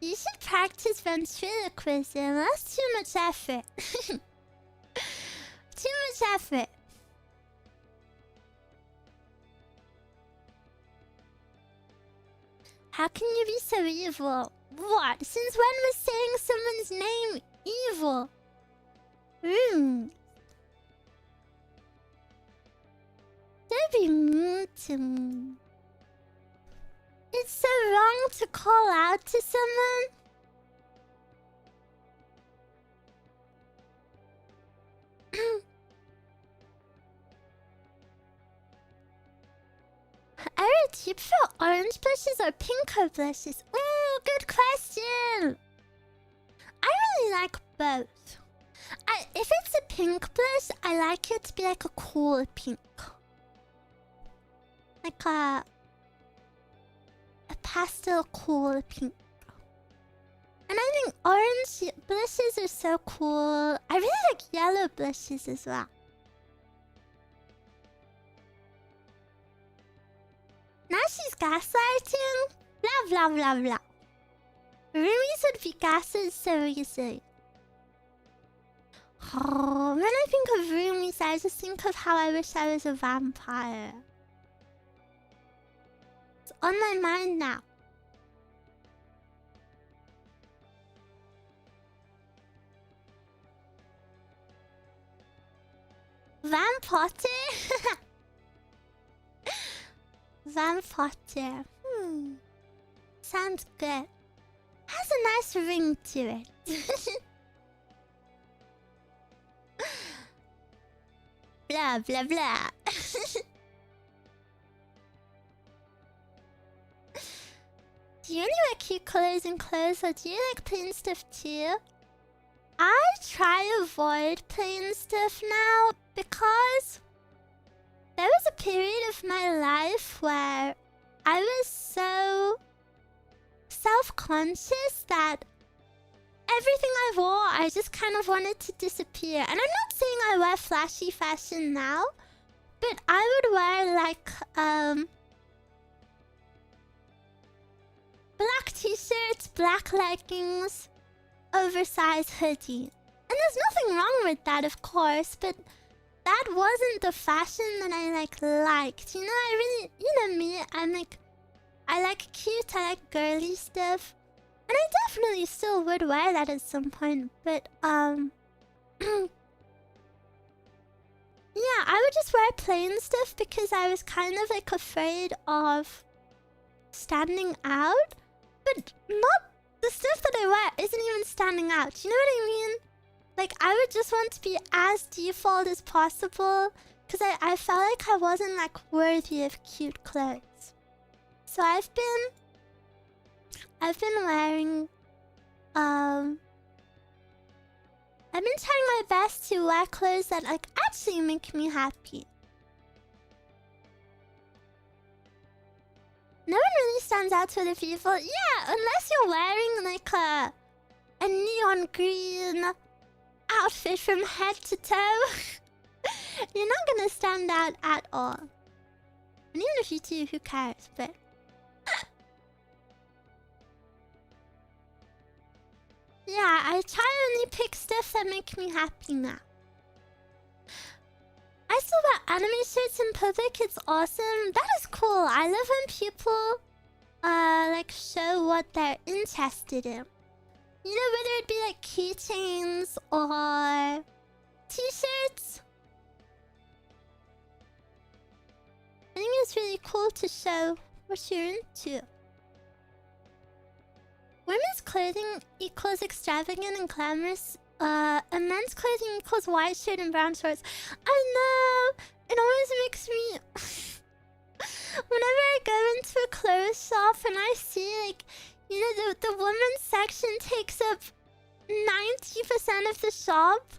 You should practice ventriloquism. That's too much effort. Too much effort. How can you be so evil? What? Since when was saying someone's name evil? Don't be mean to me. It's so wrong to call out to someone. Eruu, do you prefer orange blushes or pinko blushes? Ooh, good question. I really like both. If it's a pink blush, I like it to be like a cool pink. Like a pastel cool pink. And I think orange blushes are so cool. I really like yellow blushes as well. Now she's gaslighting? Blah blah blah blah. Roomies would be gaslit so easily. Oh, when I think of roomies, I just think of how I wish I was a vampire. It's on my mind now. Vampire? Vampire. Sounds good. Has a nice ring to it. Blah blah blah. Do you only wear cute colors in clothes, or do you like plain stuff too? I try to avoid plain stuff now because there was a period of my life where I was so self-conscious that everything I wore, I just kind of wanted to disappear. And I'm not saying I wear flashy fashion now, but I would wear like black t-shirts, black leggings, oversized hoodie. And there's nothing wrong with that, of course, but that wasn't the fashion that I liked. You know, I really, you know me, I like cute, I like girly stuff. And I definitely still would wear that at some point, but yeah, I would just wear plain stuff because I was kind of like afraid of standing out. But not the stuff that I wear isn't even standing out. You know what I mean? Like, I would just want to be as default as possible because I felt like I wasn't like worthy of cute clothes. So I've been wearing I've been trying my best to wear clothes that like actually make me happy. No one really stands out to other people. Yeah, unless you're wearing like a neon green outfit from head to toe. You're not gonna stand out at all. And even if you do, who cares? But yeah, I try to only pick stuff that make me happy now. I still wear anime shirts in public. It's awesome. That is cool. I love when people like show what they're interested in. You know, whether it be like keychains or t-shirts. I think it's really cool to show what you're into. Women's clothing equals extravagant and glamorous. And men's clothing equals white shirt and brown shorts. I know! It always makes me... Whenever I go into a clothes shop and I see, like, you know, the women's section takes up 90% of the shop,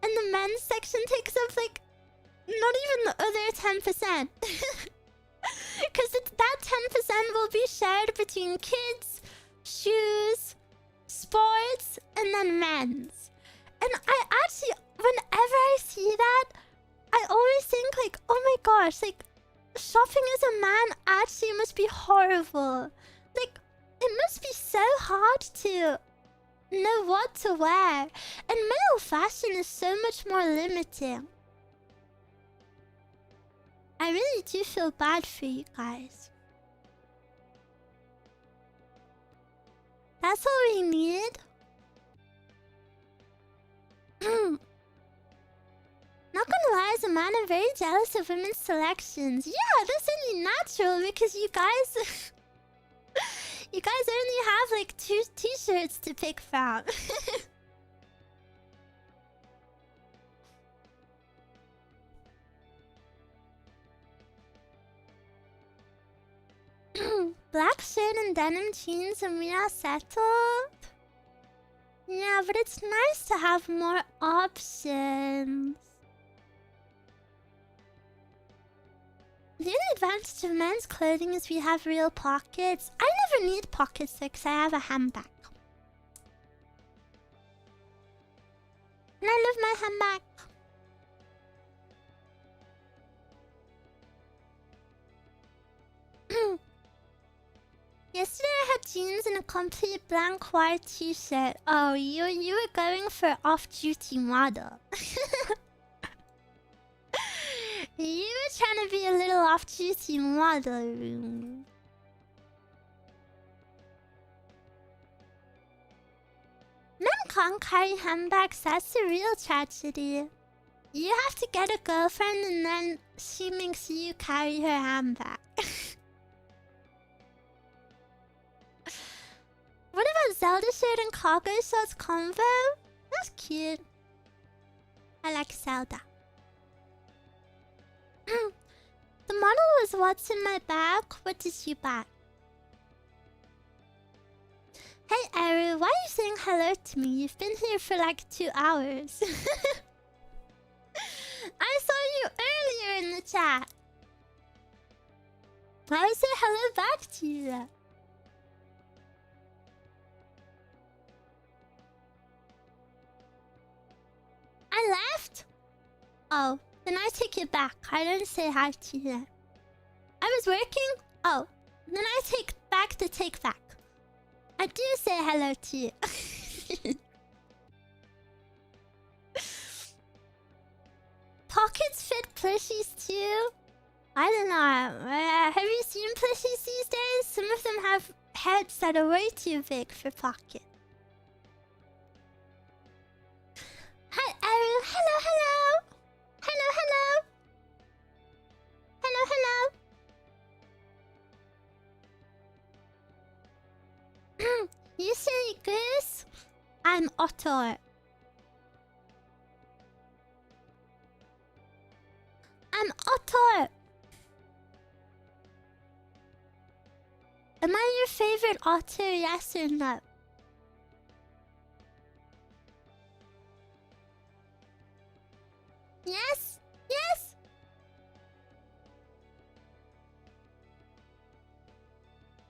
and the men's section takes up, like, not even the other 10%. Because that 10% will be shared between kids, shoes, sports, and then men's. And I actually, whenever I see that, I always think like, oh my gosh, like, shopping as a man actually must be horrible. Like, it must be so hard to know what to wear. And male fashion is so much more limiting. I really do feel bad for you guys. That's all we need. Not gonna lie, as a man, I'm very jealous of women's selections. Yeah, that's only natural because you guys... you guys only have like 2 t-shirts to pick from. Black shirt and denim jeans and we are settled. Yeah, but it's nice to have more options. The only advantage of men's clothing is we have real pockets. I never need pockets though, because I have a handbag. And I love my handbag. Yesterday I had jeans and a complete blank white t-shirt. Oh, you were going for off-duty model. You were trying to be a little off-duty model, Eruu. Men can't carry handbags, that's a real tragedy. You have to get a girlfriend and then she makes you carry her handbag. What about Zelda shirt and cargo shorts combo? That's cute. I like Zelda. The model was what's in my bag. What did you buy? Hey Eruu, why are you saying hello to me? You've been here for like 2 hours. I saw you earlier in the chat. I say hello back to you. Oh, then I take it back. I don't say hi to you then. I was working? Oh, then I take back the take back. I do say hello to you. Pockets fit plushies too? I don't know. Have you seen plushies these days? Some of them have heads that are way too big for pocket. Hi, Eruu. Hello, hello. Hello, hello. Hello, hello. You silly goose. I'm Otter. I'm Otter. Am I your favorite otter, yes or no? Yes? Yes?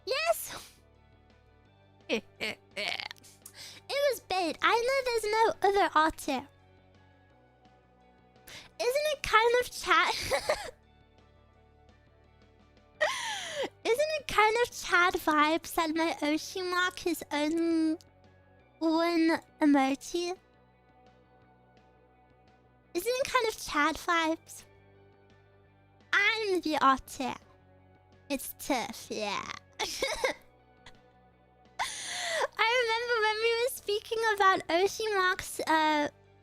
Yes? It was bait. I know there's no other otter. Isn't it kind of Isn't it kind of Chad vibes that my Oshi mark is only one emoji? Isn't it kind of Chad vibes? I'm the otter. It's tough, yeah. I remember when we were speaking about Oshi marks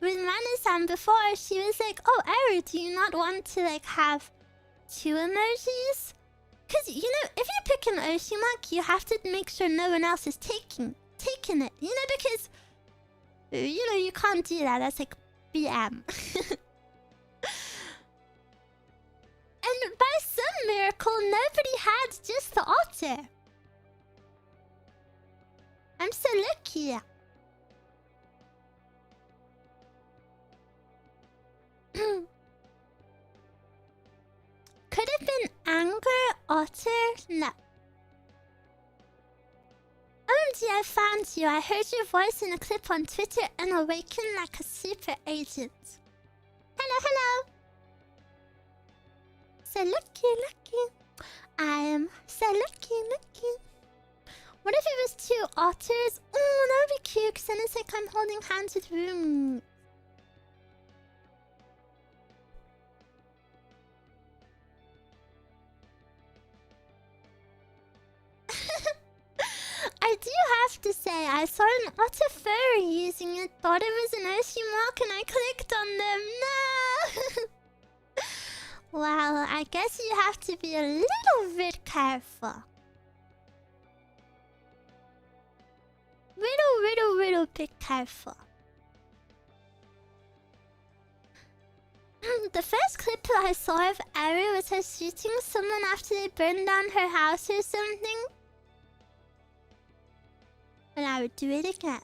with Mana-san before, she was like, "Oh, Eruu, do you not want to like have 2 emojis?" Because, you know, if you pick an Oshi mark, you have to make sure no one else is taking it. You know, because, you know, you can't do that. That's like BM. And by some miracle, nobody had just the otter. I'm so lucky. Could have been anger, otter? No. OMG, I found you. I heard your voice in a clip on Twitter and awakened like a super agent. Hello, hello. So lucky. I am so lucky. What if it was 2 otters? Oh, that would be cute, because then it's like I'm holding hands with roomie. I do have to say, I saw an otter furry using it, thought it was an Oshi mark, and I clicked on them. No! Well, I guess you have to be a little bit careful. Little bit careful. The first clip I saw of Eruu was her shooting someone after they burned down her house or something. And I would do it again.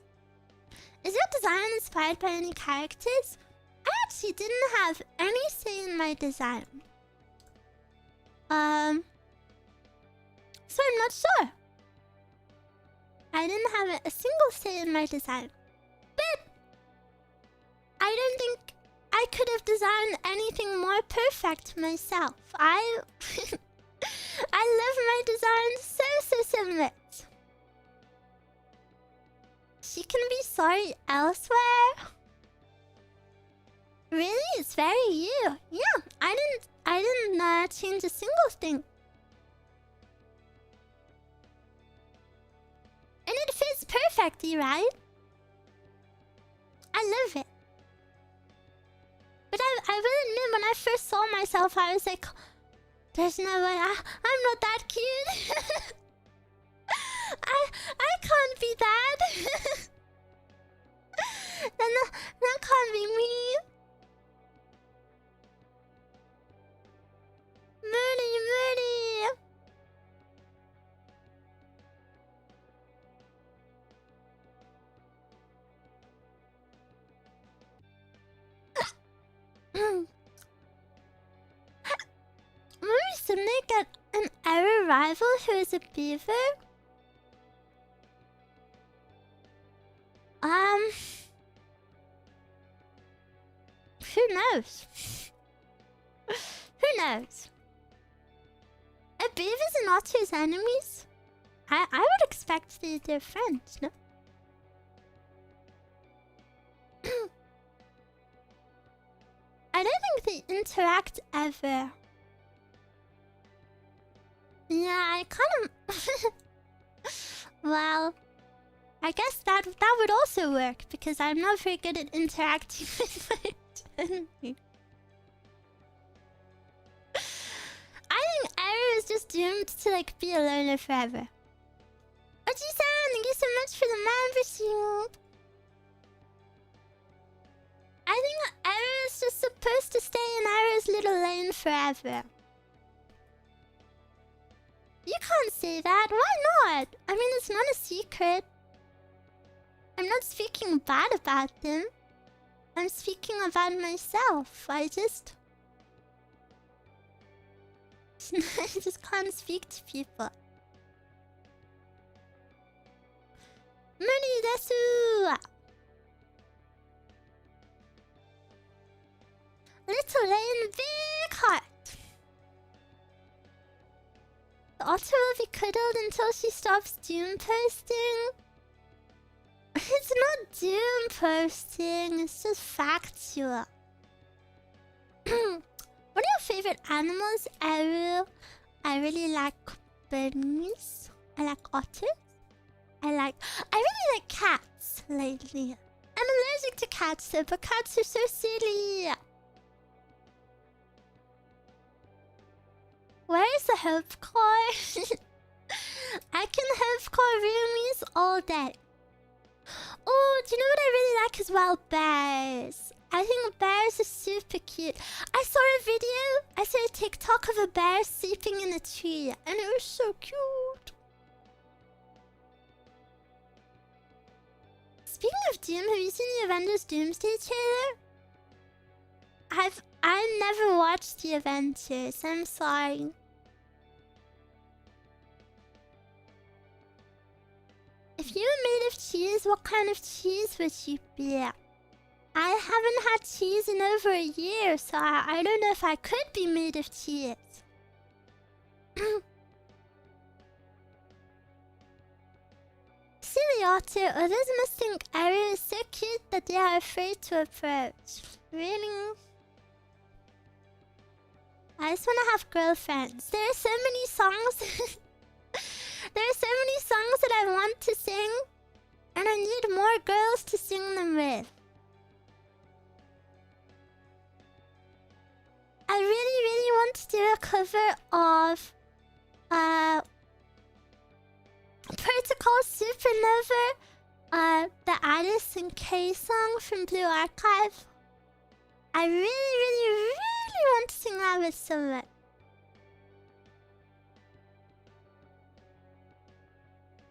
Is your design inspired by any characters? I actually didn't have any say in my design. So I'm not sure. I didn't have a single say in my design. But I don't think I could have designed anything more perfect myself. I love my design so much. She can be sorry elsewhere. Really? It's very you. Yeah, I didn't change a single thing. And it fits perfectly, right? I love it. But I will admit, when I first saw myself, I was like, there's no way, I'm not that cute. I can't be that. that can't be me. Moody. Maybe someday get an Eruu rival who is a beaver? Who knows? Who knows? Are beavers and otters enemies? I would expect they're friends, no? I don't think they interact ever. Yeah, I kind of... Well, I guess that would also work, because I'm not very good at interacting with my enemy. I think Eruu is just doomed to, like, be a loner forever. Ochi-san, thank you so much for the membership. I think Eruu is just supposed to stay in Eruu's little lane forever. You can't say that. Why not? I mean, it's not a secret. I'm not speaking bad about them. I'm speaking about myself. I just can't speak to people. Muni desu! Little lane, big heart. The otter will be cuddled until she stops doom posting. It's not doom posting, it's just factual. What are your favorite animals, Eruu? I really like bunnies. I like otters. I really like cats lately. I'm allergic to cats though, but cats are so silly. Where is the hope core? I can hope core roomies all day. Oh, do you know what I really like as well? Bears. I think bears are super cute. I saw a TikTok of a bear sleeping in a tree, and it was so cute. Speaking of Doom, have you seen the Avengers Doomsday trailer? I never watched the Avengers. I'm sorry. If you were made of cheese, what kind of cheese would you be? I haven't had cheese in over a year, so I don't know if I could be made of cheese. Silly otter, others must think Eruu is so cute that they are afraid to approach. Really? I just want to have girlfriends. There are so many songs. There are so many songs that I want to sing, and I need more girls to sing them with. I really, really want to do a cover of Protocol Supernova, the Alice and Kay song from Blue Archive. I really, really, really want to sing that with someone.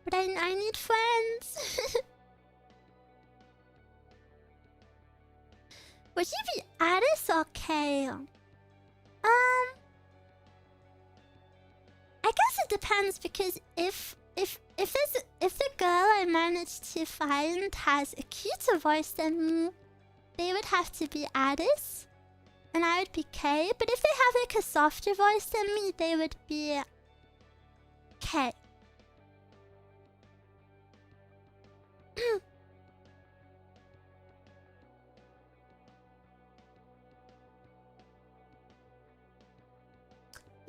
But I need friends. Would you be Alice or Kay? I guess it depends, because if the girl I managed to find has a cuter voice than me, they would have to be Alice, and I would be Kay. But if they have like a softer voice than me, they would be Kay.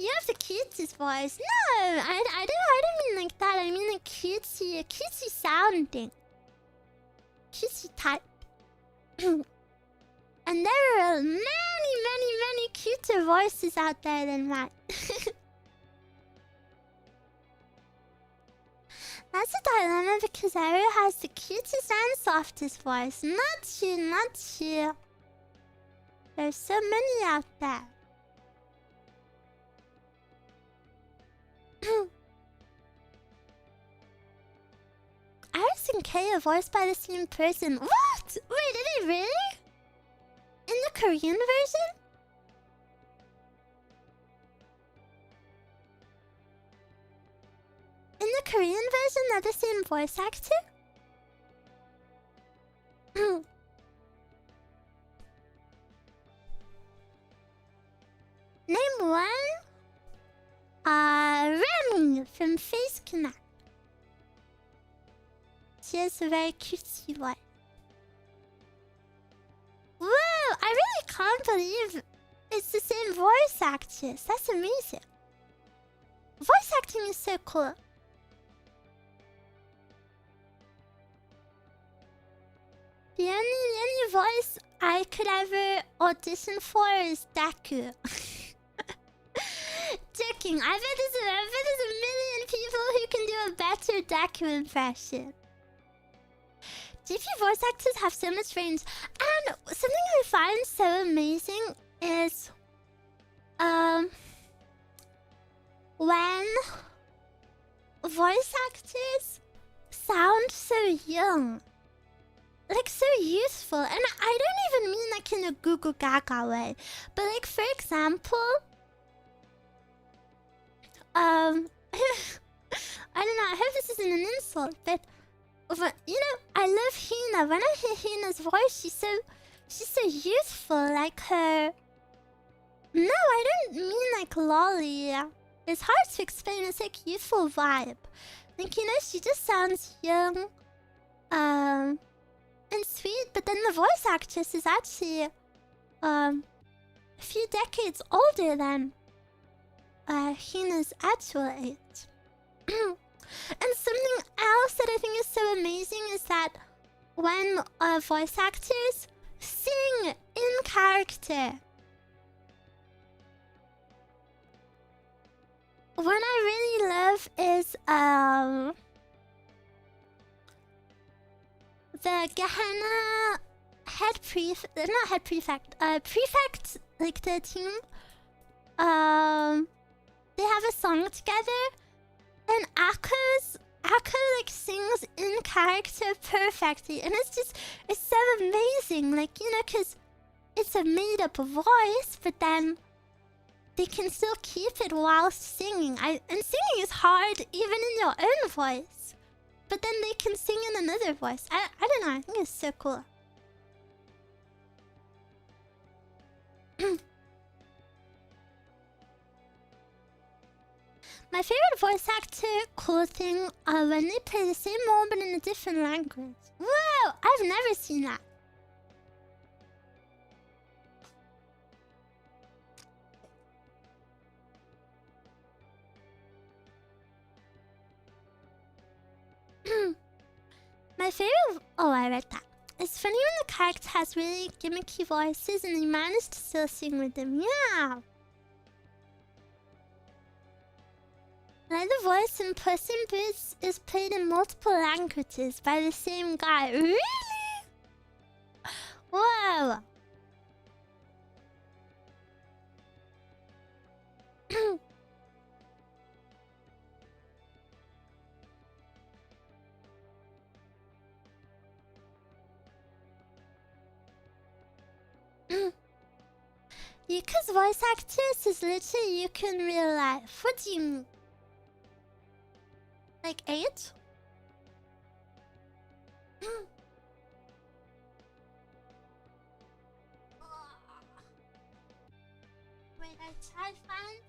You have the cutest voice. No, I don't mean like that. I mean like cutesy sounding. Cutesy type. And there are many cuter voices out there than mine. That's a dilemma, because Eruu has the cutest and softest voice. Not you, not you. There's so many out there. Alice and Kay are voiced by the same person. What? Wait, did they really? In the Korean version? In the Korean version, they're the same voice actor? Name one. Ruumie from Face Connect. She has a very cutesy voice. Whoa! I really can't believe it's the same voice actress. That's amazing. Voice acting is so cool. The only voice I could ever audition for is Deku. Joking. I bet there's a million people who can do a better Deku impression. GP voice actors have so much range, and something I find so amazing is when voice actors sound so young, like so youthful. And I don't even mean like in a goo goo gaga way, but like for example, I don't know, I hope this isn't an insult, but you know, I love Hina. When I hear Hina's voice, she's so youthful, like her. No, I don't mean like lolly. It's hard to explain. It's like youthful vibe. Like, you know, she just sounds young, and sweet. But then the voice actress is actually a few decades older than Hina's actual age. And something else that I think is so amazing is that when voice actors sing in character. One I really love is the Gehenna prefect, like the team. They have a song together, and Akko like sings in character perfectly, and it's so amazing, like, you know, because it's a made up voice, but then they can still keep it whilst singing. And singing is hard even in your own voice, but then they can sing in another voice. I don't know, I think it's so cool. My favorite voice actor cool thing when they play the same role but in a different language. Whoa! I've never seen that. My favorite... Oh, I read that. It's funny when the character has really gimmicky voices and you manage to still sing with them. Yeah! Like the voice in Puss in Boots is played in multiple languages by the same guy. Really? Whoa! Yuka's voice actress is literally Yuka in real life. What do you mean? Like age? Wait, I tried find.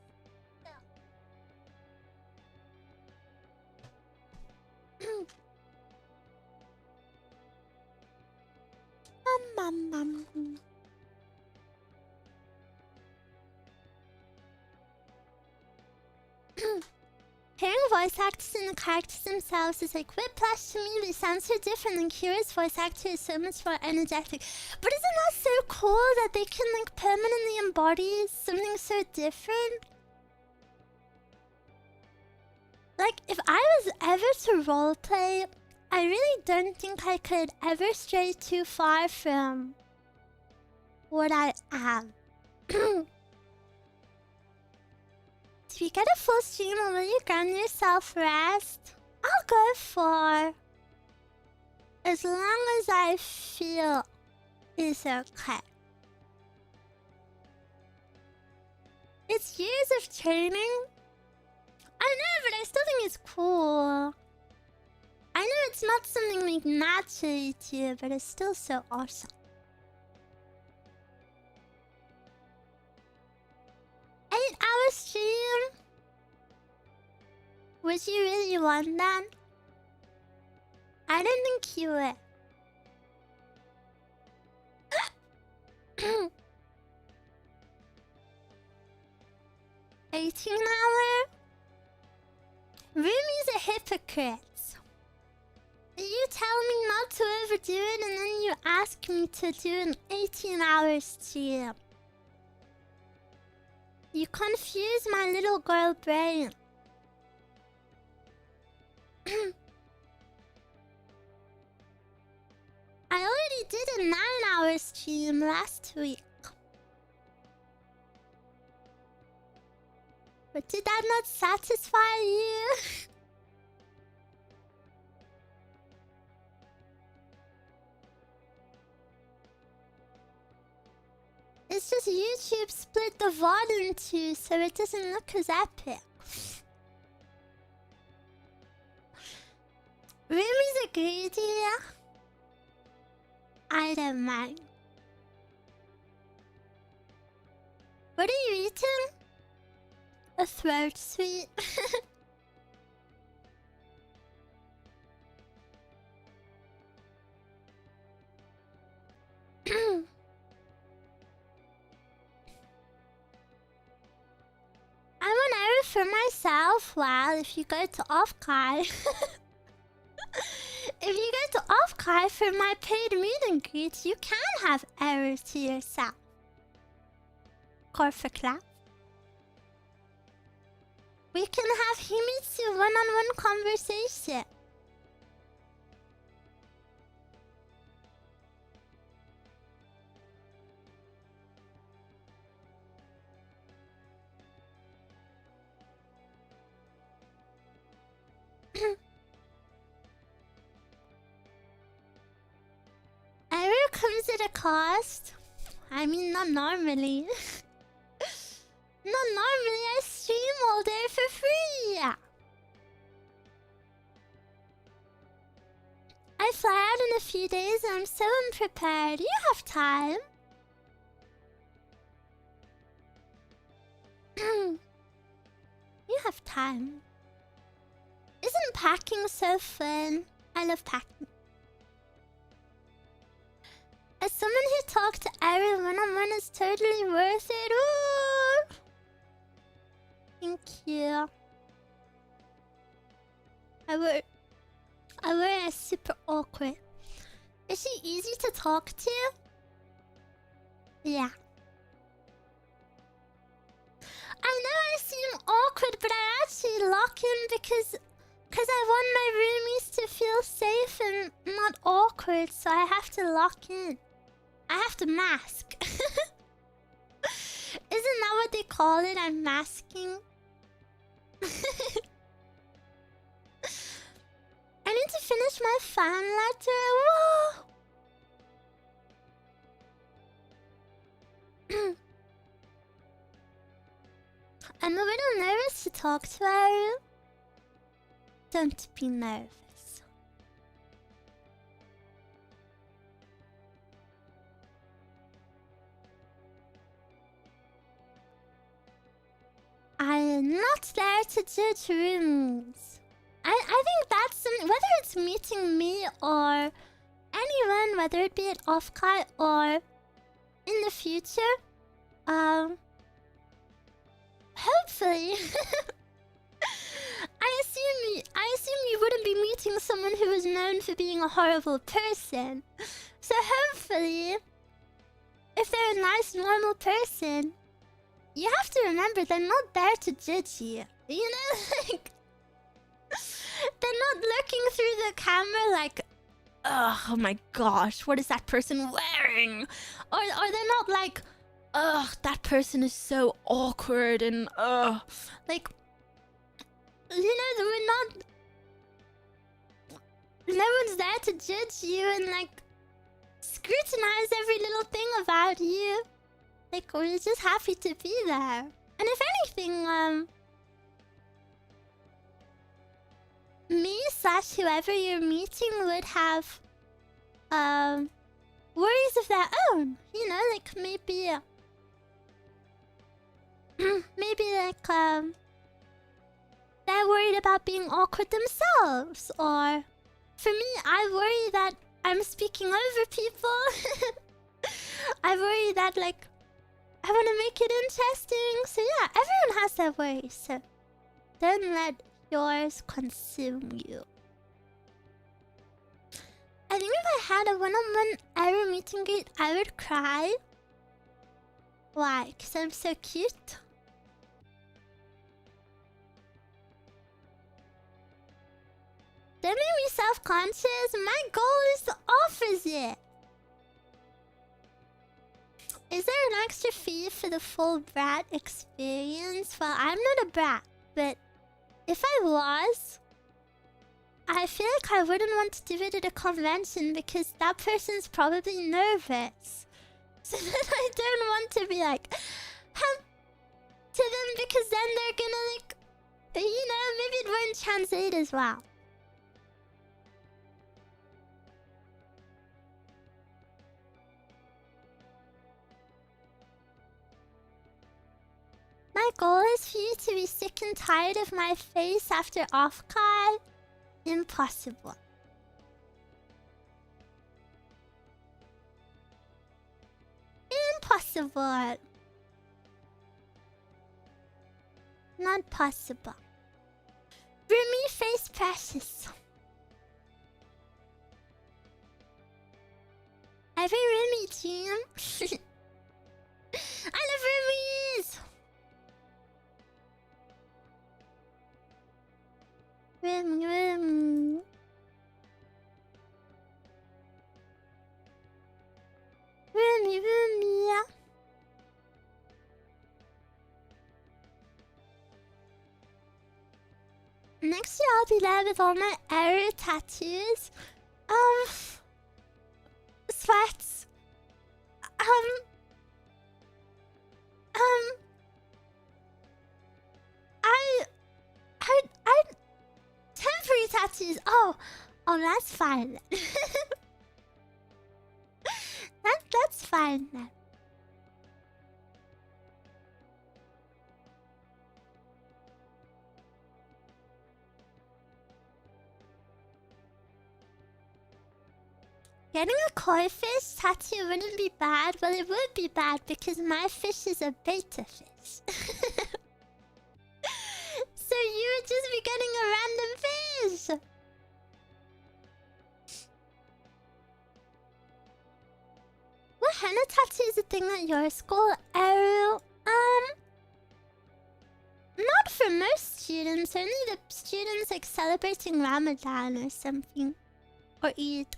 Hearing voice actors and the characters themselves is like whiplash to me. They sound so different, and Kira's voice actor is so much more energetic. But isn't that so cool that they can like permanently embody something so different? Like, if I was ever to roleplay, I really don't think I could ever stray too far from what I am. If you get a full stream, will you grant yourself rest? I'll go for as long as I feel is okay. It's years of training. I know, but I still think it's cool. I know it's not something like naturally to you, but it's still so awesome. Would you really want that? I don't think you would. 18-hour? Ruumie's a hypocrite. You tell me not to overdo it and then you ask me to do an 18-hour stream. You confuse my little girl brain. I already did a 9-hour stream last week. But did that not satisfy you? It's just YouTube split the VOD in two, so it doesn't look as epic. Ruumie's a greedy. I don't mind. What are you eating? A throat sweet. I want Eruu for myself. Well, if you go to Offkai, if you go to Offkai for my paid meet and greet, you can have Eruu to yourself. Corfa clap. We can have Himitsu one-on-one conversation. Eruu comes at a cost. I mean, not normally. Not normally, I stream all day for free. I fly out in a few days and I'm so unprepared. You have time. You have time. Isn't packing so fun? I love packing. As someone who talked to Eruu one-on-one is totally worth it. Ooh! Thank you. I were super awkward. Is she easy to talk to? Yeah. I know I seem awkward, but I actually lock in because I want my roomies to feel safe and not awkward, so I have to lock in. I have to mask. Isn't that what they call it? I'm masking. I need to finish my fan letter. Whoa! I'm a little nervous to talk to Eruu. Don't be nervous. I am not there to judge rooms. I think that's whether it's meeting me or anyone, whether it be at Offkai or in the future, hopefully. I assume you wouldn't be meeting someone who is known for being a horrible person. So hopefully, if they're a nice, normal person, you have to remember they're not there to judge you. You know, like, they're not looking through the camera like, oh my gosh, what is that person wearing? Or they're not like, ugh, that person is so awkward and like, you know, we're not. No one's there to judge you and like scrutinize every little thing about you. Like, we're just happy to be there. And if anything, me/whoever you're meeting would have worries of their own. You know, like maybe maybe like they're worried about being awkward themselves. Or for me, I worry that I'm speaking over people. I worry that, like, I want to make it interesting. So yeah, everyone has their worries. So don't let yours consume you. I think if I had a one-on-one Eruu meet and greet, I would cry. Why? Because I'm so cute? Don't make me self-conscious. My goal is the opposite. Is there an extra fee for the full brat experience? Well, I'm not a brat, but if I was, I feel like I wouldn't want to do it at a convention because that person's probably nervous. So then I don't want to be like, to them because then they're gonna like, you know, maybe it won't translate as well. My goal is for you to be sick and tired of my face after off-kai. Impossible. Impossible. Not possible. Ruumie face precious. Every Ruumie team. I love Ruumies! Ruumie. Ruumie. Next year I'll be there with all my Eruu tattoos. Sweats. I temporary tattoos. Oh, that's fine. That's fine then. Getting a koi fish tattoo wouldn't be bad. Well, it would be bad because my fish is a beta fish. So you would just be getting a random fish. What henna tattoo is a thing at your school, Eruu? Not for most students. Only the students like celebrating Ramadan or something. Or Eid.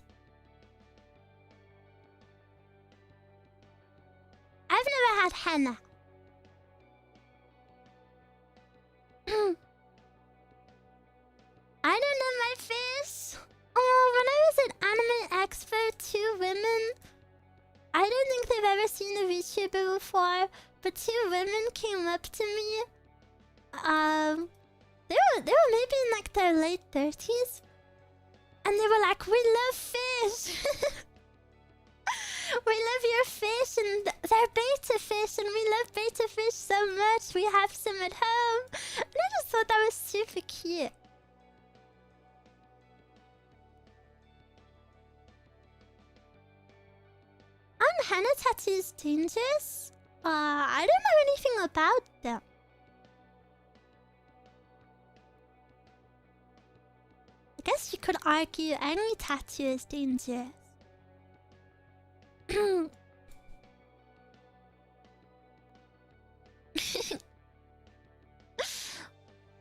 I've never had henna. I don't know my face. Oh, when I was at Anime Expo, 2 women... I don't think they've ever seen a VTuber before, but 2 women came up to me. They were maybe in like their late 30s. And they were like, we love fish. We love your fish and they're beta fish and we love beta fish so much. We have some at home. And I just thought that was super cute. Henna tattoos dangerous? I don't know anything about them. I guess you could argue any tattoo is dangerous.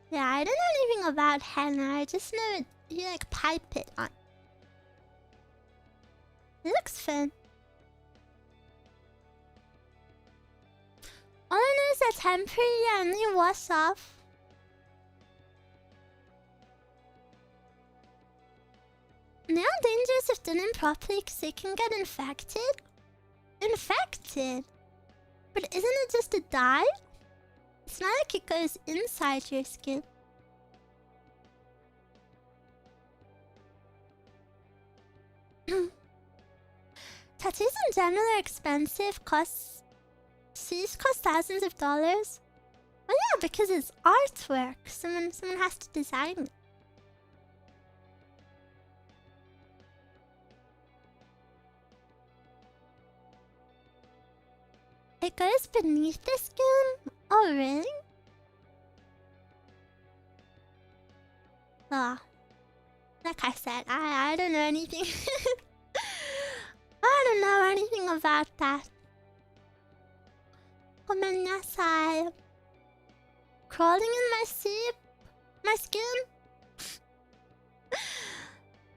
Yeah, I don't know anything about henna. I just know you like pipe it on. It looks fun. All I know is that temporary and you wash off. They are dangerous if done improperly because they can get infected. Infected? But isn't it just a dye? It's not like it goes inside your skin. Tattoos in general are expensive. These cost thousands of dollars. Oh yeah, because it's artwork. Someone has to design it. It goes beneath the skin? Oh really? Oh. Like I said, I don't know anything. I don't know anything about that. Gomenasai. Crawling in my sleep? My skin?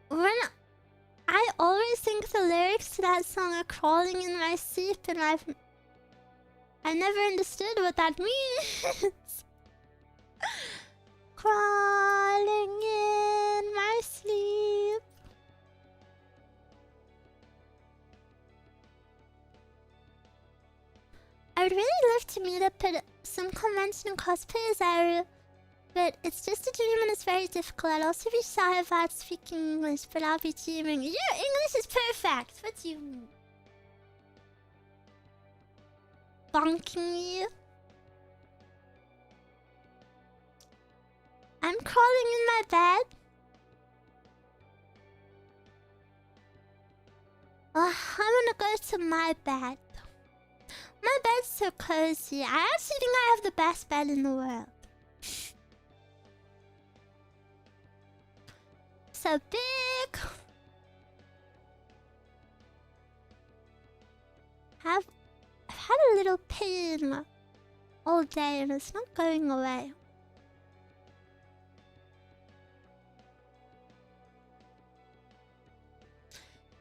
When I always think the lyrics to that song are crawling in my sleep, and I never understood what that means. Crawling in my sleep. I would really love to meet up at some convention and cosplay as Eruu, but it's just a dream and it's very difficult. I'd also be shy about speaking English, but I'll be dreaming. Your English is perfect! What do you mean? Bonking you? I'm crawling in my bed. I wanna go to my bed. My bed's so cozy. I actually think I have the best bed in the world. So big. I've had a little pain all day and it's not going away.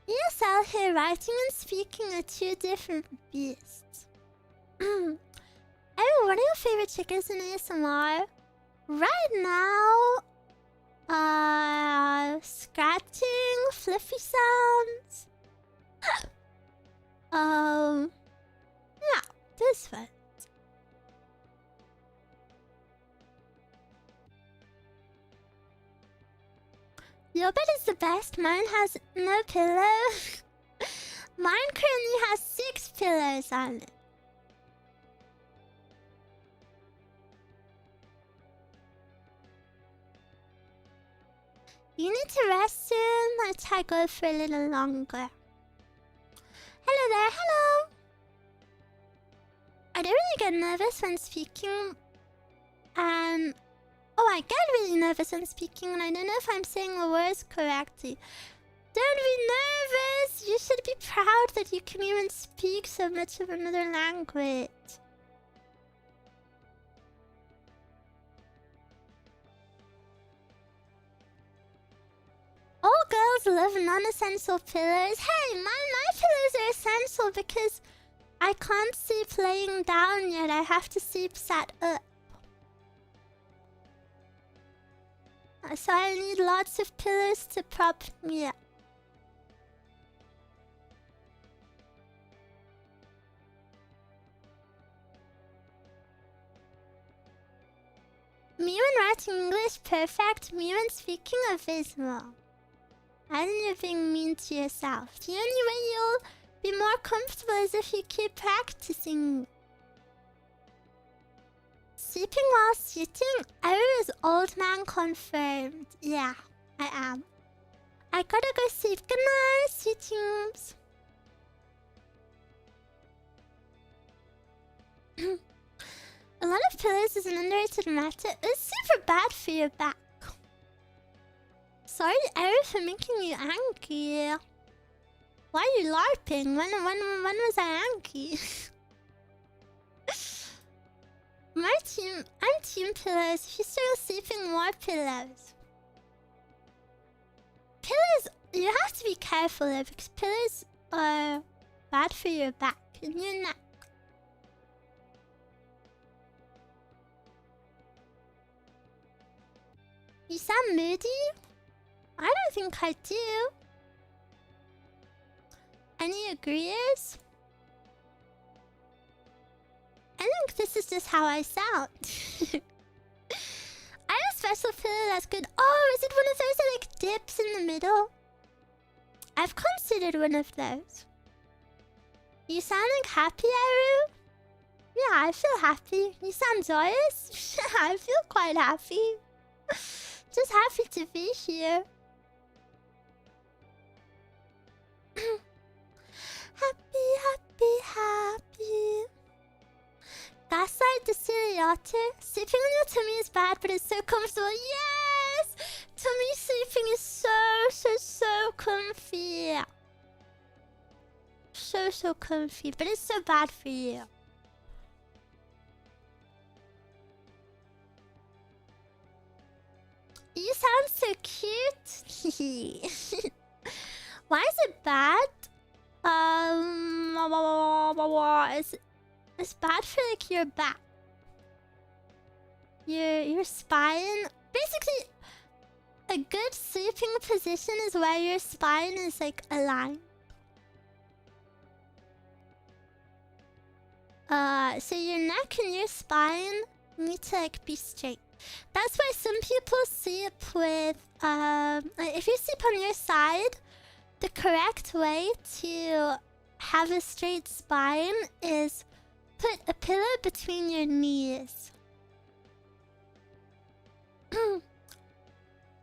Yes, out here writing and speaking are two different beasts. Eruu, what are your favorite triggers in ASMR? Right now, scratching, fluffy sounds. Yeah, this one. Your bed is the best. Mine has no pillow. Mine currently has 6 pillows on it. You need to rest soon. Let's try go for a little longer. Hello there, hello! I don't really get nervous when speaking. Oh, I get really nervous when speaking and I don't know if I'm saying the words correctly. Don't be nervous! You should be proud that you can even speak so much of another language. All girls love non-essential pillows. Hey, my pillows are essential because I can't sleep laying down yet. I have to sleep sat up. So I need lots of pillows to prop me up. Me when writing English perfect, me when speaking abysmal. I think you're being mean to yourself. The only way you'll be more comfortable is if you keep practicing. Sleeping while sitting? Eruu is old man confirmed. Yeah, I am. I gotta go sleep. Good night, sweet dreams. A lot of pillows is an underrated matter. It's super bad for your back. Sorry, Eruu, for making you angry. Why are you LARPing? When was I angry? I'm team pillows. If you struggle sleeping, more pillows. Pillows, you have to be careful though, because pillows are bad for your back and your neck. You sound moody? I don't think I do. Any agreeers? I think this is just how I sound. I have a special pillow that's good. Oh, is it one of those that like dips in the middle? I've considered one of those. You sound like happy, Eruu? Yeah, I feel happy. You sound joyous? I feel quite happy. Just happy to be here. Happy, happy, happy. Gaslight the silly otter. Sleeping on your tummy is bad, but it's so comfortable. Yes! Tummy sleeping is so comfy. So comfy, but it's so bad for you. You sound so cute. Why is it bad? It's bad for like your back, your spine. Basically, a good sleeping position is where your spine is like aligned. So your neck and your spine need to like be straight. That's why some people sleep with if you sleep on your side, the correct way to have a straight spine is put a pillow between your knees. And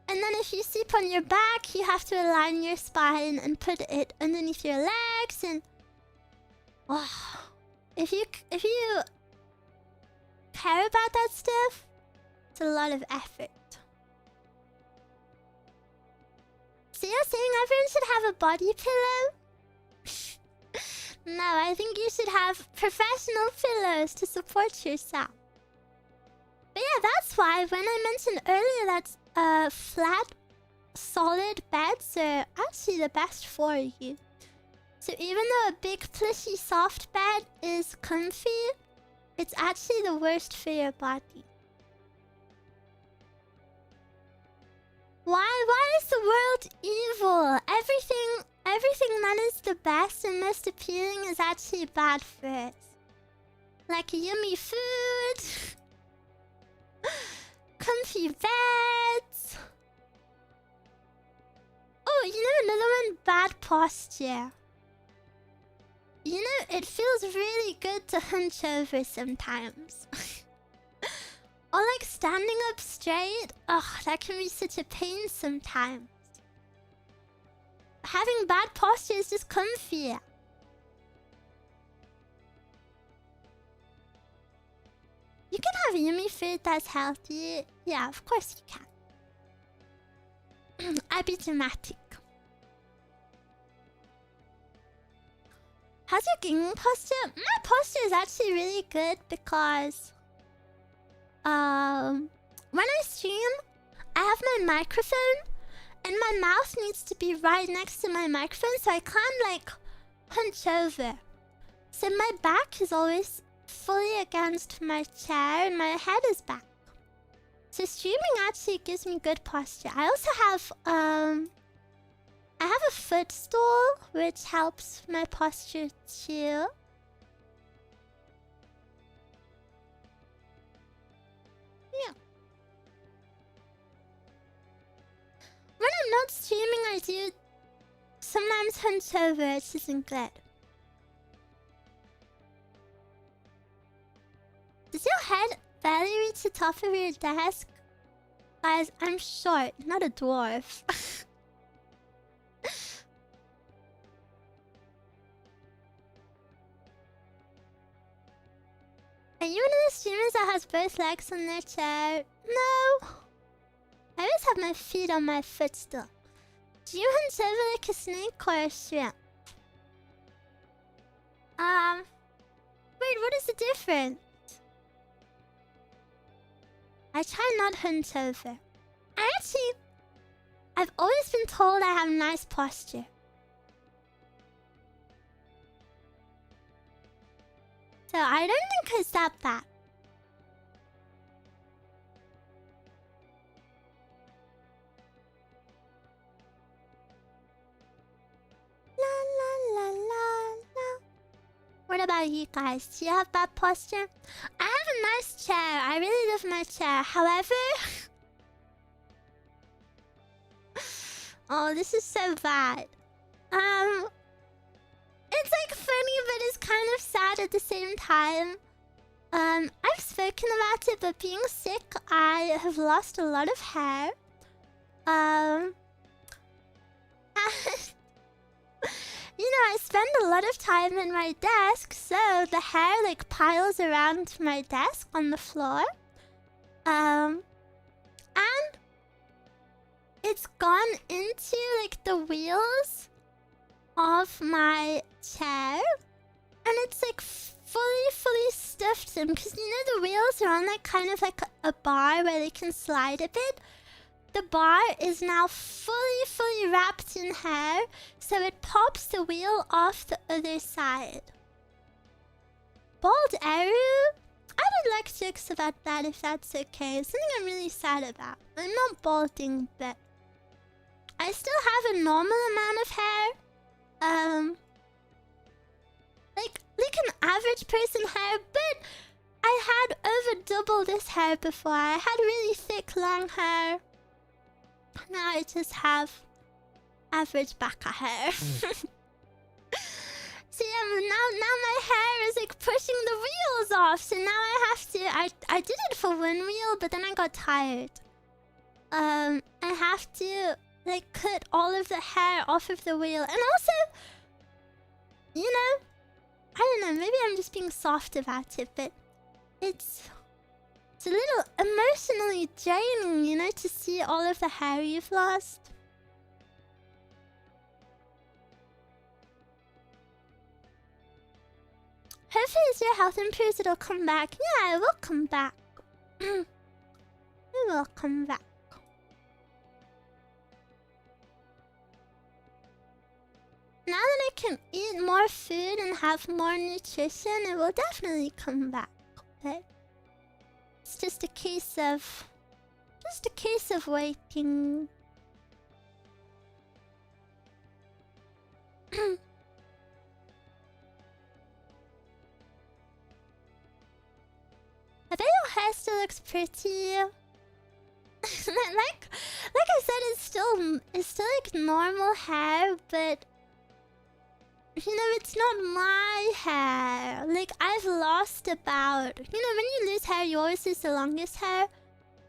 then if you sleep on your back, you have to align your spine and put it underneath your legs. And if you care about that stuff, it's a lot of effort. So you're saying everyone should have a body pillow? No, I think you should have professional pillows to support yourself. But yeah, that's why when I mentioned earlier that flat, solid beds are actually the best for you. So even though a big, plushy, soft bed is comfy, it's actually the worst for your body. Why is the world evil? Everything that is the best and most appealing is actually bad for us. Like yummy food, comfy beds. Oh, you know another one? Bad posture. You know, it feels really good to hunch over sometimes. Or like standing up straight. Ugh, that can be such a pain sometimes. Having bad posture is just comfy. You can have yummy food that's healthy. Yeah, of course you can. I'd be dramatic. How's your gaming posture? My posture is actually really good because when I stream, I have my microphone and my mouth needs to be right next to my microphone, so I can't like hunch over. So my back is always fully against my chair and my head is back. So streaming actually gives me good posture. I also have I have a footstool which helps my posture too. Yeah. When I'm not streaming, I do sometimes hunch over, which isn't good. Does your head barely reach the top of your desk? Guys, I'm short, not a dwarf. Are you one of the streamers that has both legs on their chair? No. I always have my feet on my footstool. Do you hunch over like a snake or a shrimp? Wait, what is the difference? I try not hunch over. I've always been told I have nice posture. So I don't think it's that bad. La la la la la. What about you guys? Do you have bad posture? I have a nice chair. I really love my chair. However... oh, this is so bad. It's like funny, but it's kind of sad at the same time. I've spoken about it, but being sick, I have lost a lot of hair. And you know, I spend a lot of time in my desk, so the hair like piles around my desk on the floor. And it's gone into like the wheels of my chair, and it's like fully stuffed them, because you know the wheels are on like kind of like a bar where they can slide a bit. The bar is now fully wrapped in hair, so it pops the wheel off the other side. Bald Eruu? I would like jokes about that if that's okay. It's something I'm really sad about. I'm not balding, but I still have a normal amount of hair. Like an average person hair, but I had over double this hair before. I had really thick, long hair. Now I just have average baka hair. So yeah, now my hair is like pushing the wheels off. So now I have to. I did it for one wheel, but then I got tired. I have to like cut all of the hair off of the wheel, and also, you know, I don't know. Maybe I'm just being soft about it, but it's a little emotionally draining, you know, to see all of the hair you've lost. Hopefully as your health improves, it'll come back. Yeah, it will come back. It will come back. Now that I can eat more food and have more nutrition, it will definitely come back. But it's just a case of waiting. I bet your hair still looks pretty. like I said, it's still like normal hair, but you know, it's not my hair. Like, I've lost about, you know, when you lose hair, you always lose the longest hair.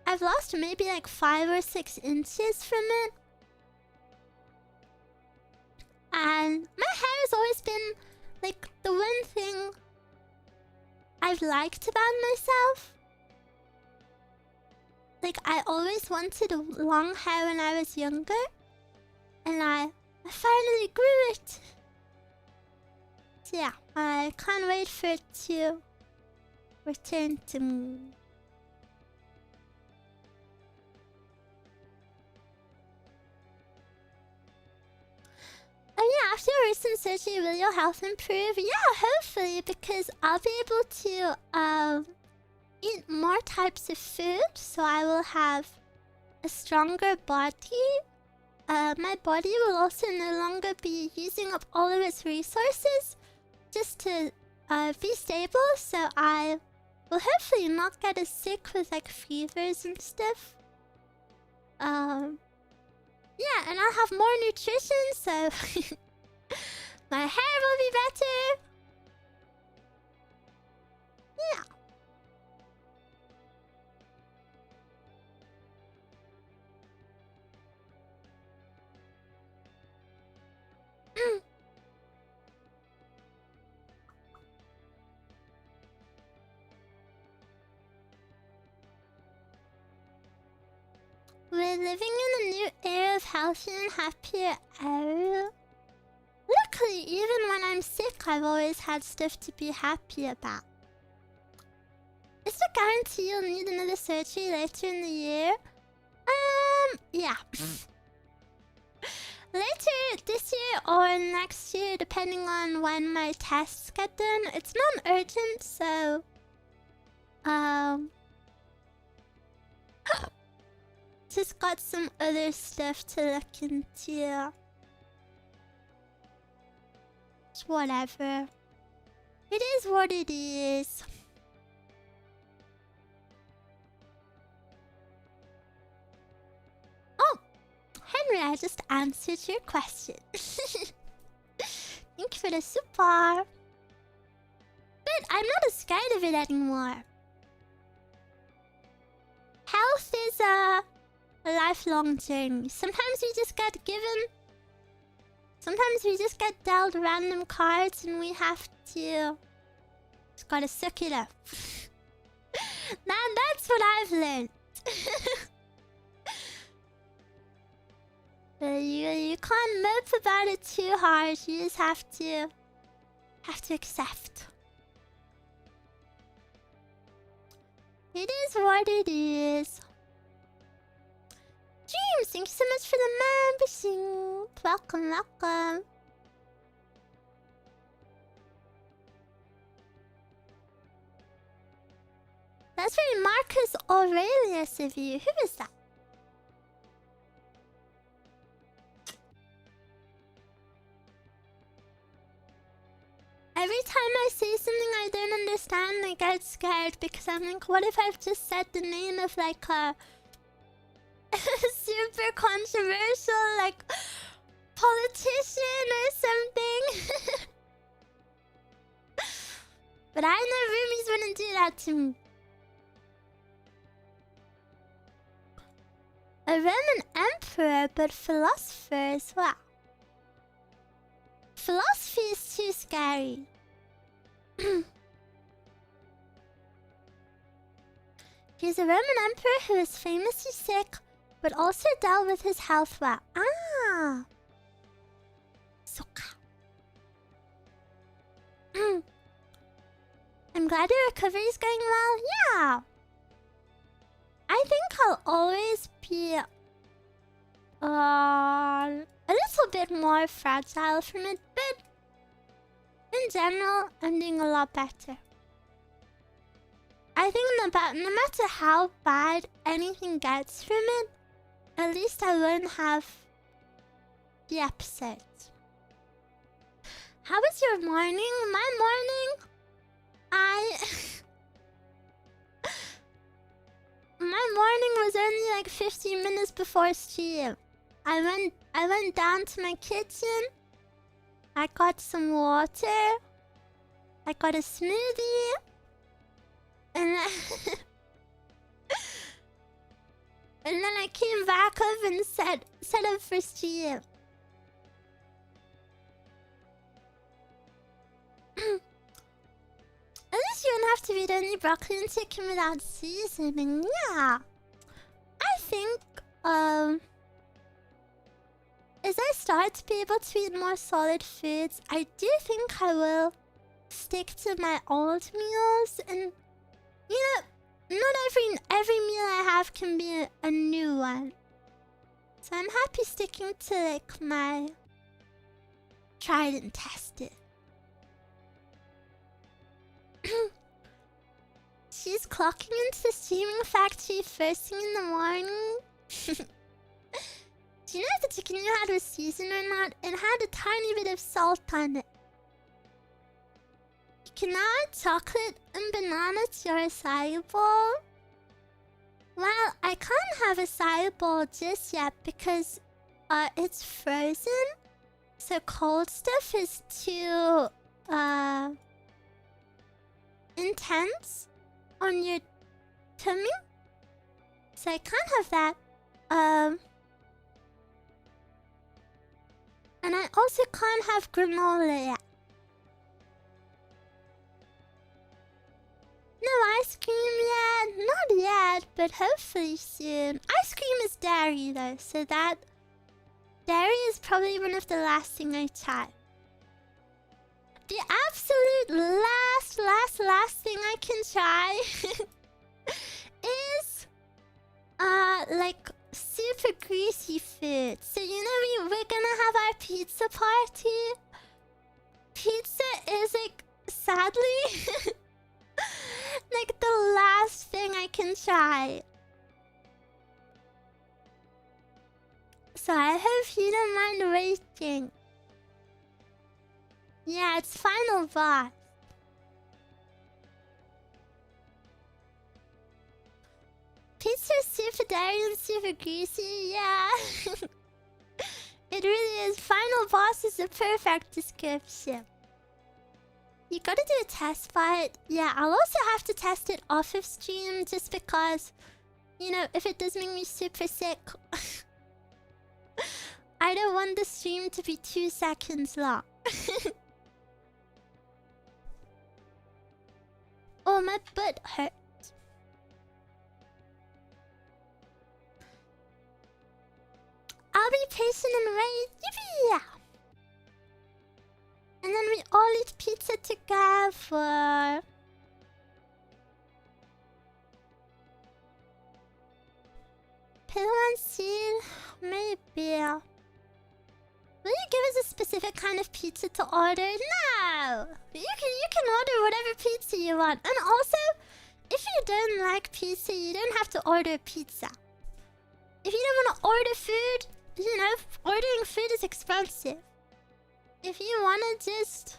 I've lost maybe like 5 or 6 inches from it. And my hair has always been like the one thing I've liked about myself. Like, I always wanted long hair when I was younger, and I finally grew it. So yeah, I can't wait for it to return to me. Oh yeah, after your recent surgery, will your health improve? Yeah, hopefully, because I'll be able to eat more types of food, so I will have a stronger body. My body will also no longer be using up all of its resources just to be stable, so I will hopefully not get as sick with like fevers and stuff. Yeah, and I'll have more nutrition, so my hair will be better. Yeah. We're living in a new era of healthier and happier Eruu. Luckily, even when I'm sick, I've always had stuff to be happy about. Is there a guarantee you'll need another surgery later in the year? Yeah. Later this year or next year, depending on when my tests get done. It's non-urgent, so... just got some other stuff to look into. It's whatever. It is what it is. Oh! Henry, I just answered your question. Thank you for the support. But bit. I'm not as scared of it anymore. Health is a lifelong journey. Sometimes we just get given... Sometimes we just get dealt random cards and we have to... Just gotta suck it up. That's what I've learned. You can't mope about it too hard. You just have to accept. It is what it is. Dreams, thank you so much for the membership. Welcome, welcome. That's very Marcus Aurelius of you. Who is that? Every time I say something I don't understand, I get scared because I'm like, what if I've just said the name of like a super controversial like politician or something? But I know roomies wouldn't do that to me. A Roman emperor, but philosophers, wow. Philosophy is too scary. He's a Roman emperor who is famously sick, but also dealt with his health well. Ah! Soka. I'm glad your recovery is going well. Yeah! I think I'll always be... a little bit more fragile from it, but in general, I'm doing a lot better. I think no matter how bad anything gets from it, at least I won't have the episodes. How was your morning? My morning? My morning was only like 15 minutes before stream. I went down to my kitchen. I got some water. I got a smoothie. And then I came back up and set up for stream. At least you don't have to eat any broccoli and chicken without seasoning. Yeah. I think, as I start to be able to eat more solid foods, I do think I will stick to my old meals. And, you know, not every meal I have can be a new one. So I'm happy sticking to, like, my tried and tested. She's clocking into the streaming factory first thing in the morning. Do you know if the chicken you had was seasoned or not? It had a tiny bit of salt on it. You can add chocolate and banana to your acai bowl. Well, I can't have acai bowl just yet because it's frozen. So cold stuff is too intense on your tummy. So I can't have that. And I also can't have granola yet. No ice cream yet. Not yet, but hopefully soon. Ice cream is dairy though, so that... Dairy is probably one of the last thing I try. The absolute last thing I can try is... like... super greasy food. So you know we're gonna have our pizza party. Pizza is like sadly like the last thing I can try. So I hope you don't mind waiting. Yeah, it's final boss. Pizza is super dairy and super greasy, yeah. It really is. Final boss is the perfect description. You gotta do a test fight. Yeah, I'll also have to test it off of stream just because, you know, if it does make me super sick, I don't want the stream to be 2 seconds long. Oh, my butt hurts. I'll be patient and wait. Yippee! And then we all eat pizza together. Pillow and seal? Maybe. Will you give us a specific kind of pizza to order? No! You can order whatever pizza you want. And also, if you don't like pizza, you don't have to order pizza. If you don't want to order food, you know, ordering food is expensive. If you want to just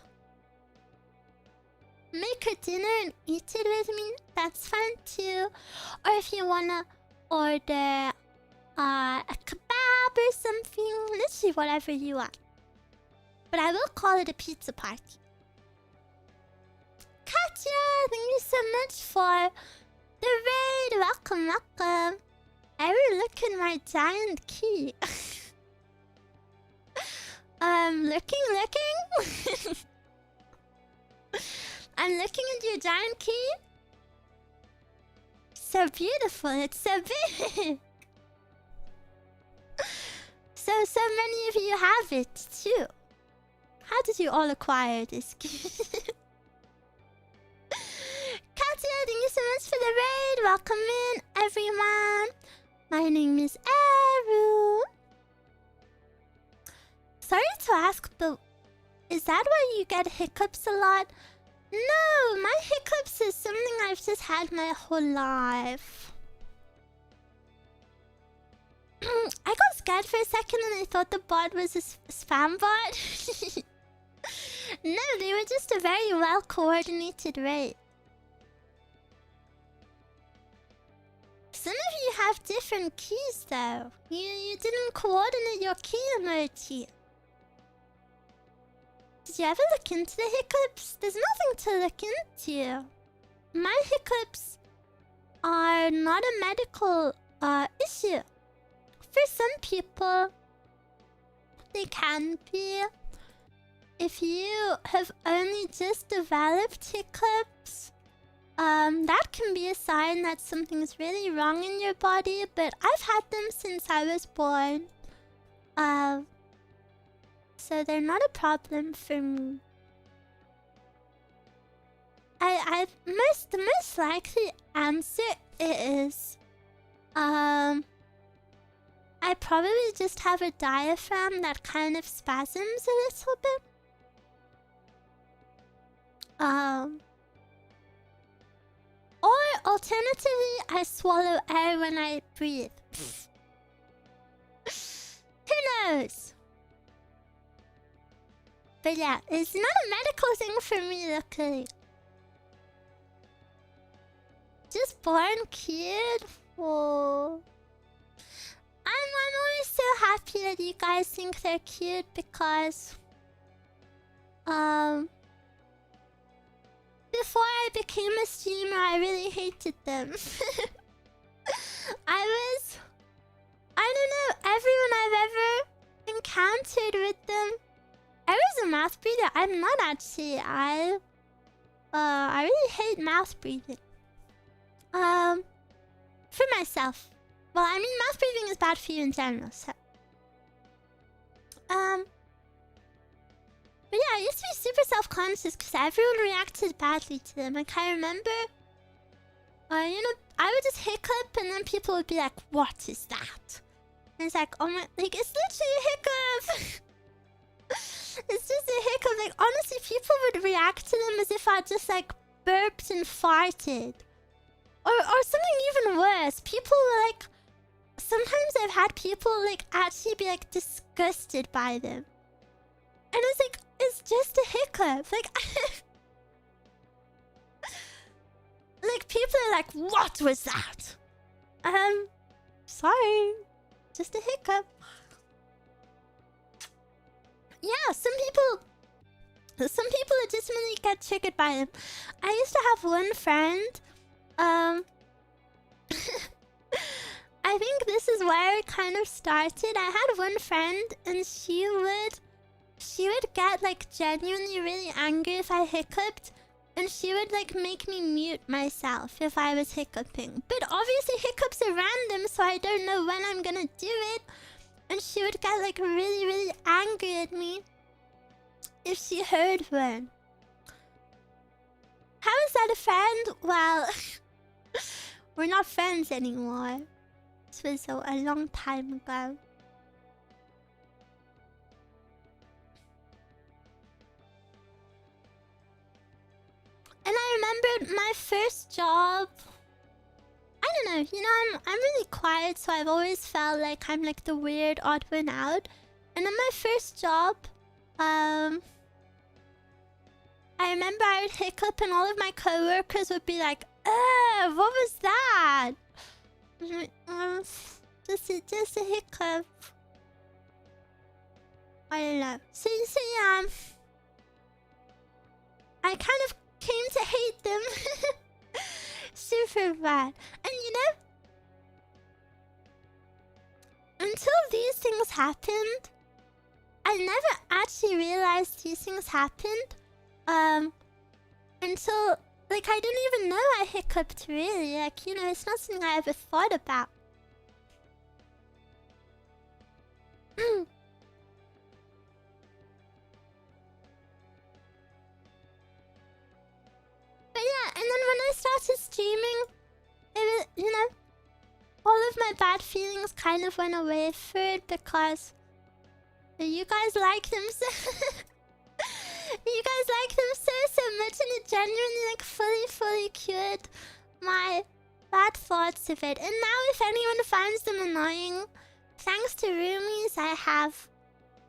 make a dinner and eat it with me, that's fine too. Or if you want to order a kebab or something, literally whatever you want. But I will call it a pizza party. Katya, thank you so much for the raid. Welcome, welcome. Eruu, look at my giant key. Looking? I'm looking at your giant key. So beautiful, it's so big. So many of you have it too. How did you all acquire this key? Katya, thank you so much for the raid. Welcome in, everyone. My name is Eruu. Sorry to ask, but is that why you get hiccups a lot? No, my hiccups is something I've just had my whole life. I got scared for a second and I thought the bot was a spam bot. No, they were just a very well-coordinated raid. Some of you have different keys though. You didn't coordinate your key emoji. Did you ever look into the hiccups? There's nothing to look into. My hiccups are not a medical issue. For some people, they can be. If you have only just developed hiccups, that can be a sign that something's really wrong in your body. But I've had them since I was born. So they're not a problem for me. The most likely answer is, I probably just have a diaphragm that kind of spasms a little bit. Or alternatively, I swallow air when I breathe. Who knows? But yeah, it's not a medical thing for me, luckily. Just born cute. Oh. I'm always so happy that you guys think they're cute because before I became a streamer, I really hated them. I don't know, everyone I've ever encountered with them. I was a mouth breather. I'm not actually. I really hate mouth breathing. For myself. Well, I mean, mouth breathing is bad for you in general, so. But yeah, I used to be super self-conscious because everyone reacted badly to them. Like, I remember, you know, I would just hiccup and then people would be like, what is that? And it's like, oh my, like, it's literally a hiccup. It's just a hiccup. Like, honestly, people would react to them as if I just, like, burped and farted. Or something even worse. People were like... Sometimes I've had people, like, actually be, like, disgusted by them. And it's like, it's just a hiccup. Like... like, people are like, what was that? Sorry. Just a hiccup. Yeah, some people Some people legitimately get triggered by them. I used to have one friend. I think this is where it kind of started. I had one friend, and she would get like genuinely really angry if I hiccuped, and she would like make me mute myself if I was hiccuping. But obviously hiccups are random, so I don't know when I'm gonna do it. And she would get like really, really angry at me if she heard one. How is that a friend? Well, we're not friends anymore. This was a long time ago. And I remembered my first job. I don't know, you know, I'm really quiet, so I've always felt like I'm like the weird odd one out. And in my first job, I remember I would hiccup and all of my coworkers would be like, what was that? Just a hiccup. I don't know. So yeah, I kind of came to hate them. Super bad. And you know, until these things happened, I never actually realized these things happened. Until like I didn't even know I hiccuped really. Like, you know, it's not something I ever thought about. But yeah, and then when I started streaming, it was, you know, all of my bad feelings kind of went away for it because you guys like them so you guys like them so much, and it genuinely like fully cured my bad thoughts of it. And now if anyone finds them annoying, thanks to roomies, I have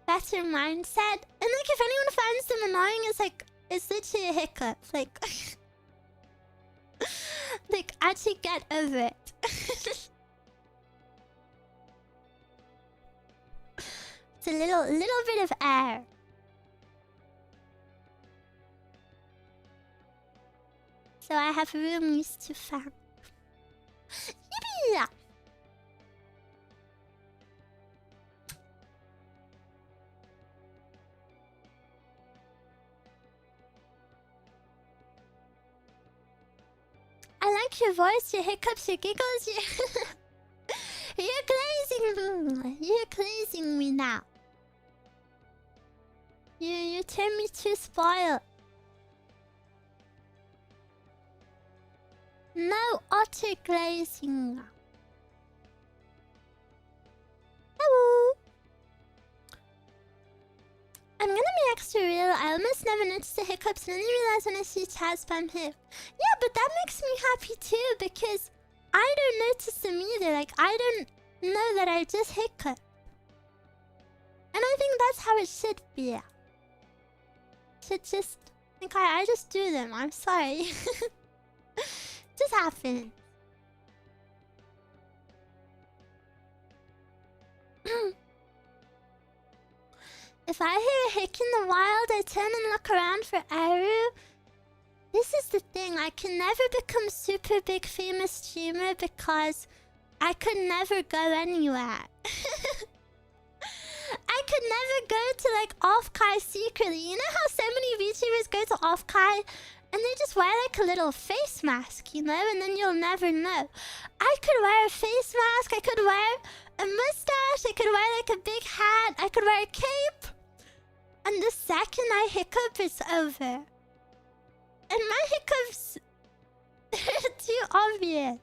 better mindset. And like if anyone finds them annoying, it's like, it's literally a hiccup. Like, like actually get over it. It's a little bit of air. So I have roomies to thank. Yippee! I like your voice, your hiccups, your giggles, You're glazing me now. You turn me too spoiled. No otter glazing. Hello. I'm gonna be extra real. I almost never noticed the hiccups and only realized when I see chat spam hit. Yeah, but that makes me happy too because I don't notice them either. Like, I don't know that I just hiccup. And I think that's how it should be. Should just... like, I just do them. I'm sorry. Just happen. If I hear a hic in the wild, I turn and look around for Eruu. This is the thing, I can never become super big famous streamer because I could never go anywhere. I could never go to like off-kai secretly. You know how so many VTubers go to off-kai and they just wear like a little face mask, you know, and then you'll never know. I could wear a face mask, I could wear a mustache, I could wear like a big hat, I could wear a cape. And the second I hiccup, it's over. And my hiccups are too obvious.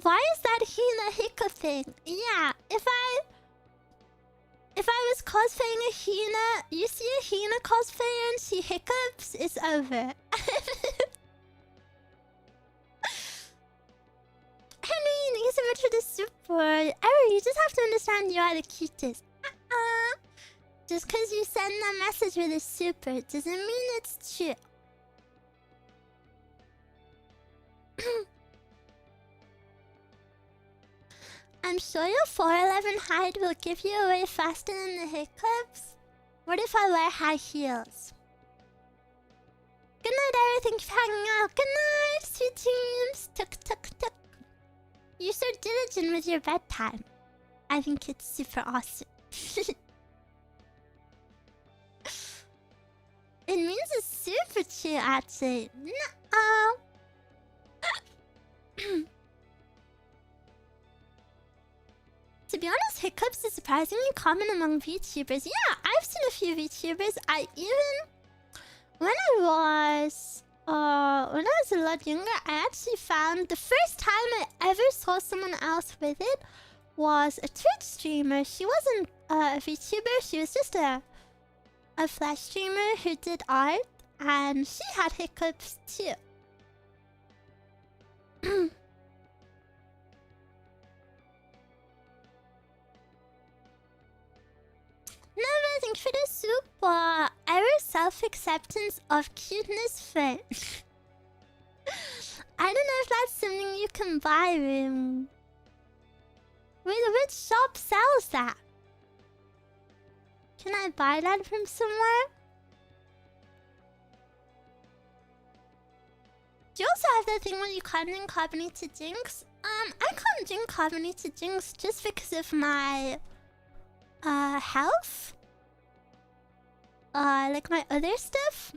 Why is that Hina hiccuping? Yeah, if I was cosplaying a Hina, you see a Hina cosplayer and she hiccups, it's over. Henry, thank you so much for the support. Eruu, you just have to understand you are the cutest. Just because you send that message with a super doesn't mean it's true. I'm sure your 411 hide will give you away faster than the hiccups. What if I wear high heels? Good night, Eruu. Thank you for hanging out. Good night, sweet dreams. Tuk tuk tuk. You're so diligent with your bedtime. I think it's super awesome. It means it's super true, actually. Nuh-uh. To be honest, hiccups is surprisingly common among VTubers. Yeah, I've seen a few VTubers. When I was a lot younger, I actually found the first time I ever saw someone else with it was a Twitch streamer. She wasn't a VTuber, she was just a Flash streamer who did art, and she had hiccups too. Never think for the super. Eruu self-acceptance of cuteness fit. I don't know if that's something you can buy. Which shop sells that? Can I buy that from somewhere? Do you also have that thing where you can't drink carbonated drinks? I can't drink carbonated drinks just because of my health. Like my other stuff.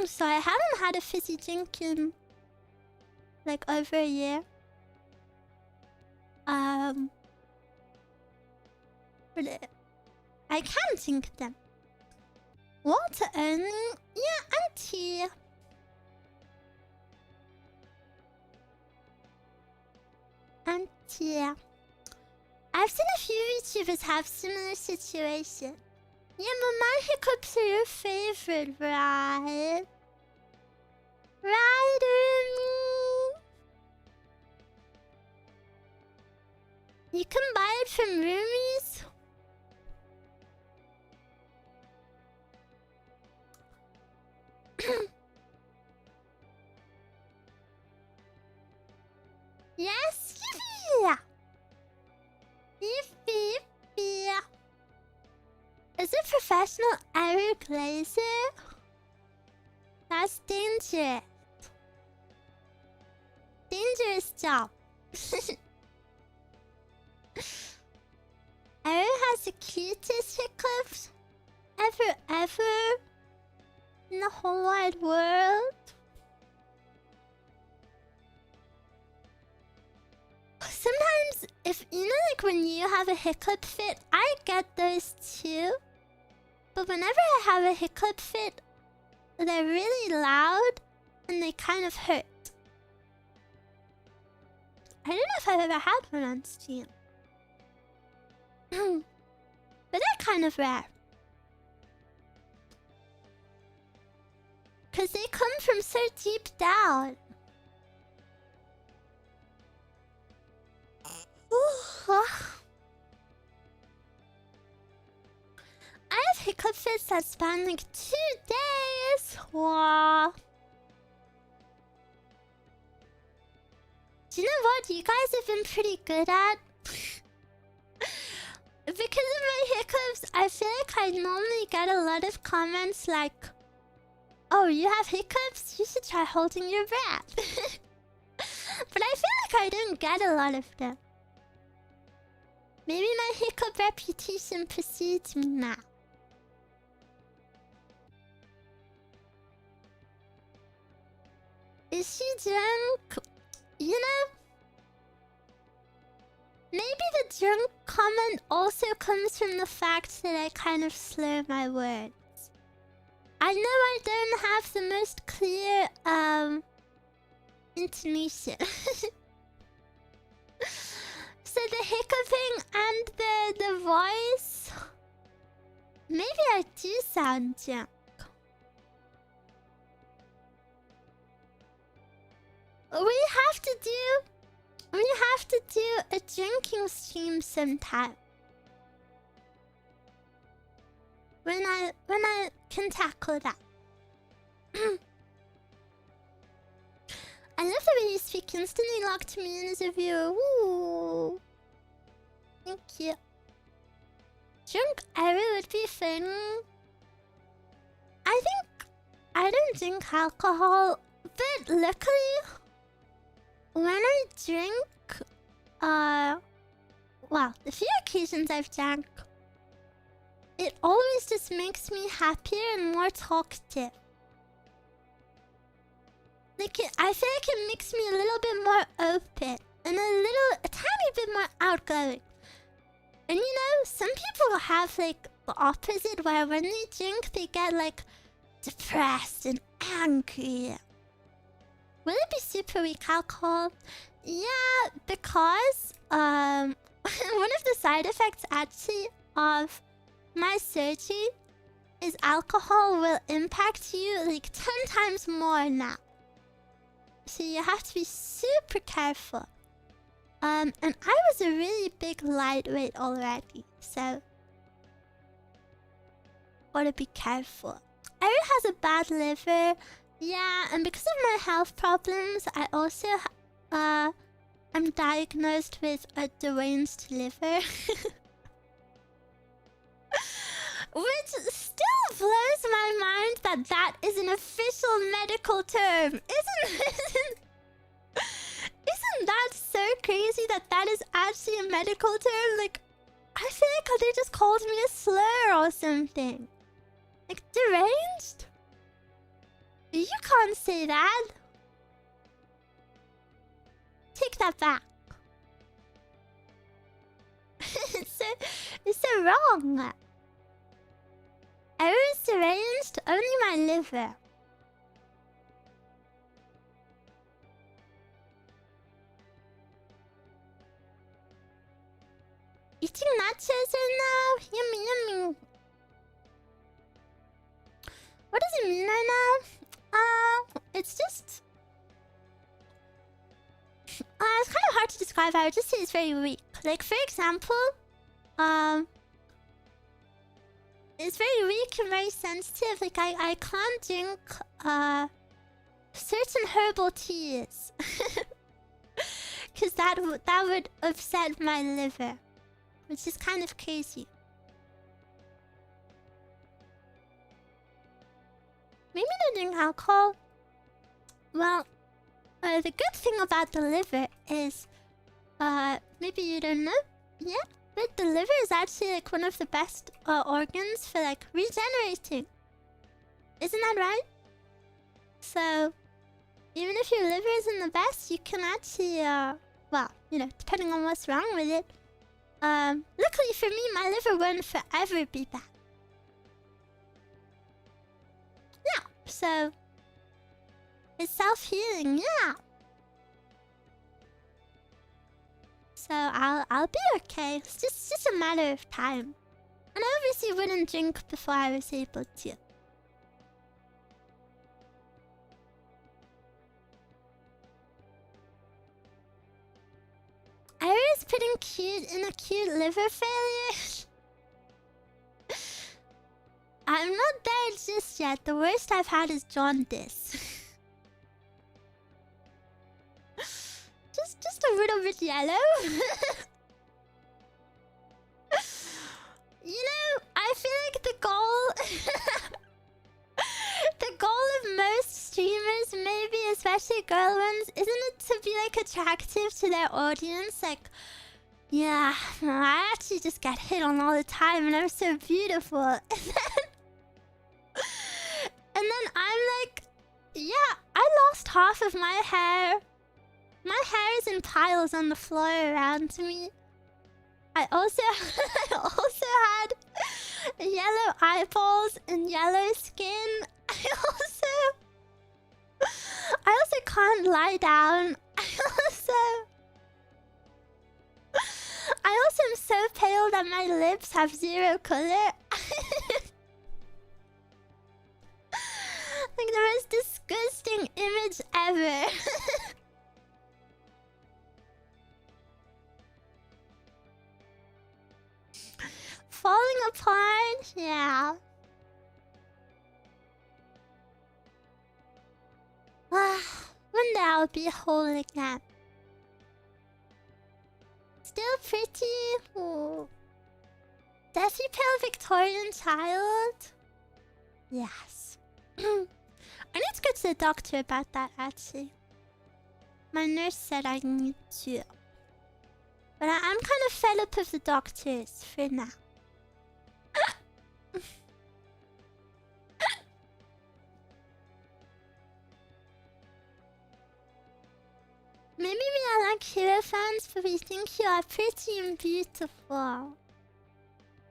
So I haven't had a fizzy drink in like over a year. But I can drink them. Water only? Yeah, and tea. And tea. I've seen a few YouTubers have similar situations. Yeah, but my hiccups are your favorite, right? Right, Eruu? You can buy it from roomies. Yes, yippee! Yippee, yippee. Is it professional Eruu glazer? That's dangerous. Dangerous job. Eruu has the cutest hiccups ever in the whole wide world. Sometimes, if you know, like when you have a hiccup fit, I get those too. But whenever I have a hiccup fit, they're really loud and they kind of hurt. I don't know if I've ever had one on stream. But they're kind of rare. Because they come from so deep down. I have hiccup fits that span like 2 days. Wow. Do you know what you guys have been pretty good at? Because of my hiccups, I feel like I normally get a lot of comments like, "Oh, you have hiccups? You should try holding your breath." But I feel like I don't get a lot of them. Maybe my hiccup reputation precedes me now. Is she drunk? You know, maybe the drunk comment also comes from the fact that I kind of slur my words. I know I don't have the most clear intonation. So the hiccuping and the voice, maybe I do sound drunk. We have to do a drinking stream sometime. When I can tackle that. I love the way you speak instantly locked me in as a viewer. Ooh. Thank you. Drink Eruu would be fun. I don't drink alcohol, but luckily, when I drink, well, the few occasions I've drank, it always just makes me happier and more talkative. Like, I feel like it makes me a little bit more open and a tiny bit more outgoing. And you know, some people have like the opposite, where when they drink, they get like depressed and angry. Will it be super weak alcohol? Yeah, because one of the side effects actually of my surgery is alcohol will impact you like 10 times more now. So you have to be super careful. And I was a really big lightweight already, so gotta be careful. Eruu has a bad liver, yeah, and because of my health problems, I also am diagnosed with a deranged liver. Which still blows my mind that that is an official medical term. Isn't that so crazy that that is actually a medical term? Like, I feel like they just called me a slur or something. Like, deranged? You can't say that. Take that back. it's so wrong. Eruu is deranged, only my liver. Eating nachos right now? Yummy, yummy. What does it mean right now? It's just... it's kind of hard to describe. I would just say it's very weak. Like, for example, it's very weak and very sensitive. Like, I can't drink, certain herbal teas. Because that would upset my liver. Which is kind of crazy. Maybe not drink alcohol. Well, the good thing about the liver is, maybe you don't know yet, but the liver is actually like one of the best organs for like regenerating. Isn't that right? So, even if your liver isn't the best, you can actually, well, you know, depending on what's wrong with it. Luckily for me, my liver won't forever be bad. Yeah, so it's self-healing, yeah. So I'll be okay. It's just a matter of time. And I obviously wouldn't drink before I was able to. Eruu is putting cute in a cute liver failure. I'm not there just yet. The worst I've had is jaundice. just a little bit yellow. You know, I feel like the goal... the goal of most streamers, maybe especially girl ones, isn't it to be like attractive to their audience? Like, yeah, I actually just get hit on all the time and I'm so beautiful. And then I'm like, yeah, I lost half of my hair. My hair is in piles on the floor around me. I also had yellow eyeballs and yellow skin. I also can't lie down. I also am so pale that my lips have zero color. Like the most disgusting image ever. Falling apart? Yeah. One day I'll be whole again. still pretty. Ooh. Deathly pale Victorian child. Yes. I need to go to the doctor about that, actually. My nurse said I need to. But I'm kind of fed up of the doctors for now. Maybe we are like hero fans, but we think you are pretty and beautiful.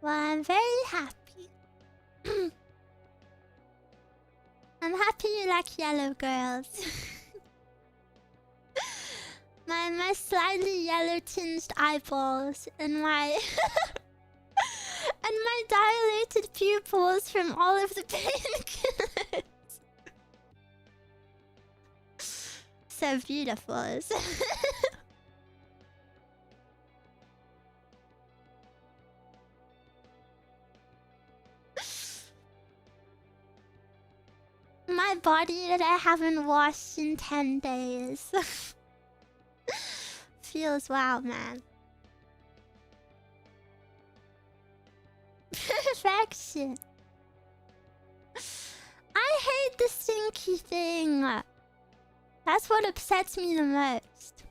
Well, I'm very happy. I'm happy you like yellow girls. my slightly yellow tinged eyeballs and my and my dilated pupils from all of the painkillers. So beautiful. My body that I haven't washed in 10 days. Feels wow, man. Perfection. I hate the stinky thing. That's what upsets me the most.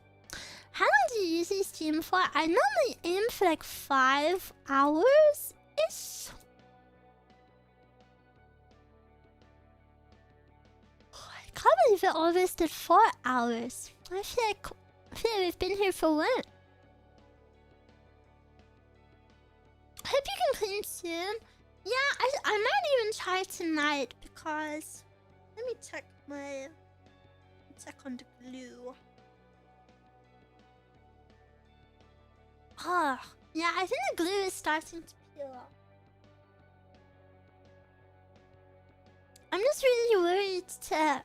How long do you usually stream for? I normally aim for like 5 hours-ish. I can't believe it almost did 4 hours. I feel like we've been here for what? Hope you can clean soon. Yeah, I might even try tonight because... Let me check my... Check on the glue. Oh, yeah, I think the glue is starting to peel off. I'm just really worried to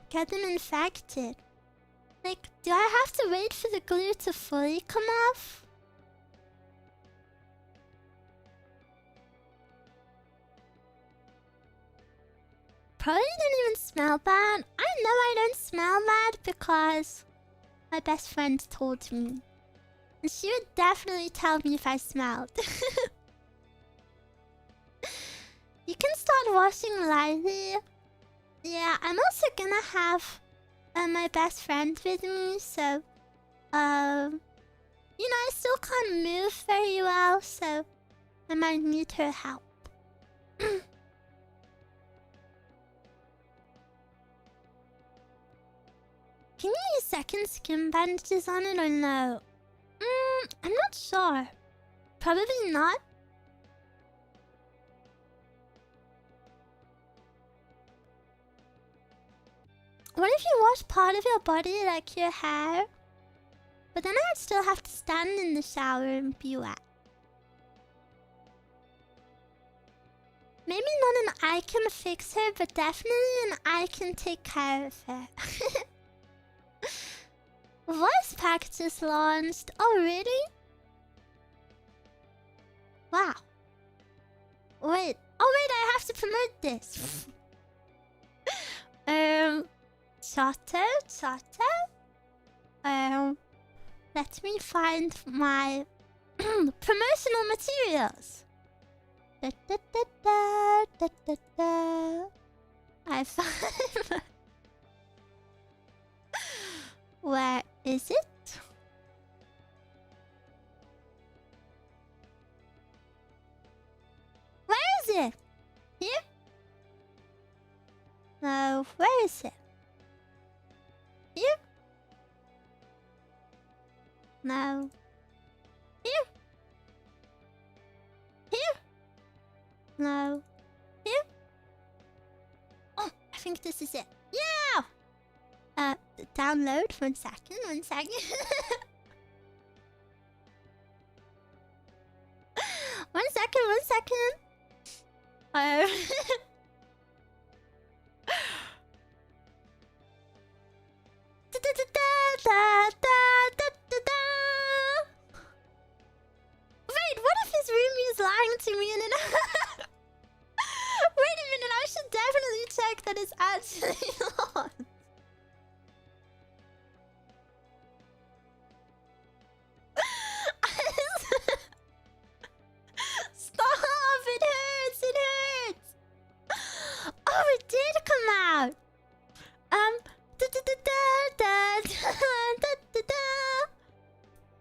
get them infected. Like, do I have to wait for the glue to fully come off? Probably didn't even smell bad. I know I don't smell bad because my best friend told me. And she would definitely tell me if I smelled. You can start washing lightly. Yeah, I'm also gonna have my best friend with me, so... you know, I still can't move very well, so I might need her help. Can you use second skin bandages on it or no? I'm not sure. Probably not. What if you wash part of your body, like your hair? But then I'd still have to stand in the shower and be wet. Maybe not an I can fix her, but definitely an I can take care of her. Voice pack just launched. Oh, really? Wow. Wait. Oh, wait, I have to promote this. Chatter. Let me find my promotional materials. I found... Where is it? Where is it? Here? No, where is it? Here? No. Here? Here? No. Here? Oh, I think this is it. Yeah! Download. One second. One second. Wait, what if this roomie is lying to me and it... Wait a minute, I should definitely check that it's actually on.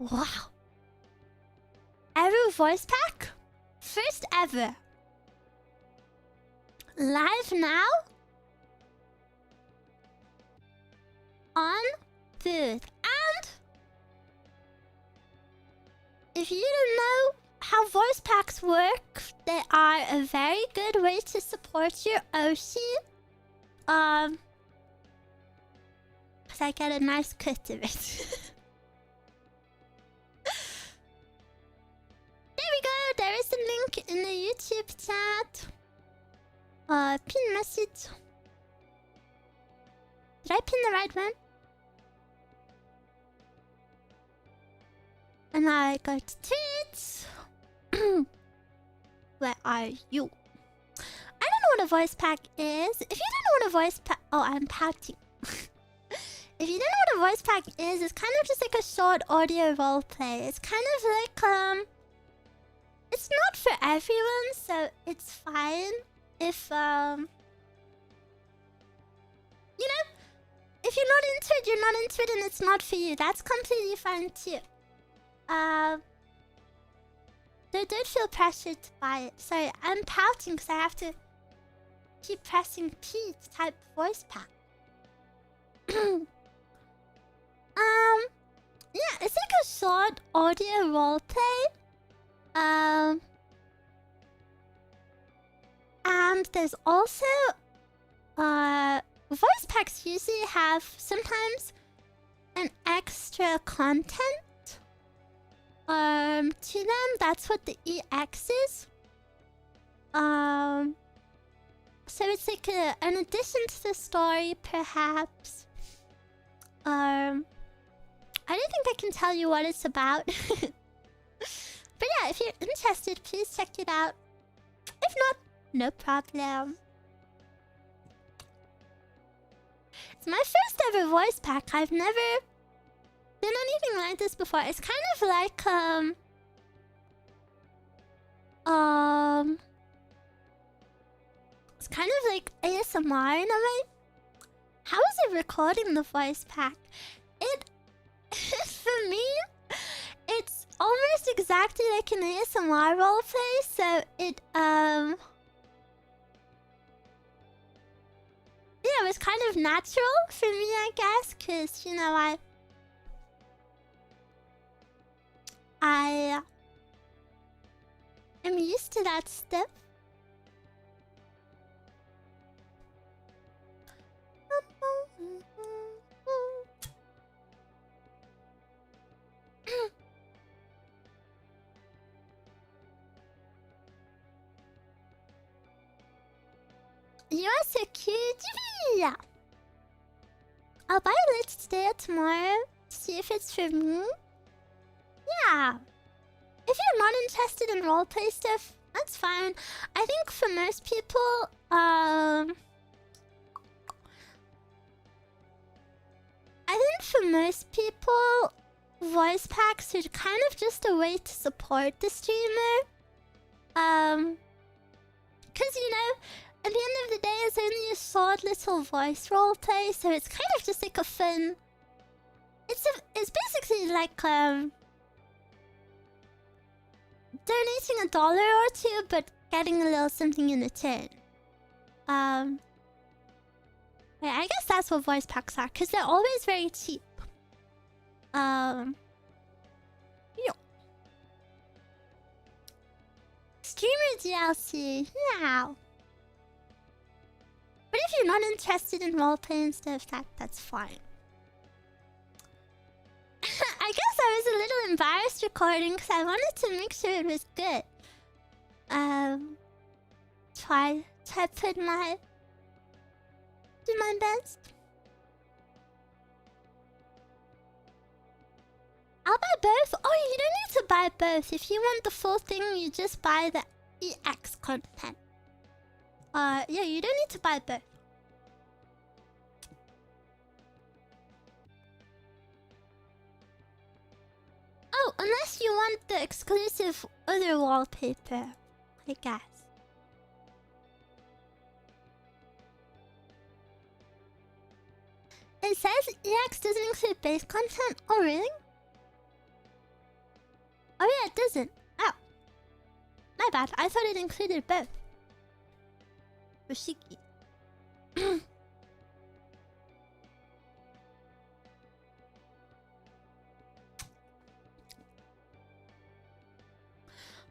Wow. Eruu voice pack? First ever. Live now? On booth. And if you don't know how voice packs work, they are a very good way to support your Oshi. Cause I get a nice cut of it. There we go. There is a link in the YouTube chat. Pin message. Did I pin the right one? And I go to tweets. Where are you? I don't know what a voice pack is. If you don't know what a voice pack... Oh, I'm pouting. If you don't know what a voice pack is, it's kind of just like a short audio roleplay. It's kind of like, it's not for everyone, so it's fine if, you know, if you're not into it, you're not into it and it's not for you. That's completely fine too. Don't feel pressured to buy it. Sorry, I'm pouting because I have to keep pressing P to type voice pack. Yeah, it's like a short audio roleplay. And there's also voice packs usually have sometimes an extra content to them. That's what the EX is. So it's like an addition to the story, perhaps. I don't think I can tell you what it's about. But yeah, if you're interested, please check it out. If not, no problem. It's my first ever voice pack. I've never done anything like this before. It's kind of like, it's kind of like ASMR in a way. How is it recording the voice pack? For me, it's almost exactly like an ASMR roleplay, so it, yeah, it was kind of natural for me, I guess, because, you know, I am used to that stuff. You are so cute. Yeah. I'll buy it today or tomorrow. See if it's for me. Yeah. If you're not interested in roleplay stuff, that's fine. I think for most people, I think for most people, voice packs are kind of just a way to support the streamer. Cause you know, at the end of the day, it's only a short little voice roleplay, so it's kind of just like a fun. It's basically like donating $1 or $2, but getting a little something in return. I guess that's what voice packs are, because they're always very cheap. Yeah. Streamer DLC, yeah. But if you're not interested in roleplay and stuff, that's fine. I guess I was a little embarrassed recording because I wanted to make sure it was good. Try put do my best. I'll buy both. Oh, you don't need to buy both. If you want the full thing, you just buy the EX content. Yeah, you don't need to buy both. Oh, unless you want the exclusive other wallpaper, I guess. It says EX doesn't include base content. Oh, really? Oh yeah, it doesn't. Oh. My bad. I thought it included both. Fushigi.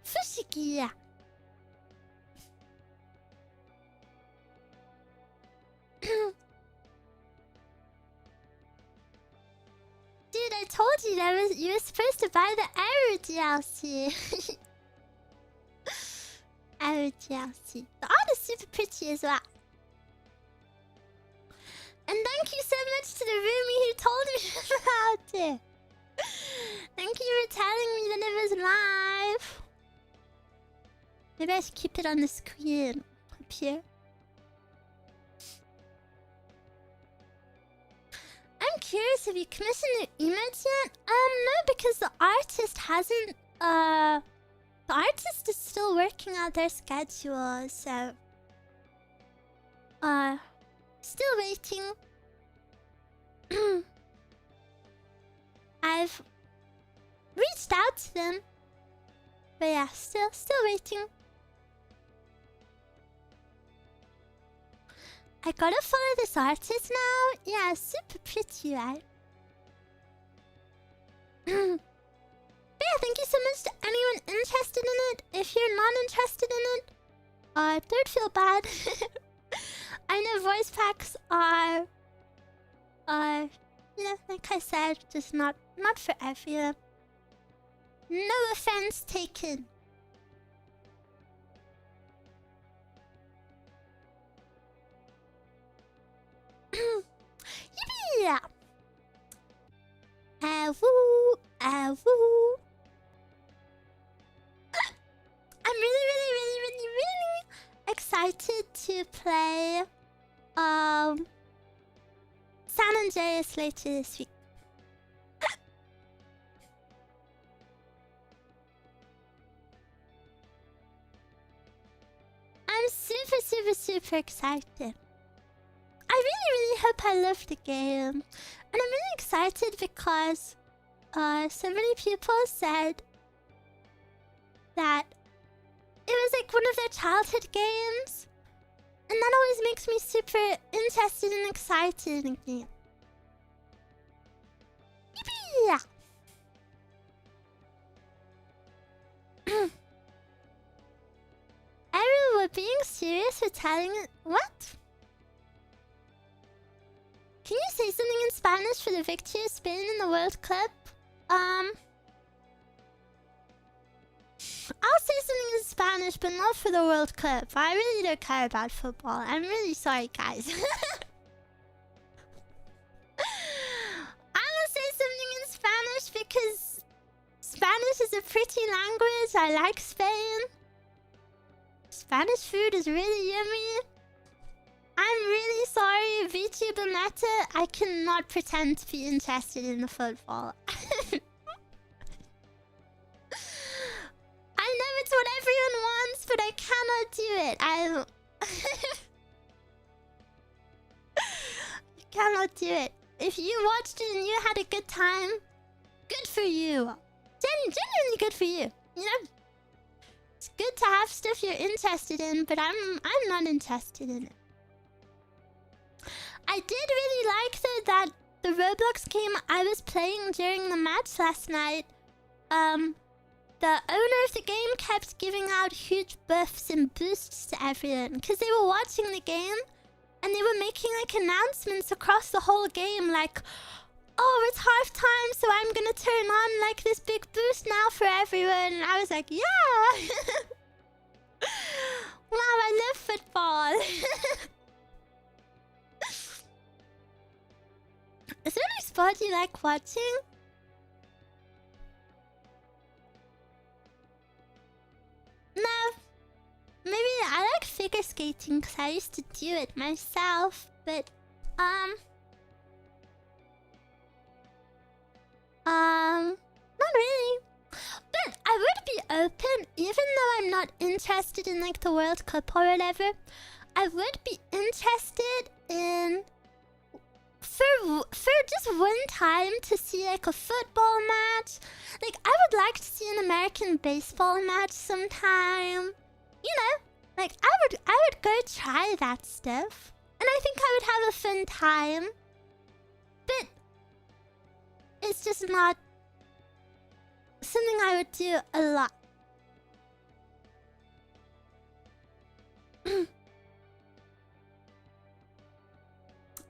Fushigi. Dude, I told you that you were supposed to buy the Eruu DLC. Eruu DLC. The art is super pretty as well. And thank you so much to the roomie who told me about it. Thank you for telling me that it was live. Maybe I should keep it on the screen up here. I'm curious, have you commissioned the emotes yet? No, because the artist hasn't, the artist is still working out their schedule, so... still waiting. I've reached out to them. But yeah, still waiting. I gotta follow this artist now. Yeah, super pretty, right? But yeah, thank you so much to anyone interested in it. If you're not interested in it, don't feel bad. I know voice packs are, you know, like I said, just not for everyone. No offense taken. Yippee! Ewuuu, ewuuu. I'm really excited to play San Andreas later this week. I'm super excited. I really hope I love the game. And I'm really excited because so many people said that it was like one of their childhood games. And that always makes me super interested and excited again. Yippee! Eruu, we're being serious with telling it. What? Can you say something in Spanish for the victory of Spain in the World Cup? I'll say something in Spanish, but not for the World Cup. I really don't care about football. I'm really sorry, guys. I will say something in Spanish because Spanish is a pretty language. I like Spain. Spanish food is really yummy. I'm really sorry, Vici Bonetta. I cannot pretend to be interested in the football. I know it's what everyone wants, but I cannot do it. I cannot do it. If you watched it and you had a good time, good for you. Genuinely good for you. You know, it's good to have stuff you're interested in, but I'm not interested in it. I did really like though that the Roblox game I was playing during the match last night, the owner of the game kept giving out huge buffs and boosts to everyone because they were watching the game and they were making like announcements across the whole game like, oh, it's halftime, so I'm gonna turn on like this big boost now for everyone. And I was like, yeah. Wow, I love football. Is there any sport you like watching? No. Maybe I like figure skating because I used to do it myself, but not really. But I would be open, even though I'm not interested in like the World Cup or whatever. I would be interested in for just one time to see like a football match. Like I would like to see an American baseball match sometime. You know, like I would go try that stuff. And I think I would have a fun time. But it's just not something I would do a lot. I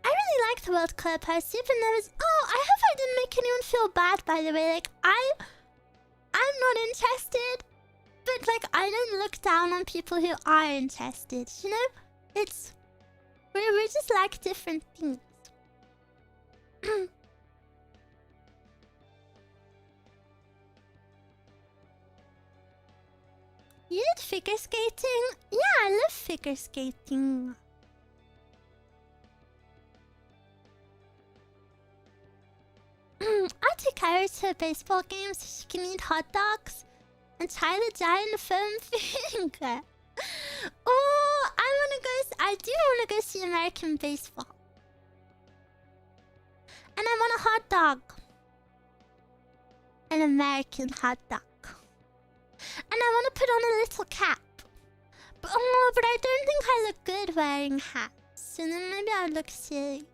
really like the World Cup. I was super nervous. Oh, I hope I didn't make anyone feel bad, by the way. Like, I'm not interested. But, like, I don't look down on people who are interested, you know? It's... We just like different things. You did figure skating? Yeah, I love figure skating. I take Eruu to a baseball game so she can eat hot dogs and try the giant foam finger. Oh, I do want to go see American baseball. And I want a hot dog. An American hot dog. And I want to put on a little cap. But I don't think I look good wearing hats. So then maybe I look silly.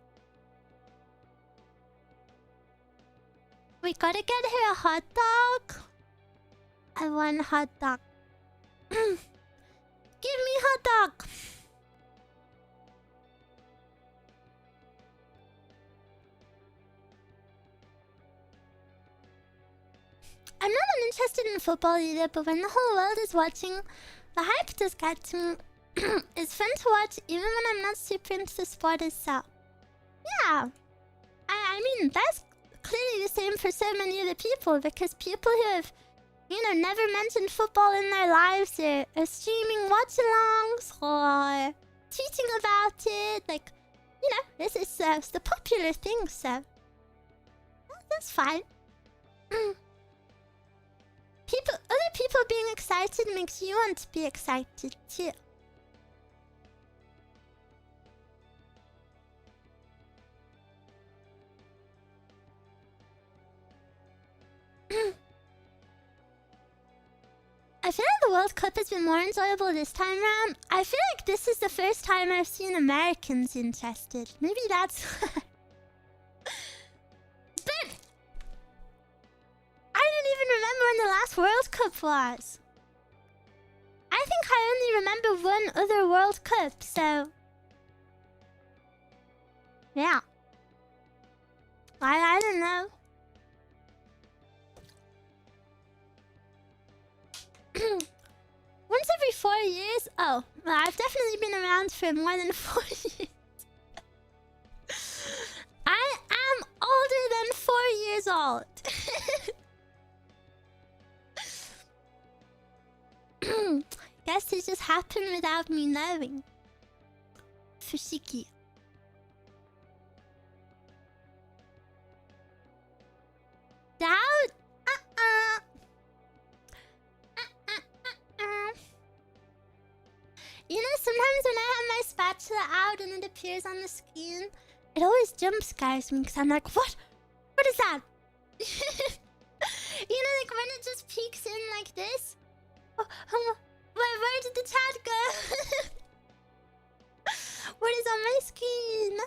We gotta get her a hot dog. I want a hot dog. Give me hot dog. I'm not uninterested in football either, but when the whole world is watching, the hype does get to me. It's fun to watch even when I'm not super into the sport itself. Yeah. I mean, that's clearly the same for so many other people, because people who have, you know, never mentioned football in their lives are streaming watch-alongs or tweeting about it. Like, you know, this is the popular thing, so that's fine. Other people being excited makes you want to be excited too. I feel like the World Cup has been more enjoyable this time around. I feel like this is the first time I've seen Americans interested. Maybe that's... But... I don't even remember when the last World Cup was. I think I only remember one other World Cup, so... Yeah. I don't know. Once every 4 years? Oh, well, I've definitely been around for more than 4 years. I am older than 4 years old. Guess it just happened without me knowing. Fushigi. Doubt? You know, sometimes when I have my spatula out and it appears on the screen, it always jump scares me because I'm like, what? What is that? You know, like when it just peeks in like this. Where did the chat go? What is on my screen?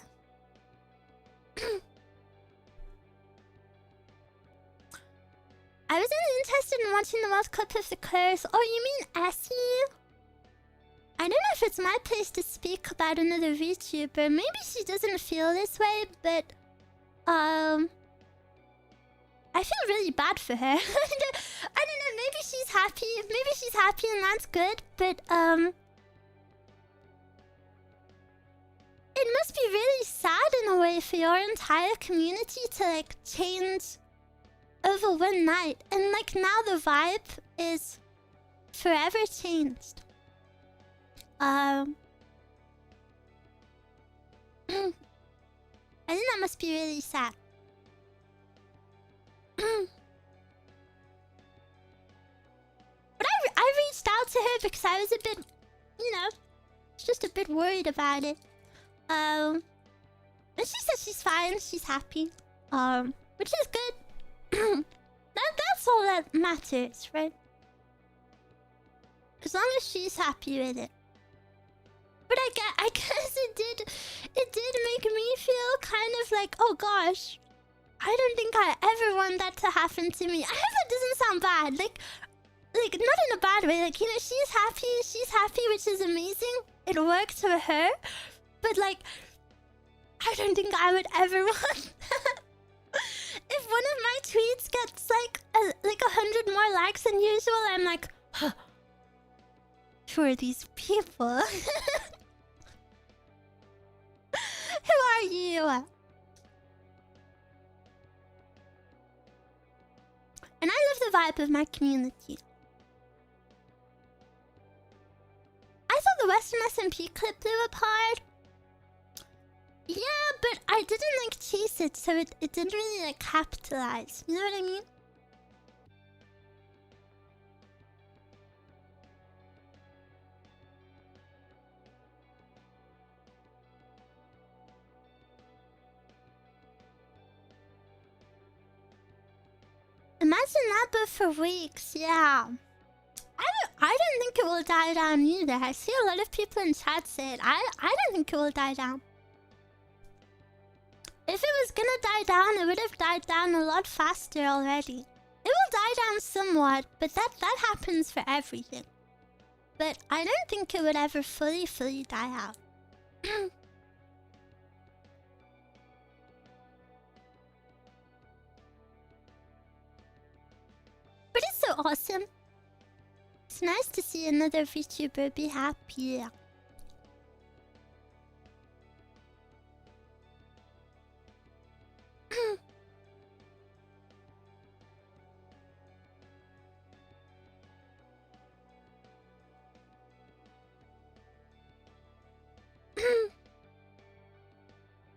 I was only interested in watching the World Cup of the Curse. Oh, you mean Essie? I don't know if it's my place to speak about another VTuber. Maybe she doesn't feel this way, but... I feel really bad for her. I don't know, maybe she's happy. Maybe she's happy and that's good, but, it must be really sad in a way for your entire community to, like, change over one night. And, like, now the vibe is forever changed. I think that must be really sad. But I reached out to her because I was a bit, you know, just a bit worried about it. Like And she says she's fine, she's happy. Which is good. That's all that matters, right? As long as she's happy with it. But I guess it did make me feel kind of like, oh gosh, I don't think I ever want that to happen to me. I hope it doesn't sound bad. Like not in a bad way. Like, you know, she's happy, which is amazing. It works for her. But like, I don't think I would ever want that. If one of my tweets gets like 100 more likes than usual, I'm like, huh, who are these people? Who are you? And I love the vibe of my community. I thought the Western SMP clip blew apart. Yeah, but I didn't like chase it, so it didn't really like capitalize. You know what I mean? Imagine that, but for weeks, yeah. I don't think it will die down either. I see a lot of people in chat say it. I don't think it will die down. If it was gonna die down, it would have died down a lot faster already. It will die down somewhat, but that happens for everything. But I don't think it would ever fully die out. But it's so awesome. It's nice to see another VTuber be happy.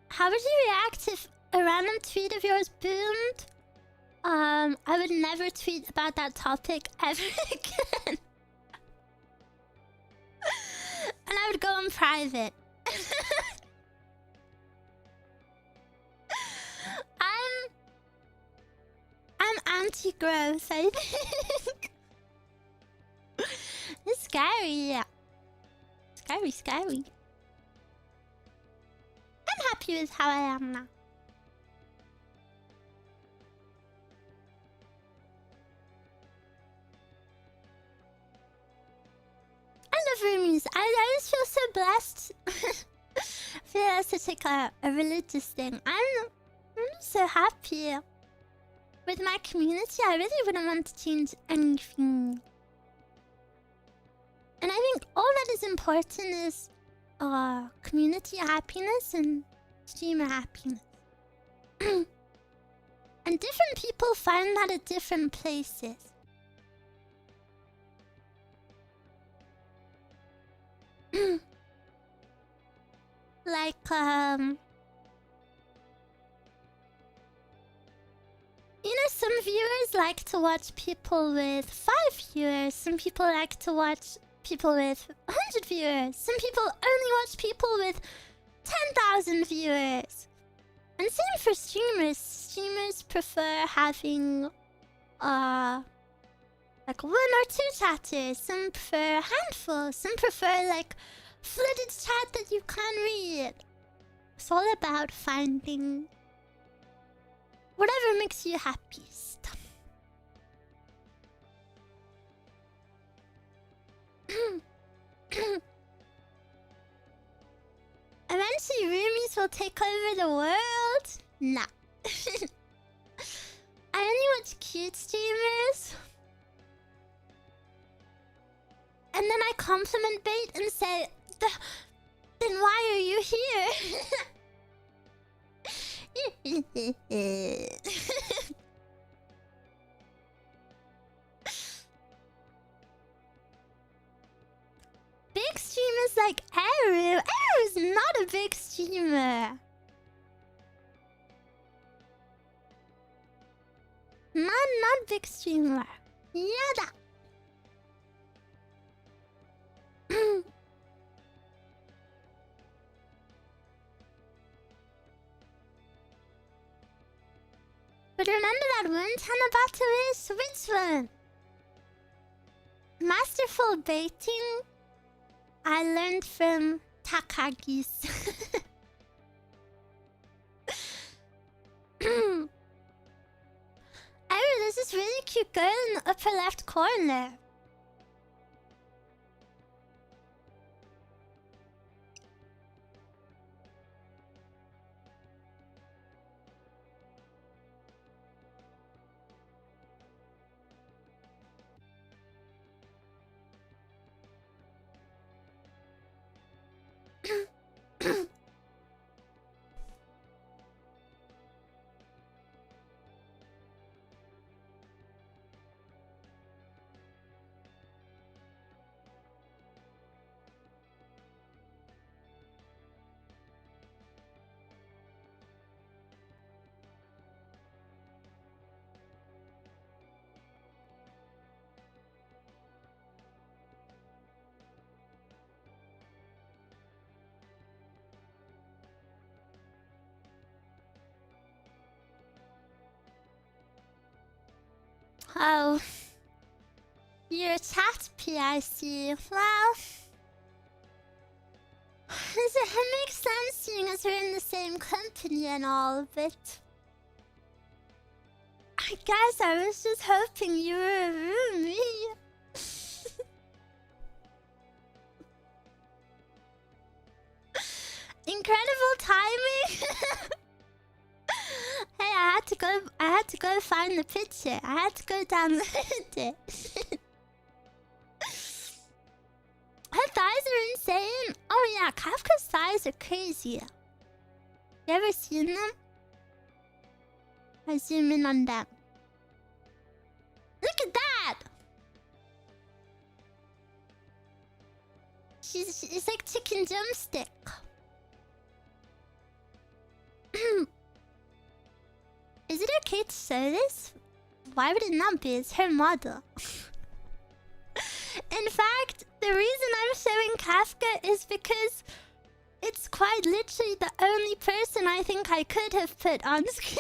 How would you react if a random tweet of yours boomed? I would never tweet about that topic ever again. And I would go in private. I'm anti-growth, I think. It's scary. Scary. I'm happy with how I am now. I love roomies. I always feel so blessed. I feel that's such like a religious thing. I'm so happy with my community. I really wouldn't want to change anything. And I think all that is important is community happiness and streamer happiness. And different people find that at different places. Like, you know, some viewers like to watch people with 5 viewers. Some people like to watch people with 100 viewers. Some people only watch people with 10,000 viewers. And same for streamers. Streamers prefer having like 1 or 2 chatters. Some prefer a handful. Some prefer like flooded chat that you can't read. It's all about finding whatever makes you happiest. Eventually roomies will take over the world? Nah. I only watch cute streamers. And then I compliment bait and say, then why are you here? Big streamers like Eruu. Eruu is not a big streamer. Not big streamer. Yada. But remember that one Tanabata is? Which one? Masterful baiting? I learned from Takagi's. Eruu, there's this really cute girl in the upper left corner. Oh, you're a chat PIC. Well, it makes sense seeing as we're in the same company and all, but I guess I was just hoping you were a roomie. Incredible timing. Hey, I had to go find the picture. I had to go download it. Her thighs are insane. Oh yeah, Kafka's thighs are crazy. You ever seen them? I zoom in on them. Look at that! It's like chicken drumstick. Is it okay to say this? Why would it not be? It's her model. In fact, the reason I'm showing Kafka is because it's quite literally the only person I think I could have put on screen.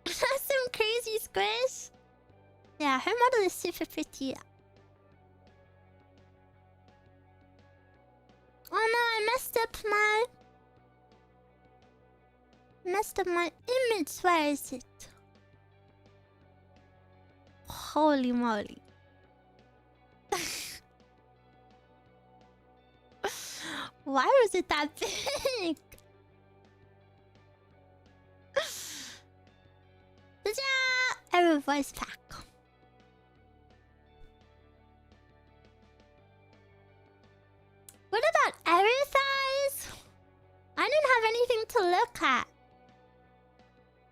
That's some crazy squish. Yeah, her model is super pretty. Oh no, I messed up my image. Where is it? Holy moly. Why was it that big? Eruu voice pack. What about Eruu thighs? I didn't have anything to look at.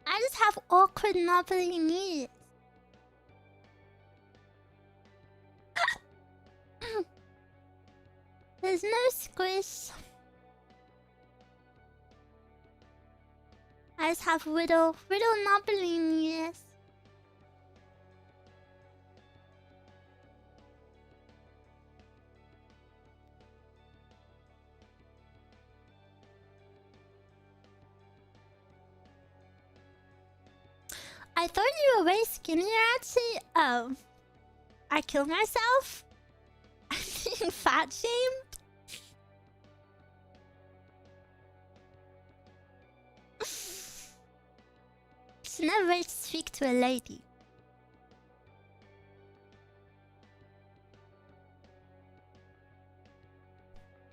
I just have awkward knobbly knees. There's no squish. I just have riddle knobbly knees. I thought you were way skinnier actually. Oh. I killed myself? I'm being fat shamed? It's never right to speak to a lady.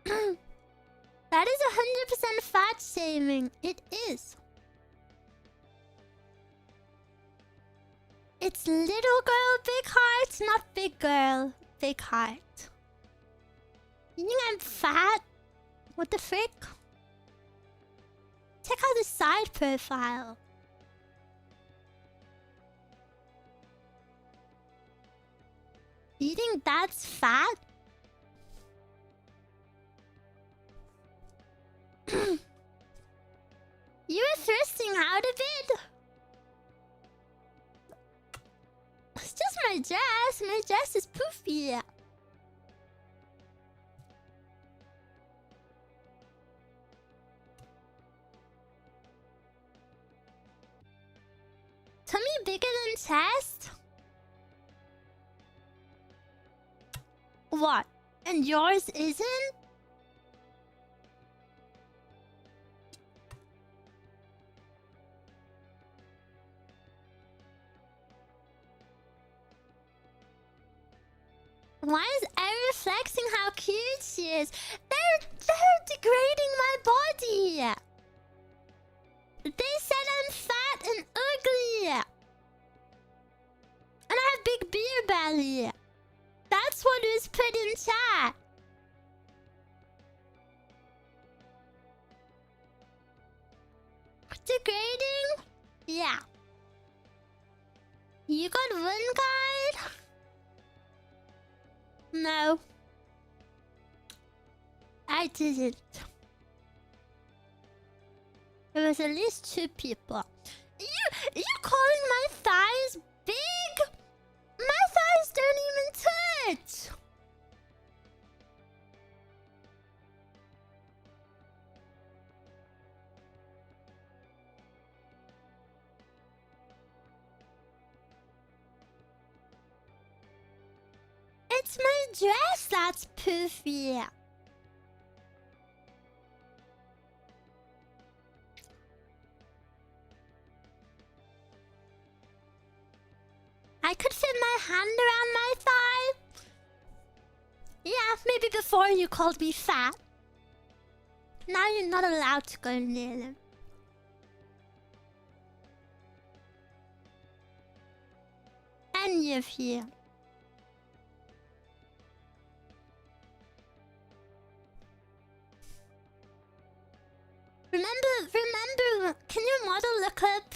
That is 100% fat shaming. It is. It's little girl, big heart, not big girl, big heart. You think I'm fat? What the frick? Check out the side profile. You think that's fat? You were thrusting out a bit? It's just my dress. My dress is poofy. chest? What? And yours isn't? Why is Eruu flexing how cute she is? They're degrading my body. They said I'm fat and ugly. And I have big beer belly. That's what was put in chat. Degrading? Yeah. You got one guide? No. I didn't. There was at least 2 people. You calling my thighs big? My thighs don't even touch. It's my dress that's poofy. I could fit my hand around my thigh. Yeah, maybe before you called me fat. Now you're not allowed to go near them. Any of you. Remember, can your model look up?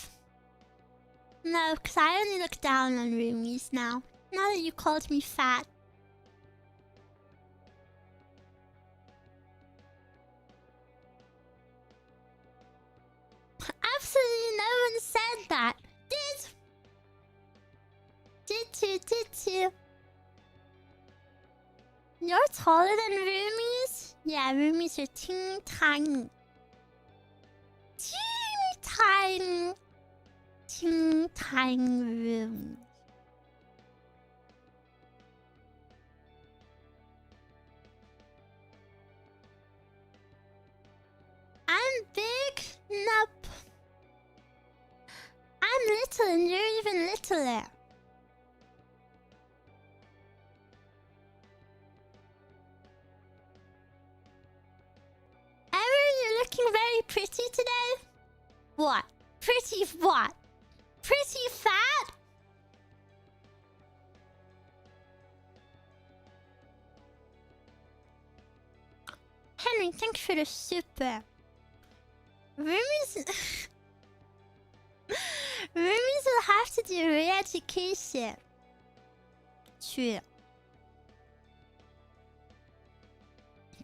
No, because I only look down on roomies now. Now that you called me fat. Absolutely no one said that. Did you? You're taller than roomies? Yeah, roomies are teeny tiny. Teeny tiny rooms. I'm big? Nope. I'm little and you're even littler. Eruu, you're looking very pretty today. What? Pretty what? Pretty fat? Henry, thank you for the super. Roomies... Roomies will have to do re-education. True.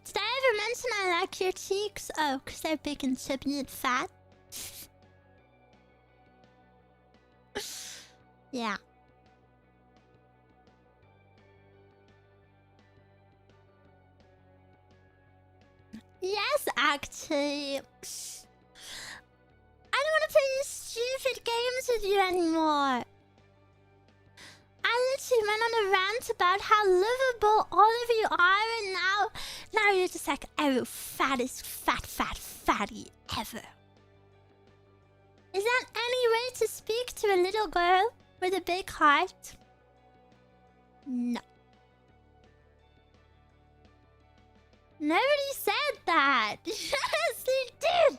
Did I ever mention I like your cheeks? Oh, because they're big and chubby and fat? Yeah. Yes, actually. I don't want to play these stupid games with you anymore. I literally went on a rant about how lovable all of you are, and now you're just like, Eruu, fattest fatty ever. Is that any way to speak to a little girl with a big heart? No. Nobody said that. Yes, they did.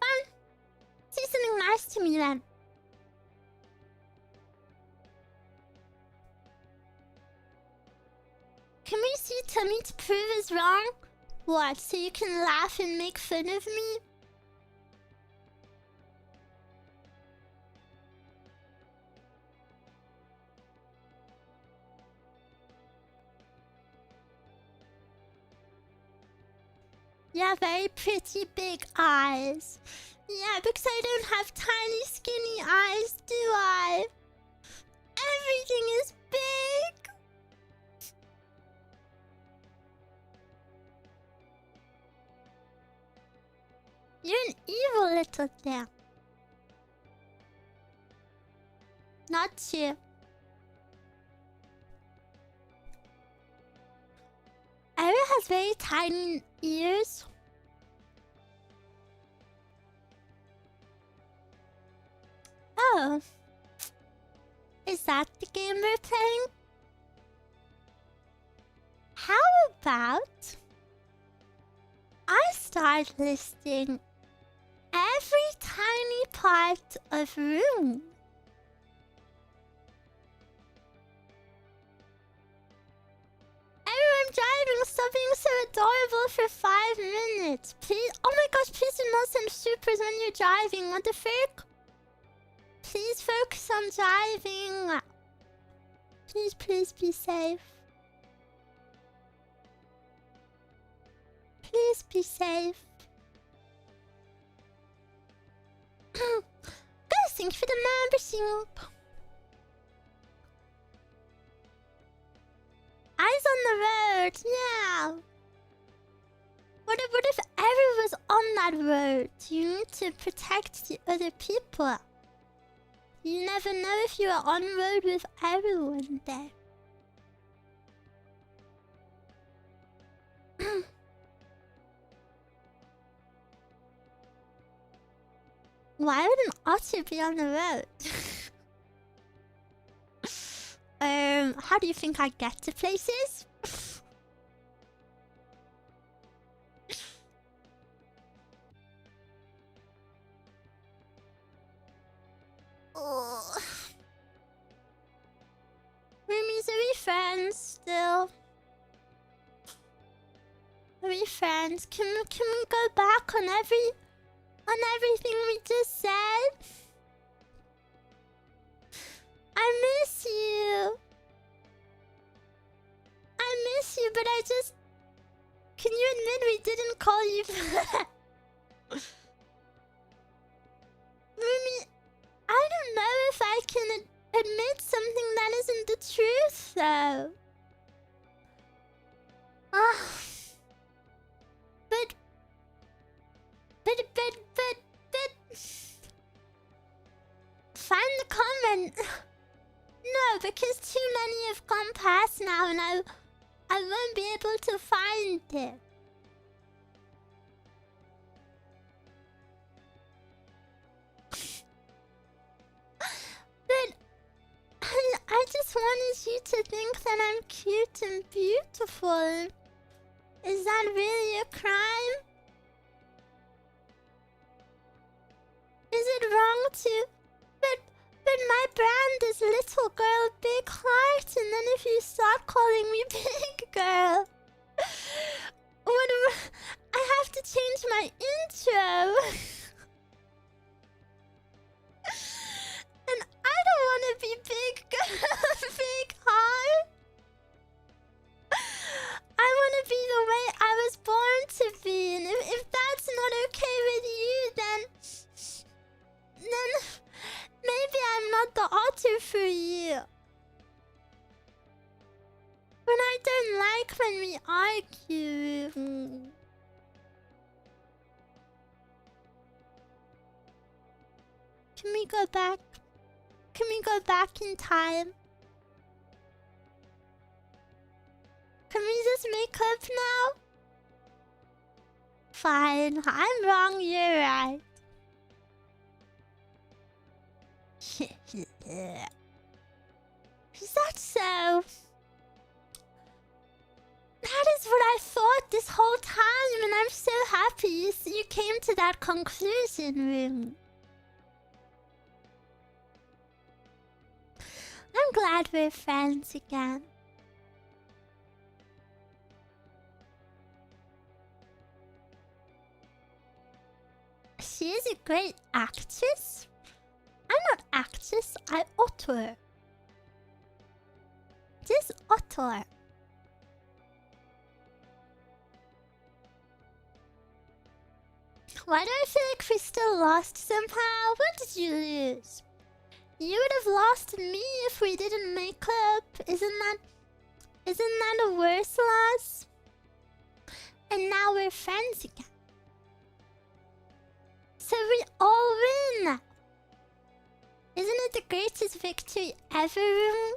Fine. Say something nice to me then. Can we see Tummy to prove us wrong? What, so you can laugh and make fun of me? Yeah, very pretty big eyes. Yeah, because I don't have tiny skinny eyes, do I? Everything is big. You're an evil little thing. Not you. Eruu has very tiny ears. Oh. Is that the game we're playing? How about I start listing every tiny part of room? I'm driving. Stop being so adorable for 5 minutes. Please. Oh my gosh, please do not send supers when you're driving. What the frick? Please focus on driving. Please, please be safe. Please be safe. Guys, thank you for the membership. Eyes on the road, yeah. What if Eruu was on that road? You need to protect the other people. You never know if you are on road with Eruu one day. Why would an otter be on the road? How do you think I get to places? Roomies, are we friends still? Are we friends? Can we go back on everything we just said? I miss you. I miss you, but I just... Can you admit we didn't call you back? Rumi, I don't know if I can admit something that isn't the truth, though. But... Find the comment. No, because too many have gone past now and I won't be able to find it. But I just wanted you to think that I'm cute and beautiful. Is that really a crime? Is it wrong to... But my brand is little girl, big heart, and then if you start calling me big girl... I have to change my intro. And I don't want to be big girl, big heart. I want to be the way I was born to be, and if that's not okay with you, then maybe I'm not the otter for you. But I don't like when we argue. Can we go back? Can we go back in time? Can we just make up now? Fine, I'm wrong, you're right. Is that so? That is what I thought this whole time, and I'm so happy you came to that conclusion, Room. I'm glad we're friends again. She is a great actress. I'm not actress, I'm otter. This otter. Why do I feel like we still lost somehow? What did you lose? You would have lost me if we didn't make up. Isn't that a worse loss? And now we're friends again. So we all win! Isn't it the greatest victory ever, Eruu?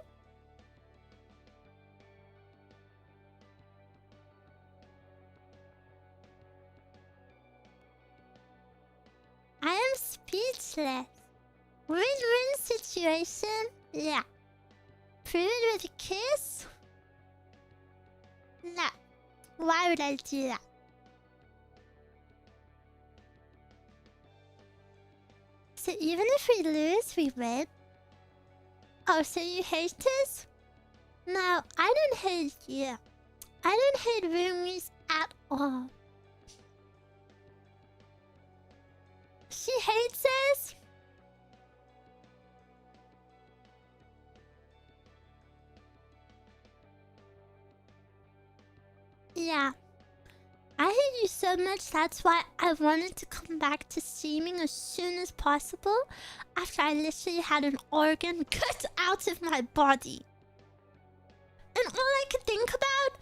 I am speechless. Win-win situation? Yeah. Prove it with a kiss? No. Why would I do that? So even if we lose, we win? Oh, so you hate us? No, I don't hate you. I don't hate roomies at all. She hates us? Yeah. I hate you so much, that's why I wanted to come back to streaming as soon as possible after I literally had an organ cut out of my body. And all I could think about,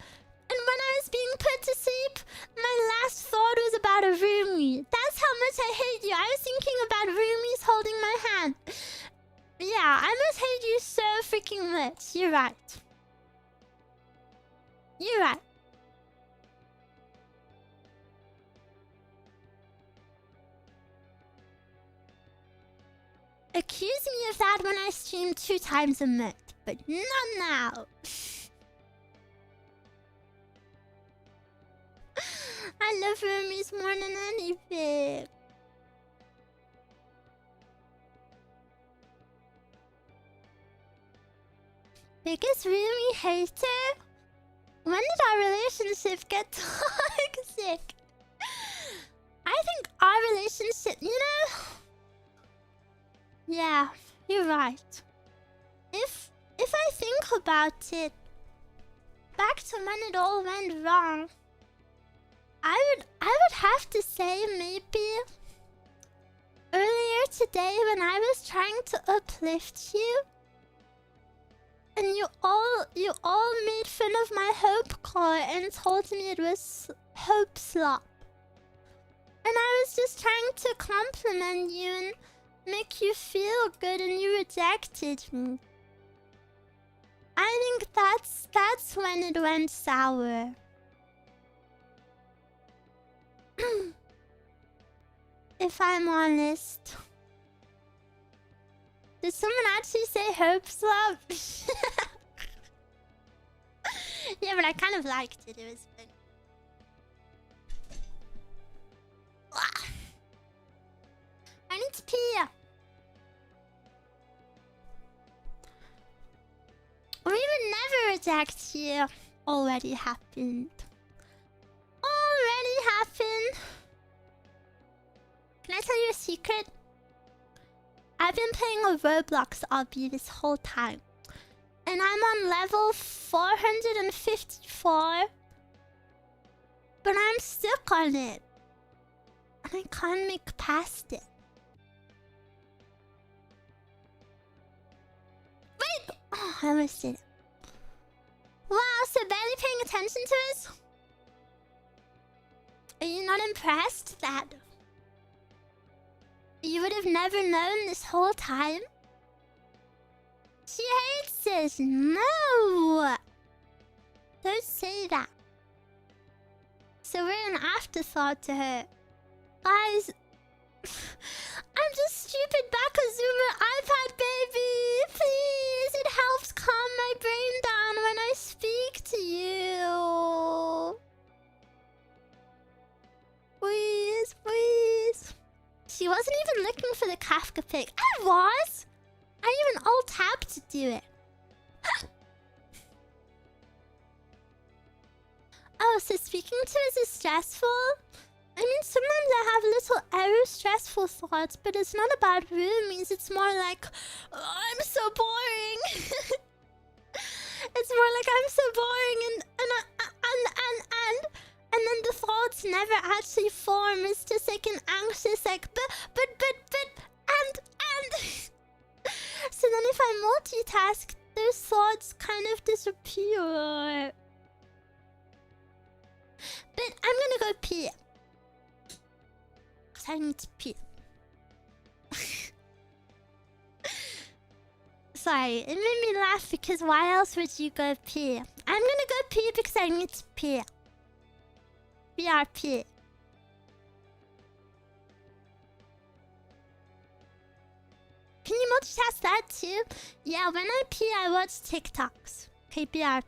and when I was being put to sleep, my last thought was about a roomie. That's how much I hate you. I was thinking about roomies holding my hand. Yeah, I must hate you so freaking much. You're right. You're right. Accuse me of that when I stream 2 times a month, but not now. I love roomies more than anything. Biggest roomie hater? When did our relationship get toxic? I think our relationship, you know... Yeah, you're right. If I think about it, back to when it all went wrong, I would have to say maybe earlier today when I was trying to uplift you, and you all made fun of my hope core and told me it was hope slop. And I was just trying to compliment you and make you feel good, and you rejected me. I think that's when it went sour. If I'm honest. Did someone actually say hope slop? Yeah, but I kind of liked it. It was fun. I need to pee. We would never reject you. Already happened. Already happened. Can I tell you a secret? I've been playing a Roblox obby this whole time. And I'm on level 454. But I'm stuck on it. And I can't make past it. Wait! Oh, I almost did it. Wow, so barely paying attention to us? Are you not impressed that you would have never known this whole time? She hates us. No! Don't say that. So we're an afterthought to her. Guys, I'm just stupid Bakazoomer iPad baby. Please, it helps calm my brain down when I speak to you. Please, please. She wasn't even looking for the Kafka pic. I was. I even alt-tabbed to do it. Oh, so speaking to us is stressful? I mean, sometimes I have little Eruu stressful thoughts, but it's not about roomies. It's more like, oh, I'm so boring. It's more like I'm so boring, and then the thoughts never actually form. It's just like an anxious, like, and. So then if I multitask, those thoughts kind of disappear. But I'm gonna go pee. Cause I need to pee. sorry. It made me laugh because why else would you go pee? I'm gonna go pee because I need to pee. BRP. Can you multitask that too? Yeah, when I pee, I watch TikToks. Okay, BRP.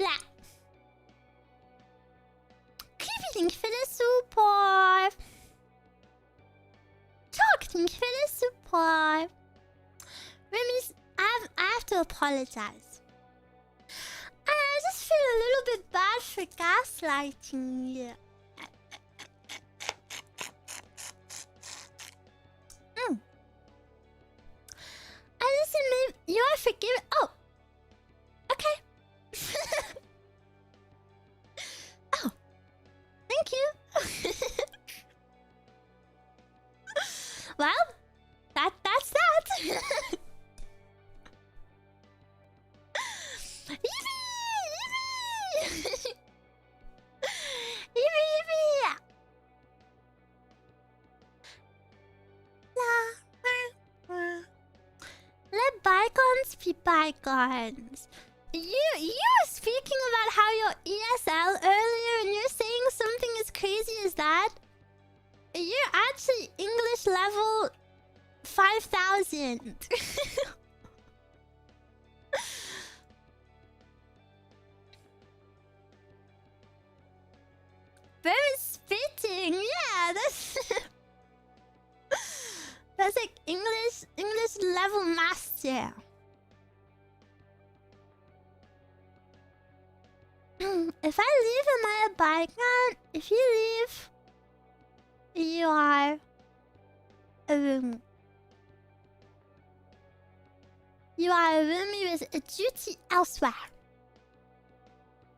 Blah. Creepy för det support. Talking för det support. Rummie's, I have to apologize. I just feel a little bit bad for gaslighting you. I listen, maybe you are forgiven. Oh, okay. Oh, thank you. Well, that's that. Yippee! Yippee! Yippee! Let bygones be bygones. You were speaking about how your ESL earlier and you're saying something as crazy as that? You're actually English level 5,000. Very spitting, yeah, that's that's like English level master. If I leave, am I a bygone? If you leave, You are a roomie. You are a roomie with a duty elsewhere.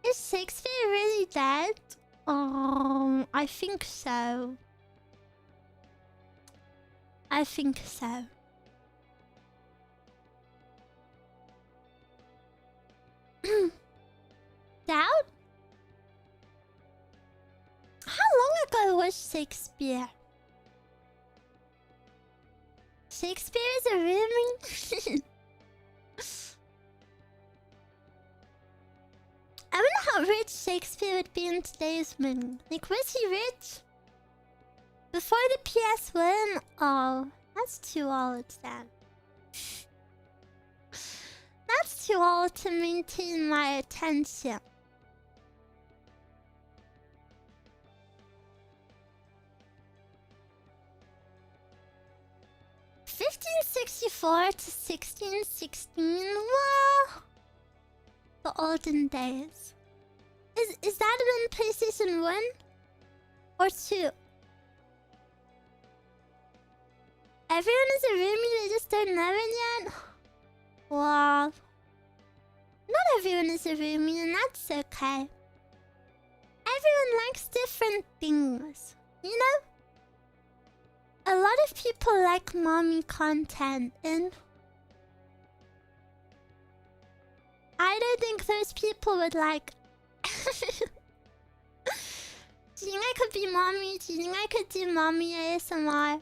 Is Shakespeare really dead? I think so. I think so. Doubt? How long ago was Shakespeare? Shakespeare is a roomie? I wonder how rich Shakespeare would be in today's money. Like, was he rich? Before the PS1? Oh, that's too old then. That's too old to maintain my attention. (1564 to 1616? Well, the olden days. Is that in PlayStation 1 or 2? Everyone is a roomie, they just don't know it yet? Well, not everyone is a roomie, and that's okay. Everyone likes different things, you know? A lot of people like mommy content, and I don't think those people would like... Do you think I could be mommy? Do you think I could do mommy ASMR?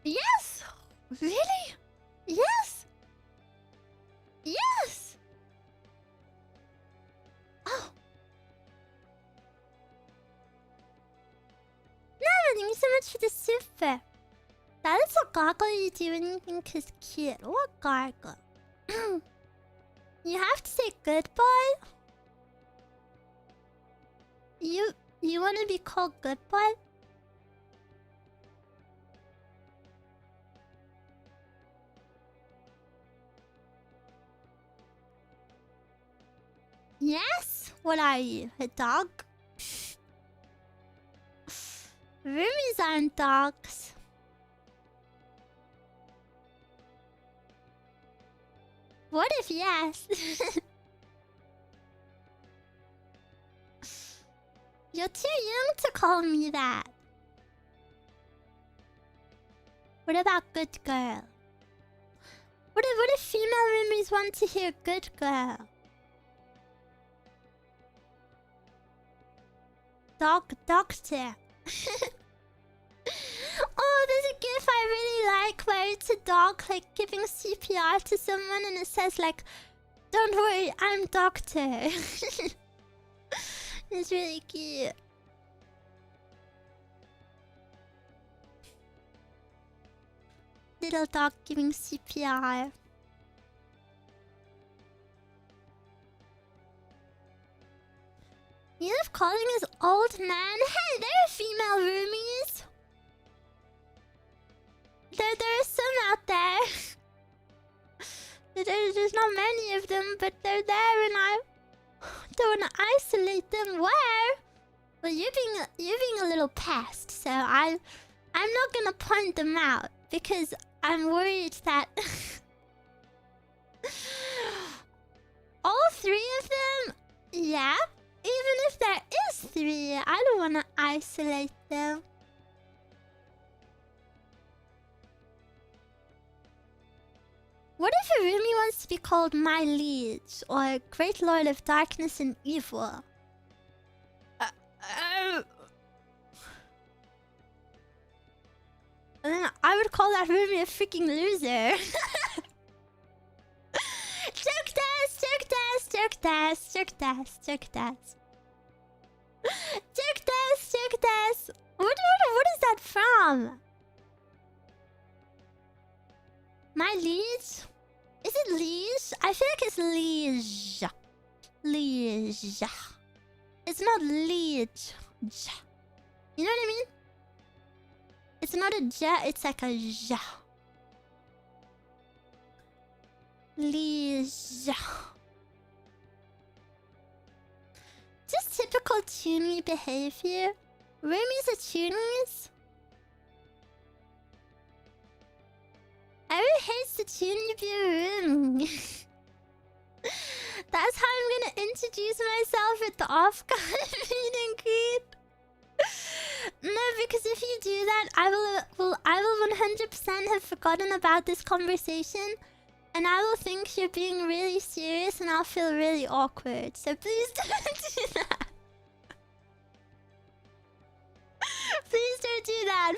Yes! Really? Yes! Yes! Oh! No, thank you so much for the super. That is a gargle you do when you think is cute. What gargle? You have to say goodbye? You want to be called goodbye? Yes? What are you? A dog? Roomies aren't dogs. What if yes? You're too young to call me that. What about good girl? What if female roomies want to hear good girl? Doctor. Oh, there's a gif I really like where it's a dog like giving CPR to someone and it says like, "Don't worry, I'm doctor." It's really cute. Little dog giving CPR. You love calling us old man? Hey, there are female roomies. There are some out there. There's not many of them, but they're there, and I don't want to isolate them. Where? Well, you're being a little pest, so I'm not gonna point them out because I'm worried that all three of them. Yeah, even if there is three, I don't want to isolate them. What if a roomie wants to be called my liege or Great Lord of Darkness and Evil? And then I would call that roomie a freaking loser. Joke test, joke test, joke test, joke test, joke test. Joke test, joke test. What is that from? My liege? Is it liege? I feel like it's liege. Liege. It's not liege. You know what I mean? It's not a ja, it's like a ja. Liege. Just typical tunie behavior. Roomies are tunies. Eruu hates the tunie be a roomie. That's how I'm gonna introduce myself at the off-guard meet and greet. No, because if you do that, I will 100% have forgotten about this conversation, and I will think you're being really serious, and I'll feel really awkward. So please don't do that. Please don't do that.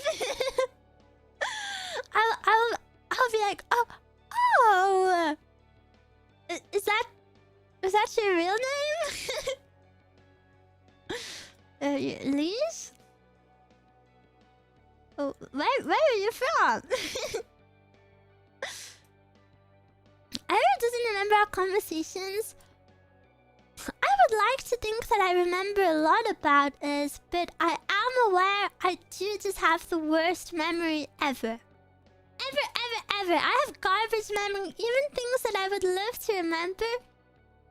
I'll be like, oh. Is that your real name? Liz? Oh, where are you from? Eruu doesn't remember our conversations. I would like to think that I remember a lot about us, but I am aware I do just have the worst memory ever. Ever. I have garbage memory. Even things that I would love to remember,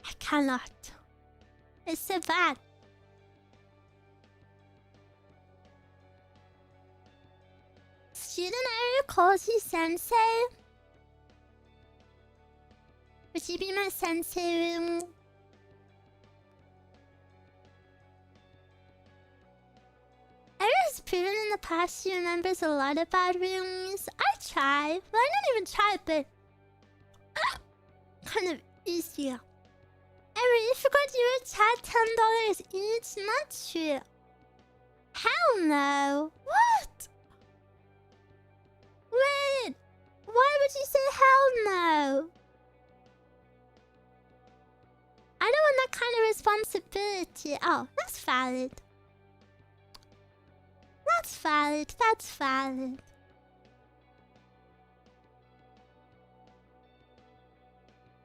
I cannot. It's so bad. Student Eruu calls you sensei. Would you be my sensei? Eruu has proven in the past she remembers a lot about roomies. I try. Well, I don't even try, but kind of easier. Eruu, you forgot you would chat $10 each? Not true. Hell no. What? Wait. Why would you say hell no? I don't want that kind of responsibility. Oh, that's valid. That's valid.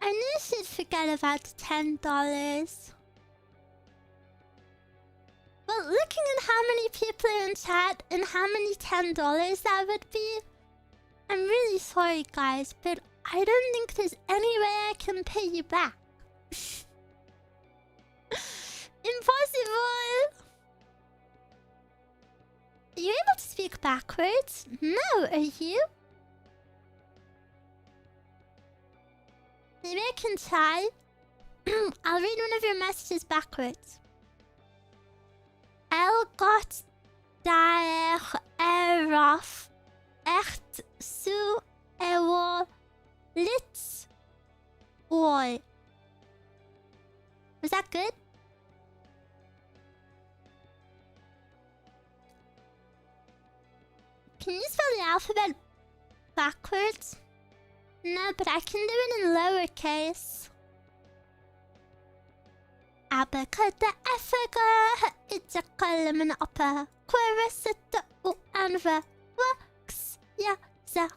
I knew she'd forget about the $10. Well, looking at how many people are in chat and how many $10 that would be, I'm really sorry, guys, but I don't think there's any way I can pay you back. Impossible! Are you able to speak backwards? No, are you? Maybe I can try. I'll read one of your messages backwards. Got daar eraf echt zo lits ooi. Was that good? Can you spell the alphabet backwards? No, but I can do it in lowercase. Abacada effaga itakal min upper querisita u anva wax ya za.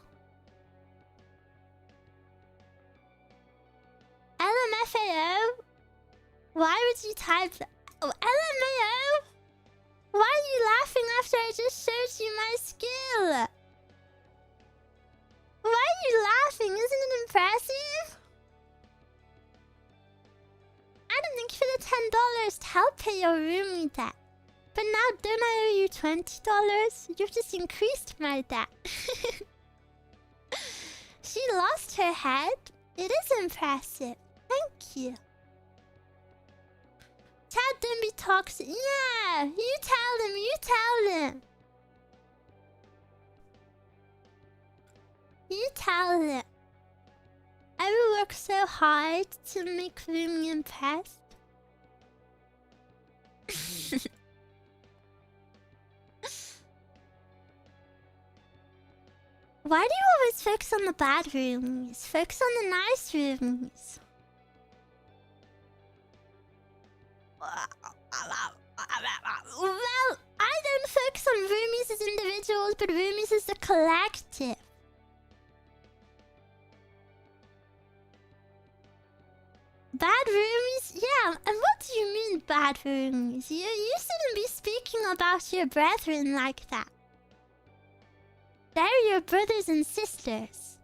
LMFAO? Why would you type that? Oh, LMAO? Why are you laughing after I just showed you my skill? Why are you laughing? Isn't it impressive? I didn't think for the $10 to help pay your roomie debt. But now don't I owe you $20? You've just increased my debt. She lost her head. It is impressive. Thank you. Chad, don't be toxic. Yeah, you tell him. You tell him. Eruu works so hard to make Ruumie impressed. Why do you always focus on the bad roomies? Focus on the nice roomies. Well, I don't focus on roomies as individuals, but roomies as a collective. Bad roomies? Yeah, and what do you mean bad roomies? You shouldn't be speaking about your brethren like that. They're your brothers and sisters.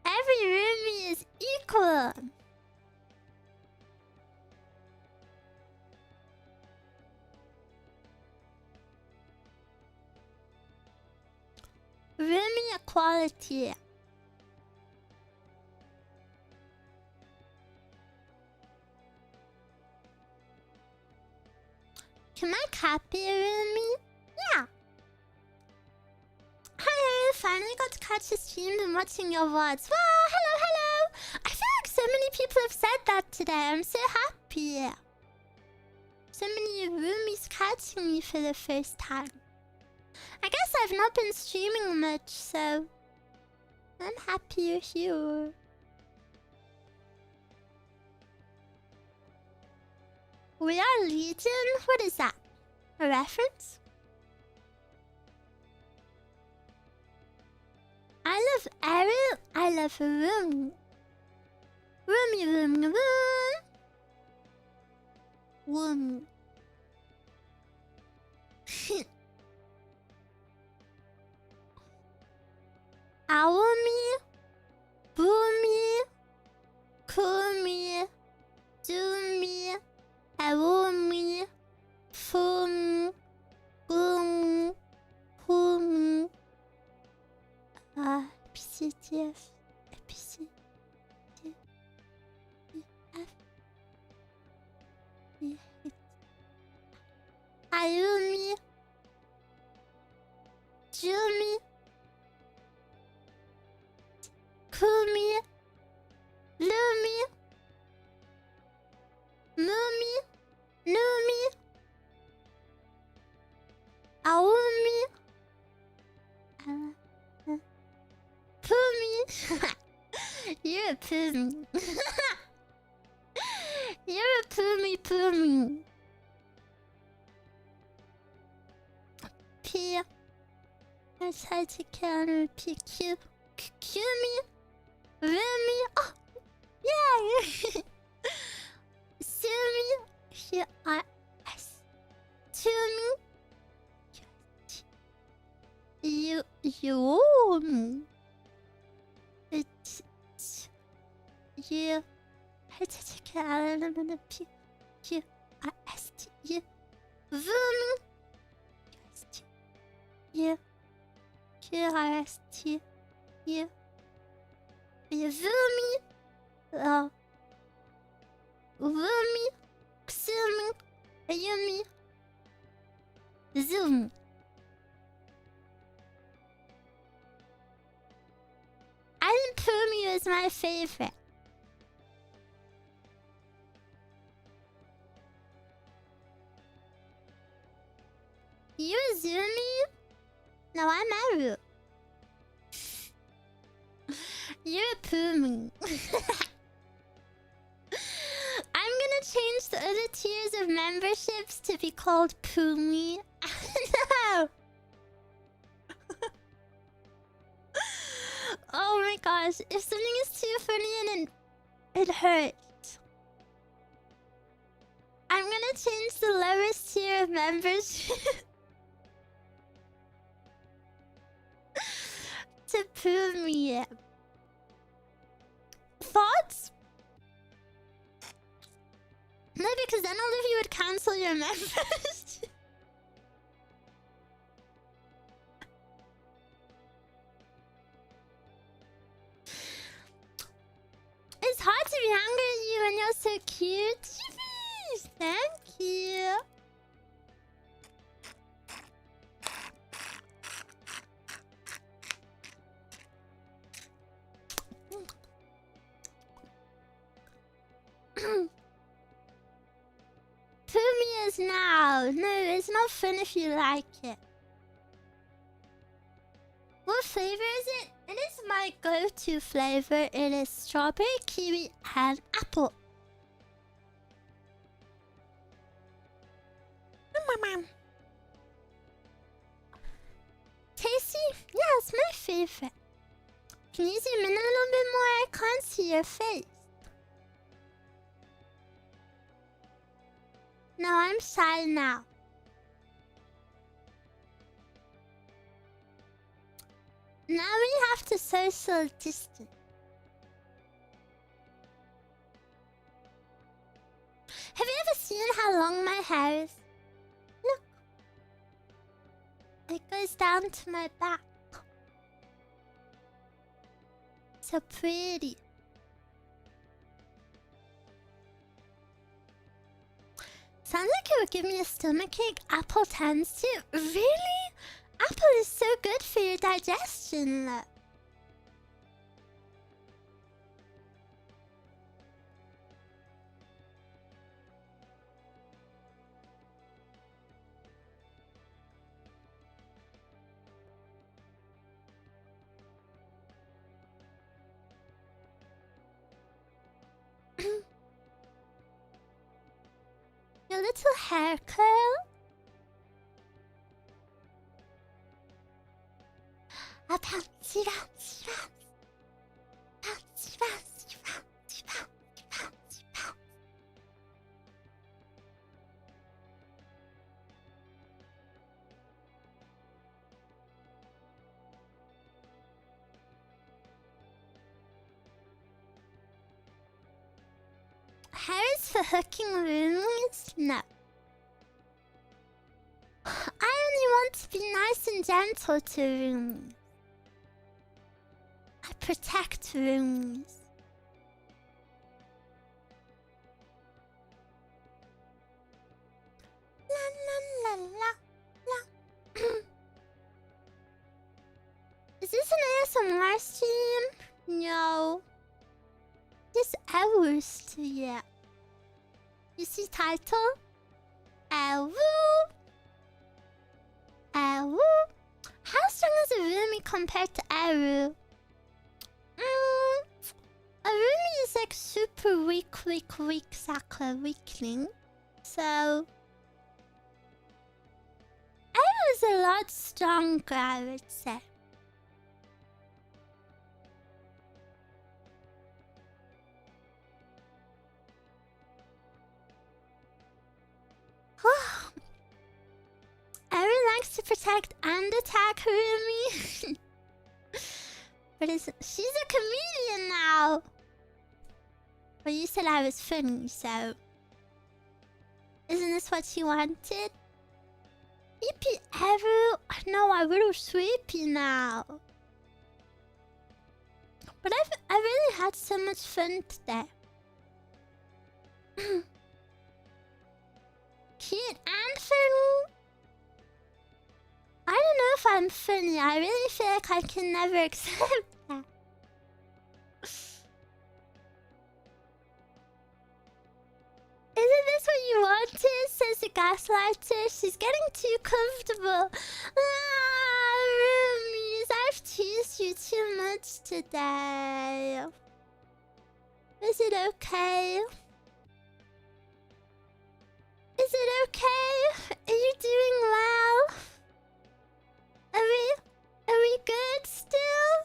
Every roomie Fandom. Ruumie equality. Can I copy Ruumie? Yeah. Hi, finally got to catch the stream and watching your VODs. Wow, hello, hello. I feel like so many people have said that today. I'm so happy. So many roomies catching me for the first time. I guess I've not been streaming much, so I'm happy you're here. We are Legion? What is that? A reference? I love Eruu. I love Room. Roomie, room, room. Room. Owumie, boomie, coolmie, doomie, ewuumie, foomie, boomie, hoomie. PCTF, PCTF, Ayumi, Jumi, Kumi, Lumi, Mumi, Numi, Aumi, Pumi. You're a Pumi. You're a Pumi Pumi. P. I tried to counter P. Q. Qumi. Rumi. Oh, yeah. Sumi. Q-I-S. Tumi. You. You. I tried to counter P. Q-I-S-T. You. Vumi. You. Q-I-S-T. You. Rumi. Rumi. Ksumi. Ayumi. Zoom. I think Pumi is my favorite. You're Zumi? No, I'm Eruu. You're a Pumi. I'm gonna change the other tiers of memberships to be called Pumi. No! Oh my gosh, if something is too funny and it hurts, I'm gonna change the lowest tier of membership to Pumi. Thoughts? No, because then all of you would cancel your membership. It's hard to be angry at you when you're so cute. Jeez, thank you. Pumi is now. No, it's not fun if you like it. What flavor is it? It is my go-to flavor. It is strawberry, kiwi, and apple. Tasty? Yeah, it's my favorite. Can you zoom in a little bit more? I can't see your face. No, I'm shy now. Now we have to social distance. Have you ever seen how long my hair is? Look. It goes down to my back. So pretty. Sounds like you would give me a stomachache. Apple tends to. Really? Apple is so good for your digestion. Look. Your little hair curl. A bouncy, bouncy, bouncy. Bouncy, bouncy, bouncy, bouncy, bouncy, bouncy. Hair is for hooking roomies? No. I only want to be nice and gentle to roomies. I protect roomies. La la la la la. Is this an ASMR stream? No. This Eruu stream. You see title? Eruu. Eruu. How strong is a roomie compared to Eruu? A roomie is like super weak Sakura weakling. So Eruu is a lot stronger, I would say. Eruu likes to protect and attack Ruumie. But she's a comedian now. Well, you said I was funny, so isn't this what you wanted? Sleepy Eruu? No, I'm a little sleepy now. But I really had so much fun today. Cute and funny. I don't know if I'm funny. I really feel like I can never accept that. Isn't this what you wanted? Says the gaslighter. She's getting too comfortable. Ah, roomies, I've teased you too much today. Is it okay? Is it okay? Are you doing well? Are we good still?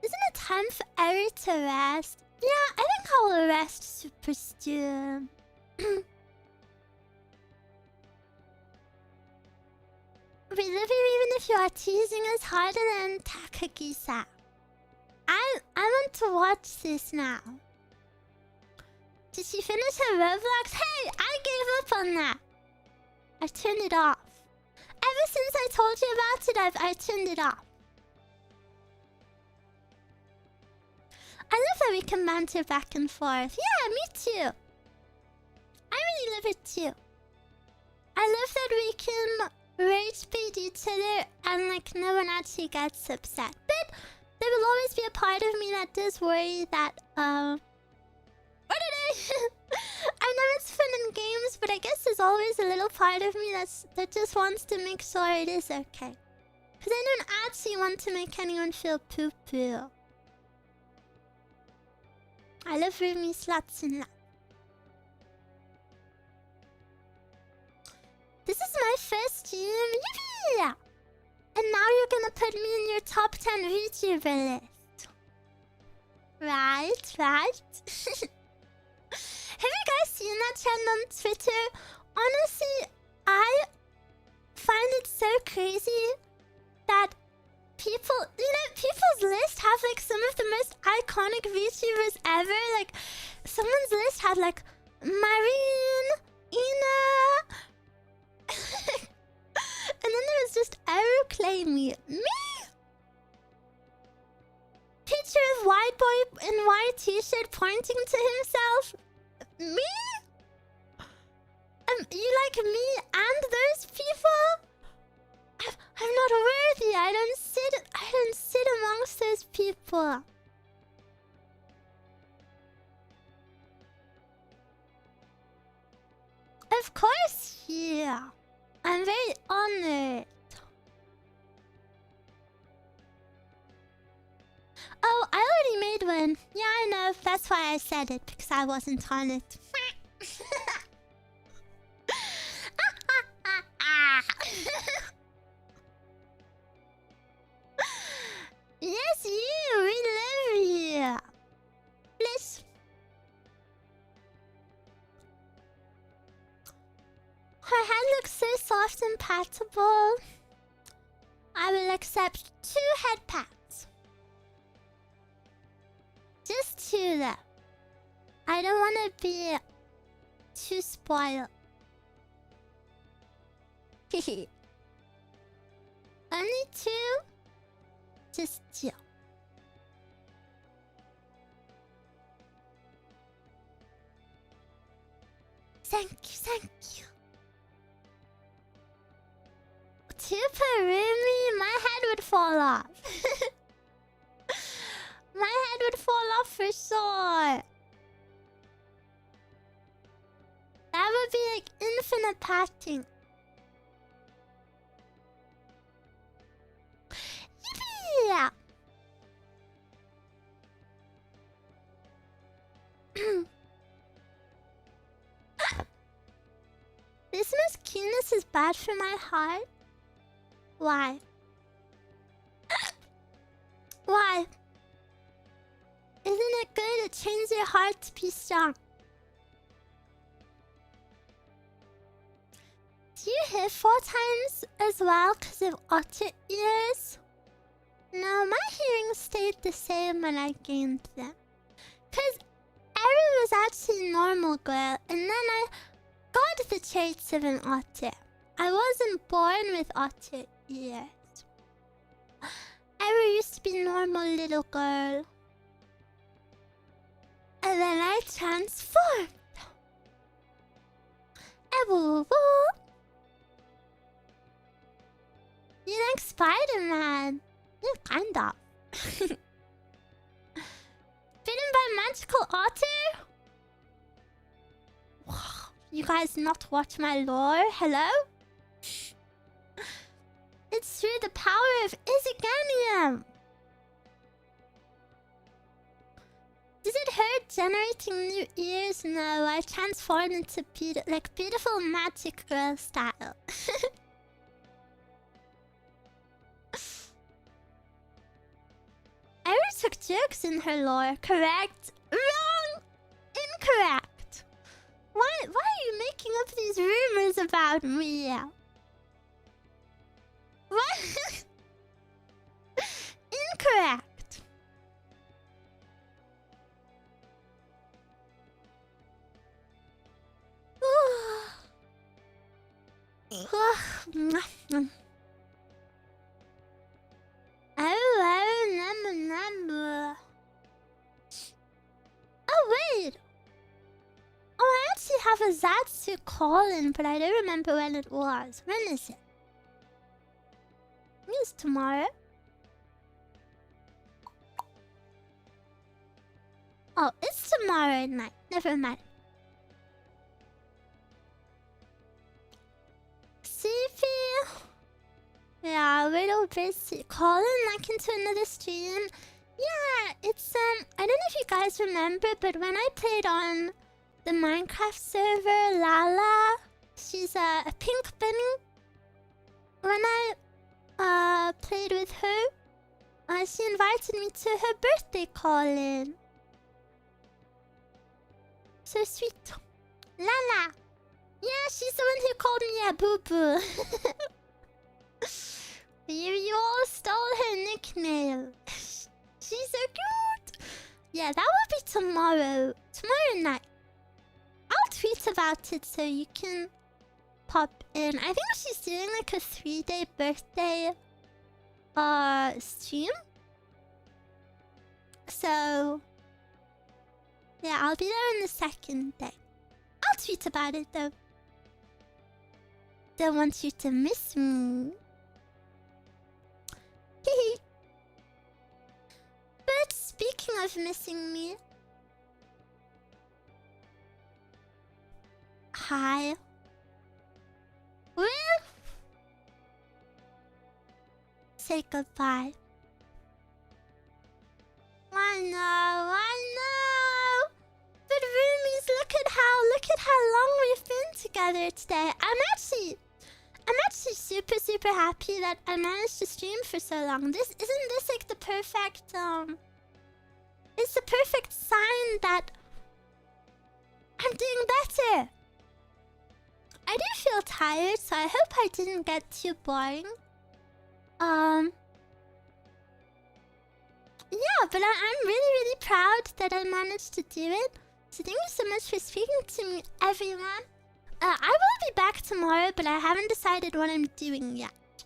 Isn't it time for Eruu to rest? Yeah, I think I'll rest, Super Stew. We love you even if you are teasing us harder than Takagi-san. I want to watch this now. Did she finish her Roblox? Hey, I gave up on that. I turned it off. Ever since I told you about it, I turned it off. I love that we can banter back and forth. Yeah, me too. I really love it too. I love that we can rage bait each other and like no one actually gets upset. But there will always be a part of me that does worry that what did I know it's fun in games, but I guess there's always a little part of me that just wants to make sure it is okay. Because I don't actually want to make anyone feel poo-poo. I love roomies lots and lots. This is my first stream. Yippee! And now you're gonna put me in your top 10 VTuber list. Right. Have you guys seen that trend on Twitter? Honestly, I find it so crazy that people's had like Marine, Ina, and then there was just Eruu, Claymie. Me? Picture of white boy in white t-shirt pointing to himself. Me? You like me and those people? I'm not worthy. I don't sit amongst those people. Of course, yeah. I'm very honored. Oh, I already made one. Yeah, I know. That's why I said it, because I wasn't on it. Yes, you. We love you. Please. Her head looks so soft and patable. I will accept 2 head pats. Just 2 though. I don't want to be too spoiled. Hehe. Only 2? Just 2. Thank you. 2 per roomie? My head would fall off. My head would fall off for sure. That would be like infinite patting. Yippee! This muskiness is bad for my heart. Why? Why? Isn't it good? It trains your heart to be strong. Do you hear 4 times as well because of otter ears? No, my hearing stayed the same when I gained them. Because Eruu was actually a normal girl, and then I got the traits of an otter. I wasn't born with otter ears. Eruu used to be a normal little girl. And then I transformed. Ewuuu. You like Spider-Man? Yeah, kind of. Bitten by magical otter? You guys not watch my lore? Hello? It's through the power of IZIGENIA. Does it hurt generating new ears? No, I transformed into beautiful magic girl style. Eruu took jokes in her lore. Correct. Wrong. Incorrect. Why are you making up these rumors about me? What? Incorrect. Oh, wait. Oh, I actually have a Zatsu call-in, but I don't remember when it was. When is it? It's tomorrow. Oh, it's tomorrow night. Never mind. Sleepy. Yeah, a little busy. Calling like into another stream. Yeah, it's I don't know if you guys remember, but when I played on the Minecraft server, Lala, she's a pink bunny. When I played with her, she invited me to her birthday call-in. So sweet. Lala. Yeah, she's the one who called me a boo-boo. You all stole her nickname. She's so cute. Yeah, that will be tomorrow. Tomorrow night. tweet about it so you can pop in. I think she's doing like a 3-day birthday stream. So yeah, I'll be there on the 2nd day. I'll tweet about it though. Don't want you to miss me. Hehe. But speaking of missing me, hi. Will say goodbye. I know. But roomies, look at how long we've been together today. I'm actually super happy that I managed to stream for so long. Isn't this like the perfect it's the perfect sign that I'm doing better. I do feel tired, so I hope I didn't get too boring. Yeah, but I'm really proud that I managed to do it. So thank you so much for speaking to me, everyone. I will be back tomorrow, but I haven't decided what I'm doing yet.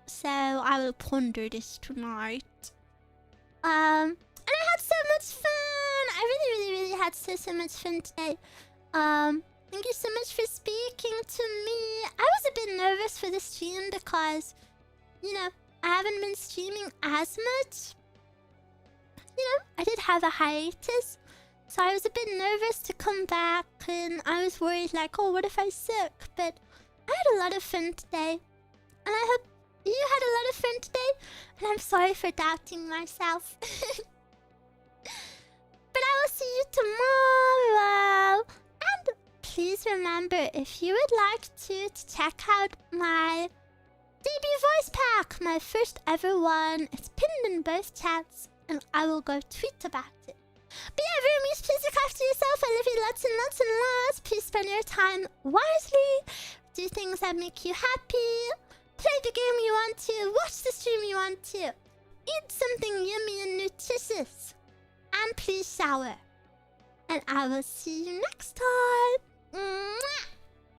So I will ponder this tonight. And I had so much fun. I really had so much fun today. Thank you so much for speaking to me. I was a bit nervous for the stream because, you know, I haven't been streaming as much. You know, I did have a hiatus. So I was a bit nervous to come back, and I was worried like, oh, what if I suck? But I had a lot of fun today. And I hope you had a lot of fun today. And I'm sorry for doubting myself. But I will see you tomorrow. And please remember, if you would like to check out my debut voice pack, my first ever one, it's pinned in both chats, and I will go tweet about it. But yeah, roomies, please look after yourself. I love you lots and lots and lots. Please spend your time wisely. Do things that make you happy. Play the game you want to. Watch the stream you want to. Eat something yummy and nutritious. And please shower. And I will see you next time. Mwah!